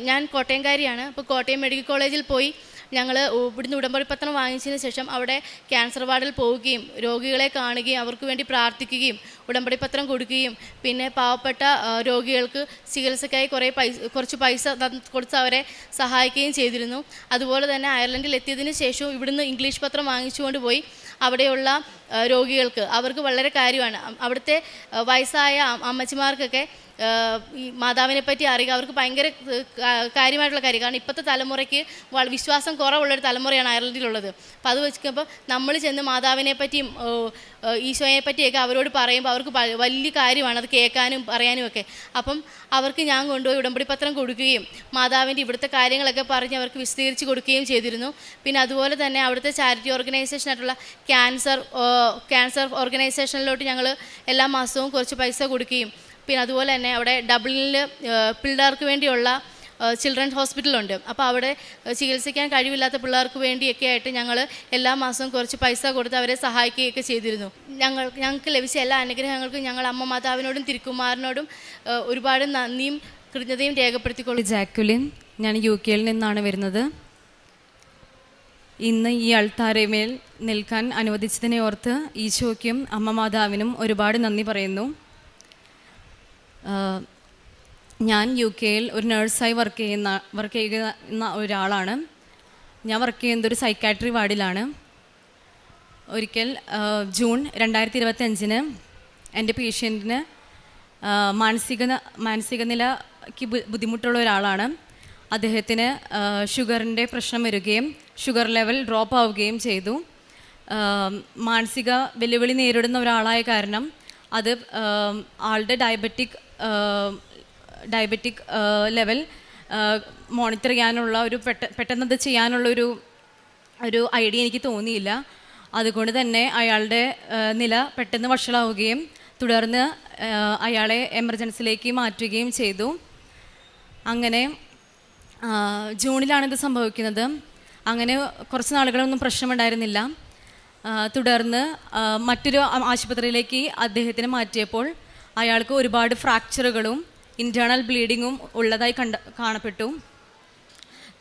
ഞാൻ കോട്ടയംകാരിയാണ്. അപ്പോൾ കോട്ടയം മെഡിക്കൽ കോളേജിൽ പോയി ഞങ്ങൾ ഇവിടുന്ന് ഉടമ്പടിപ്പത്രം വാങ്ങിച്ചതിന് ശേഷം അവിടെ ക്യാൻസർ വാർഡിൽ പോവുകയും രോഗികളെ കാണുകയും അവർക്ക് വേണ്ടി പ്രാർത്ഥിക്കുകയും ഉടമ്പടിപ്പത്രം കൊടുക്കുകയും പിന്നെ പാവപ്പെട്ട രോഗികൾക്ക് ചികിത്സയ്ക്കായി കുറച്ച് പൈസ കൊടുത്ത് അവരെ സഹായിക്കുകയും ചെയ്തിരുന്നു. അതുപോലെ തന്നെ അയർലൻഡിൽ എത്തിയതിന് ശേഷവും ഇവിടുന്ന് ഇംഗ്ലീഷ് പത്രം വാങ്ങിച്ചുകൊണ്ട് പോയി അവിടെയുള്ള രോഗികൾക്ക് അവർക്ക് വളരെ കാര്യമാണ്. അവിടുത്തെ വയസ്സായ അമ്മച്ചിമാർക്കൊക്കെ ഈ മാതാവിനെ പറ്റി അറിയുക അവർക്ക് ഭയങ്കര കാര്യമായിട്ടുള്ള കാര്യം. കാരണം ഇപ്പോഴത്തെ തലമുറയ്ക്ക് വിശ്വാസം കുറവുള്ളൊരു തലമുറയാണ് അയർലൻഡിലുള്ളത്. അപ്പോൾ അത് വെച്ചിപ്പോൾ നമ്മൾ ചെന്ന് മാതാവിനെ പറ്റിയും ഈശോയെ പറ്റിയൊക്കെ അവരോട് പറയുമ്പോൾ അവർക്ക് വലിയ കാര്യമാണ് അത് കേൾക്കാനും പറയാനും ഒക്കെ. അപ്പം അവർക്ക് ഞാൻ കൊണ്ടുപോയി ഉടമ്പടിപ്പത്രം കൊടുക്കുകയും മാതാവിൻ്റെ ഇവിടുത്തെ കാര്യങ്ങളൊക്കെ പറഞ്ഞ് അവർക്ക് വിശദീകരിച്ച് കൊടുക്കുകയും ചെയ്തിരുന്നു. പിന്നെ അതുപോലെ തന്നെ അവിടുത്തെ ചാരിറ്റി ഓർഗനൈസേഷനായിട്ടുള്ള ക്യാൻസർ ഓർഗനൈസേഷനിലോട്ട് ഞങ്ങൾ എല്ലാ മാസവും കുറച്ച് പൈസ കൊടുക്കുകയും പിന്നെ അതുപോലെ തന്നെ അവിടെ ഡബ്ലിനിൽ പിള്ളേർക്ക് വേണ്ടിയുള്ള ചിൽഡ്രൻസ് ഹോസ്പിറ്റലുണ്ട്. അപ്പോൾ അവിടെ ചികിത്സിക്കാൻ കഴിവില്ലാത്ത പിള്ളേർക്ക് വേണ്ടിയൊക്കെ ആയിട്ട് ഞങ്ങൾ എല്ലാ മാസവും കുറച്ച് പൈസ കൊടുത്ത് അവരെ സഹായിക്കുകയൊക്കെ ചെയ്തിരുന്നു. ഞങ്ങൾക്ക് ലഭിച്ച എല്ലാ അനുഗ്രഹങ്ങൾക്കും ഞങ്ങൾ അമ്മ മാതാവിനോടും തിരുക്കുമാരനോടും ഒരുപാട് നന്ദിയും കൃതജ്ഞതയും രേഖപ്പെടുത്തിക്കൊള്ളു. ജാക്കുലിൻ, ഞാൻ UK നിന്നാണ് വരുന്നത്. ഇന്ന് ഈ അൾത്താരമേൽ നിൽക്കാൻ അനുവദിച്ചതിനെ ഓർത്ത് ഈശോയ്ക്കും അമ്മ മാതാവിനും ഒരുപാട് നന്ദി പറയുന്നു. ഞാൻ UK ഒരു നേഴ്സായി വർക്ക് ചെയ്യുന്ന ഒരാളാണ്. ഞാൻ വർക്ക് ചെയ്യുന്നത് ഒരു സൈക്കാട്രി വാർഡിലാണ്. ഒരിക്കൽ ജൂൺ 2025 എൻ്റെ പേഷ്യൻറ്റിന് മാനസിക നിലയ്ക്ക് ബുദ്ധിമുട്ടുള്ള ഒരാളാണ്. അദ്ദേഹത്തിന് ഷുഗറിൻ്റെ പ്രശ്നം വരികയും ഷുഗർ ലെവൽ ഡ്രോപ്പ് ആവുകയും ചെയ്തു. മാനസിക വെല്ലുവിളി നേരിടുന്ന ഒരാളായ കാരണം അത് ആളുടെ ഡയബറ്റിക് ലെവൽ മോണിറ്റർ ചെയ്യാനുള്ള പെട്ടെന്നത് ചെയ്യാനുള്ള ഒരു ഐഡിയ എനിക്ക് തോന്നിയില്ല. അതുകൊണ്ട് തന്നെ അയാളുടെ നില പെട്ടെന്ന് വഷളാവുകയും തുടർന്ന് അയാളെ എമർജൻസിയിലേക്ക് മാറ്റുകയും ചെയ്തു. അങ്ങനെ ജൂണിലാണിത് സംഭവിക്കുന്നത്. അങ്ങനെ കുറച്ച് നാളുകളൊന്നും പ്രശ്നമുണ്ടായിരുന്നില്ല. തുടർന്ന് മറ്റൊരു ആശുപത്രിയിലേക്ക് അദ്ദേഹത്തിന് മാറ്റിയപ്പോൾ അയാൾക്ക് ഒരുപാട് ഫ്രാക്ചറുകളും ഇൻറ്റേർണൽ ബ്ലീഡിങ്ങും ഉള്ളതായി കാണപ്പെട്ടു.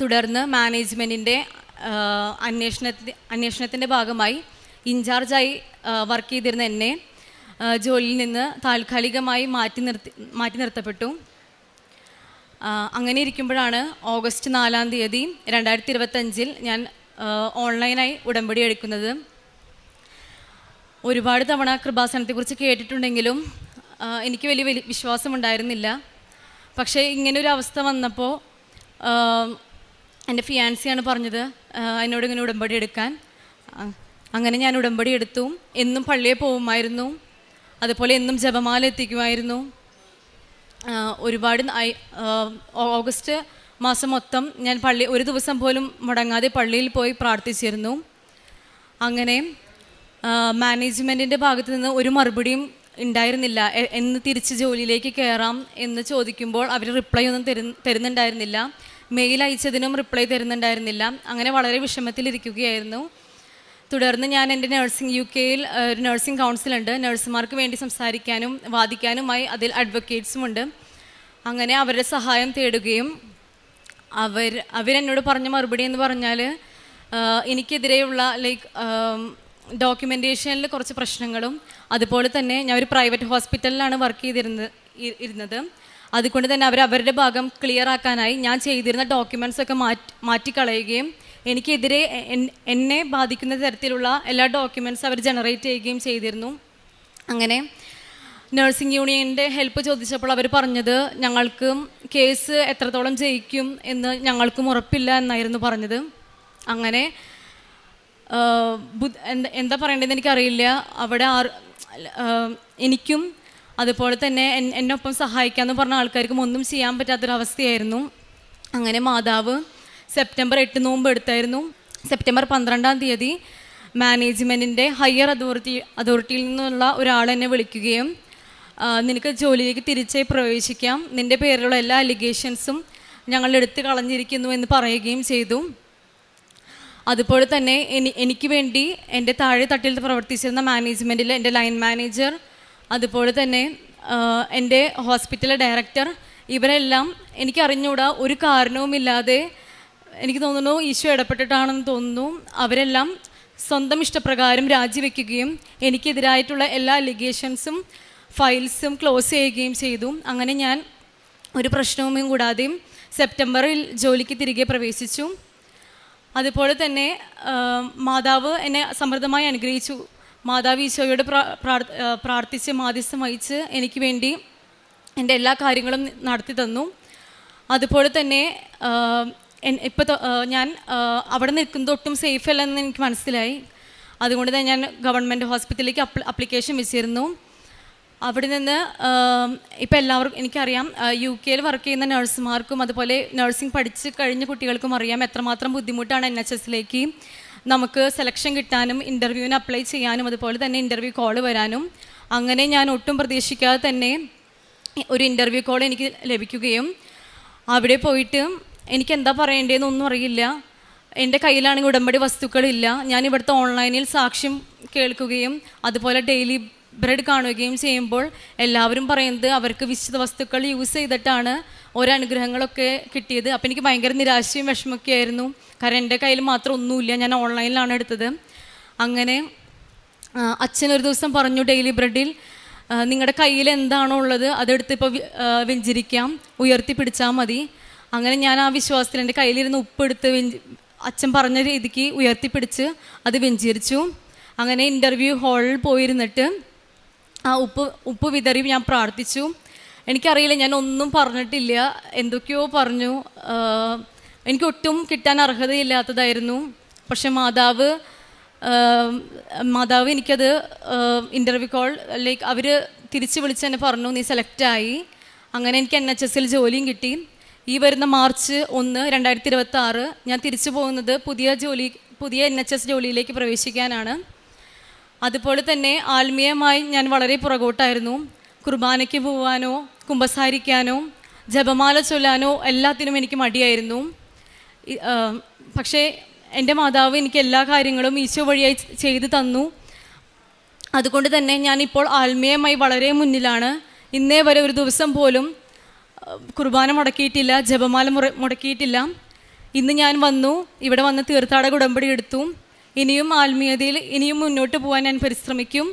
തുടർന്ന് മാനേജ്മെൻറ്റിൻ്റെ അന്വേഷണത്തിൻ്റെ ഭാഗമായി ഇൻചാർജായി വർക്ക് ചെയ്തിരുന്ന എന്നെ ജോലിയിൽ നിന്ന് താൽക്കാലികമായി മാറ്റി നിർത്തപ്പെട്ടു. അങ്ങനെ ഇരിക്കുമ്പോഴാണ് ഓഗസ്റ്റ് 4 2025 ഞാൻ ഓൺലൈനായി ഉടമ്പടി എടുക്കുന്നത്. ഒരുപാട് തവണ കൃപാസനത്തെക്കുറിച്ച് കേട്ടിട്ടുണ്ടെങ്കിലും എനിക്ക് വലിയ വിശ്വാസമുണ്ടായിരുന്നില്ല. പക്ഷേ ഇങ്ങനൊരു അവസ്ഥ വന്നപ്പോൾ എൻ്റെ ഫിയാൻസിയാണ് പറഞ്ഞത് എന്നോട് ഇങ്ങനെ ഉടമ്പടി എടുക്കാൻ. അങ്ങനെ ഞാൻ ഉടമ്പടി എടുത്തു. എന്നും പള്ളിയിൽ പോകുമായിരുന്നു. അതുപോലെ എന്നും ജപമാല എത്തിക്കുമായിരുന്നു. ഒരുപാട് ഓഗസ്റ്റ് മാസം മൊത്തം ഞാൻ ഒരു ദിവസം പോലും മുടങ്ങാതെ പള്ളിയിൽ പോയി പ്രാർത്ഥിച്ചിരുന്നു. അങ്ങനെ മാനേജ്മെൻറ്റിൻ്റെ ഭാഗത്തു നിന്ന് ഒരു മറുപടിയും ഉണ്ടായിരുന്നില്ല. എന്ന് തിരിച്ച് ജോലിയിലേക്ക് കയറാം എന്ന് ചോദിക്കുമ്പോൾ അവർ റിപ്ലൈ ഒന്നും തരുന്നുണ്ടായിരുന്നില്ല. Mail അയച്ചതിനും reply തരുന്നുണ്ടായിരുന്നില്ല. അങ്ങനെ വളരെ വിഷമത്തിലിരിക്കുകയായിരുന്നു. തുടർന്ന് ഞാൻ എൻ്റെ UK ഒരു നഴ്സിംഗ് കൗൺസിലുണ്ട്. നഴ്സുമാർക്ക് വേണ്ടി സംസാരിക്കാനും വാദിക്കാനുമായി അതിൽ അഡ്വക്കേറ്റ്സുമുണ്ട്. അങ്ങനെ അവരുടെ സഹായം തേടുകയും അവരെന്നോട് പറഞ്ഞ മറുപടി എന്ന് പറഞ്ഞാൽ എനിക്കെതിരെയുള്ള ഡോക്യുമെൻറ്റേഷനിൽ കുറച്ച് പ്രശ്നങ്ങളും അതുപോലെ തന്നെ ഞാൻ ഒരു പ്രൈവറ്റ് ഹോസ്പിറ്റലിലാണ് വർക്ക് ചെയ്തിരുന്നത്. അതുകൊണ്ട് തന്നെ അവരുടെ ഭാഗം ക്ലിയർ ആക്കാനായി ഞാൻ ചെയ്തിരുന്ന ഡോക്യുമെൻറ്റ്സ് ഒക്കെ മാറ്റിക്കളയുകയും എനിക്കെതിരെ എന്നെ ബാധിക്കുന്ന തരത്തിലുള്ള എല്ലാ ഡോക്യുമെൻറ്റ്സ് അവർ ജനറേറ്റ് ചെയ്യുകയും ചെയ്തിരുന്നു. അങ്ങനെ നഴ്സിംഗ് യൂണിയൻ്റെ ഹെൽപ്പ് ചോദിച്ചപ്പോൾ അവർ പറഞ്ഞത് ഞങ്ങൾക്ക് കേസ് എത്രത്തോളം ജയിക്കും എന്ന് ഞങ്ങൾക്കും ഉറപ്പില്ല എന്നായിരുന്നു പറഞ്ഞത്. അങ്ങനെ എന്താ പറയേണ്ടതെന്ന് എനിക്കറിയില്ല. അവിടെ എനിക്കും അതുപോലെ തന്നെ എന്നൊപ്പം സഹായിക്കാമെന്ന് പറഞ്ഞ ആൾക്കാർക്കും ഒന്നും ചെയ്യാൻ പറ്റാത്തൊരവസ്ഥയായിരുന്നു. അങ്ങനെ മാതാവ് സെപ്റ്റംബർ 8 നോമ്പ് എടുത്തായിരുന്നു. സെപ്റ്റംബർ 12 മാനേജ്മെൻറ്റിൻ്റെ ഹയർ അതോറിറ്റിയിൽ നിന്നുള്ള ഒരാൾ എന്നെ വിളിക്കുകയും നിനക്ക് ജോലിയിലേക്ക് തിരിച്ചായി പ്രവേശിക്കാം, നിൻ്റെ പേരിലുള്ള എല്ലാ അലിഗേഷൻസും ഞങ്ങൾ എടുത്ത് കളഞ്ഞിരിക്കുന്നു എന്ന് പറയുകയും ചെയ്തു. അതുപോലെ തന്നെ എനിക്ക് വേണ്ടി എൻ്റെ താഴെ തട്ടിൽ പ്രവർത്തിച്ചിരുന്ന മാനേജ്മെൻറ്റിൽ എൻ്റെ ലൈൻ മാനേജർ, അതുപോലെ തന്നെ എൻ്റെ ഹോസ്പിറ്റലിലെ ഡയറക്ടർ, ഇവരെല്ലാം എനിക്കറിഞ്ഞൂടാ ഒരു കാരണവുമില്ലാതെ എനിക്ക് തോന്നുന്നു ഈശോ ഇടപെട്ടിട്ടാണെന്ന് തോന്നുന്നു. അവരെല്ലാം സ്വന്തം ഇഷ്ടപ്രകാരം രാജിവെക്കുകയും എനിക്കെതിരായിട്ടുള്ള എല്ലാ അലിഗേഷൻസും ഫയൽസും ക്ലോസ് ചെയ്യുകയും ചെയ്തു. അങ്ങനെ ഞാൻ ഒരു പ്രശ്നവും കൂടാതെയും സെപ്റ്റംബറിൽ ജോലിക്ക് തിരികെ പ്രവേശിച്ചു. അതുപോലെ തന്നെ മാതാവ് എന്നെ സമൃദ്ധമായി അനുഗ്രഹിച്ചു. മാതാവ് ഈശോയോട് പ്രാർത്ഥിച്ച് മാധ്യസ്ഥം വഹിച്ച് എനിക്ക് വേണ്ടി എൻ്റെ എല്ലാ കാര്യങ്ങളും നടത്തി തന്നു. അതുപോലെ തന്നെ ഞാൻ അവിടെ നിൽക്കുന്നത് ഒട്ടും സേഫ് അല്ലെന്ന് എനിക്ക് മനസ്സിലായി. അതുകൊണ്ട് തന്നെ ഞാൻ ഗവൺമെൻറ് ഹോസ്പിറ്റലിലേക്ക് അപ്ലിക്കേഷൻ വെച്ചിരുന്നു. അവിടെ നിന്ന് ഇപ്പോൾ എല്ലാവർക്കും എനിക്കറിയാം, UK വർക്ക് ചെയ്യുന്ന നഴ്സുമാർക്കും അതുപോലെ നഴ്സിംഗ് പഠിച്ച് കഴിഞ്ഞ കുട്ടികൾക്കും അറിയാം എത്രമാത്രം ബുദ്ധിമുട്ടാണ് NHSലേക്ക് നമുക്ക് സെലക്ഷൻ കിട്ടാനും ഇൻ്റർവ്യൂവിന് അപ്ലൈ ചെയ്യാനും അതുപോലെ തന്നെ ഇൻ്റർവ്യൂ കോൾ വരാനും. അങ്ങനെ ഞാൻ ഒട്ടും പ്രതീക്ഷിക്കാതെ തന്നെ ഒരു ഇൻ്റർവ്യൂ കോൾ എനിക്ക് ലഭിക്കുകയും അവിടെ പോയിട്ട് എനിക്ക് എന്താ പറയേണ്ടതെന്നൊന്നും അറിയില്ല. എൻ്റെ കയ്യിലാണെങ്കിൽ ഉടമ്പടി വസ്തുക്കളില്ല. ഞാൻ ഇവിടുത്തെ ഓൺലൈനിൽ സാക്ഷ്യം കേൾക്കുകയും അതുപോലെ ഡെയിലി ബ്രെഡ് കാണുകയും ചെയ്യുമ്പോൾ എല്ലാവരും പറയുന്നത് അവർക്ക് വിശുദ്ധ വസ്തുക്കൾ യൂസ് ചെയ്തിട്ടാണ് ഓരോ അനുഗ്രഹങ്ങളൊക്കെ കിട്ടിയത്. അപ്പോൾ എനിക്ക് ഭയങ്കര നിരാശയും വിഷമമൊക്കെ ആയിരുന്നു. കാരണം എൻ്റെ കയ്യിൽ മാത്രം ഒന്നുമില്ല, ഞാൻ ഓൺലൈനിലാണ് എടുത്തത്. അങ്ങനെ അച്ഛൻ ഒരു ദിവസം പറഞ്ഞു, ഡെയിലി ബ്രെഡിൽ നിങ്ങളുടെ കയ്യിൽ എന്താണോ ഉള്ളത് അതെടുത്ത് ഇപ്പോൾ വെഞ്ചരിക്കാം, ഉയർത്തി പിടിച്ചാൽ മതി. അങ്ങനെ ഞാൻ ആ വിശ്വാസത്തിൽ എൻ്റെ കയ്യിലിരുന്ന് ഉപ്പെടുത്ത് അച്ഛൻ പറഞ്ഞ രീതിക്ക് ഉയർത്തിപ്പിടിച്ച് അത് വെഞ്ചരിച്ചു. അങ്ങനെ ഇൻ്റർവ്യൂ ഹാളിൽ പോയിരുന്നിട്ട് ആ ഉപ്പ് വിതറി ഞാൻ പ്രാർത്ഥിച്ചു. എനിക്കറിയില്ല, ഞാൻ ഒന്നും പറഞ്ഞിട്ടില്ല, എന്തൊക്കെയോ പറഞ്ഞു. എനിക്കൊട്ടും കിട്ടാൻ അർഹതയില്ലാത്തതായിരുന്നു. പക്ഷെ മാതാവ് എനിക്കത് ഇൻ്റർവ്യൂ കോൾ ലൈക്ക് അവർ തിരിച്ച് വിളിച്ച് എന്നെ പറഞ്ഞു, നീ സെലക്റ്റായി. അങ്ങനെ എനിക്ക് NHSൽ ജോലിയും കിട്ടി. ഈ വരുന്ന മാർച്ച് 1, 2026 ഞാൻ തിരിച്ചു പോകുന്നത് പുതിയ NHS ജോലിയിലേക്ക് പ്രവേശിക്കാനാണ്. അതുപോലെ തന്നെ ആത്മീയമായി ഞാൻ വളരെ പുറകോട്ടായിരുന്നു. കുർബാനയ്ക്ക് പോവാനോ കുമ്പസാരിക്കാനോ ജപമാല ചൊല്ലാനോ എല്ലാത്തിനും എനിക്ക് മടിയായിരുന്നു. പക്ഷേ എൻ്റെ മാതാവ് എനിക്ക് എല്ലാ കാര്യങ്ങളും ഈശോ വഴിയായി ചെയ്തു തന്നു. അതുകൊണ്ട് തന്നെ ഞാനിപ്പോൾ ആത്മീയമായി വളരെ മുന്നിലാണ്. ഇന്നേ വരെ ഒരു ദിവസം പോലും കുർബാന മുടക്കിയിട്ടില്ല, ജപമാല മുടക്കിയിട്ടില്ല. ഇന്ന് ഞാൻ ഇവിടെ വന്ന് തീർത്ഥാടക ഉടമ്പടി എടുത്തു. ഇനിയും ആത്മീയതയിൽ ഇനിയും മുന്നോട്ട് പോകാൻ ഞാൻ പരിശ്രമിക്കും.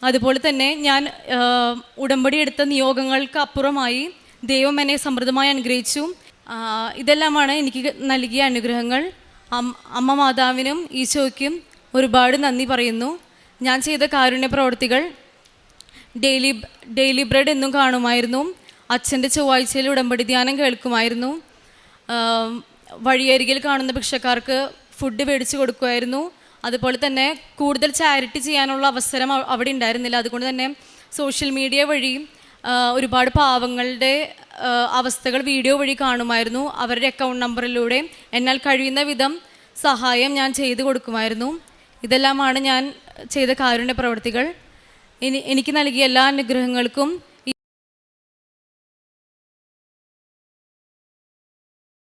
അതുപോലെ തന്നെ ഞാൻ ഉടമ്പടി എടുത്ത നിയോഗങ്ങൾക്ക് അപ്പുറമായി ദൈവം എന്നെ സമൃദ്ധമായി അനുഗ്രഹിച്ചു. ഇതെല്ലാമാണ് എനിക്ക് നൽകിയ അനുഗ്രഹങ്ങൾ. അമ്മ മാതാവിനും ഈശോയ്ക്കും ഒരുപാട് നന്ദി പറയുന്നു. ഞാൻ ചെയ്ത കാരുണ്യ പ്രവർത്തികൾ ഡെയിലി ബ്രെഡ് എന്നും കാണുമായിരുന്നു. അച്ഛൻ്റെ ചൊവ്വാഴ്ചയിൽ ഉടമ്പടി ധ്യാനം കേൾക്കുമായിരുന്നു. വഴിയരികിൽ കാണുന്ന ഭിക്ഷക്കാർക്ക് ഫുഡ് മേടിച്ച് കൊടുക്കുമായിരുന്നു. അതുപോലെ തന്നെ കൂടുതൽ ചാരിറ്റി ചെയ്യാനുള്ള അവസരം അവിടെ ഉണ്ടായിരുന്നില്ല. അതുകൊണ്ട് തന്നെ സോഷ്യൽ മീഡിയ വഴി ഒരുപാട് പാവങ്ങളുടെ അവസ്ഥകൾ വീഡിയോ വഴി കാണുമായിരുന്നു. അവരുടെ അക്കൗണ്ട് നമ്പറിലൂടെ എന്നാൽ കഴിയുന്ന വിധം സഹായം ഞാൻ ചെയ്തു കൊടുക്കുമായിരുന്നു. ഇതെല്ലാമാണ് ഞാൻ ചെയ്ത കാരുണ്യ പ്രവർത്തികൾ. എനിക്ക് നൽകിയ എല്ലാ അനുഗ്രഹങ്ങൾക്കും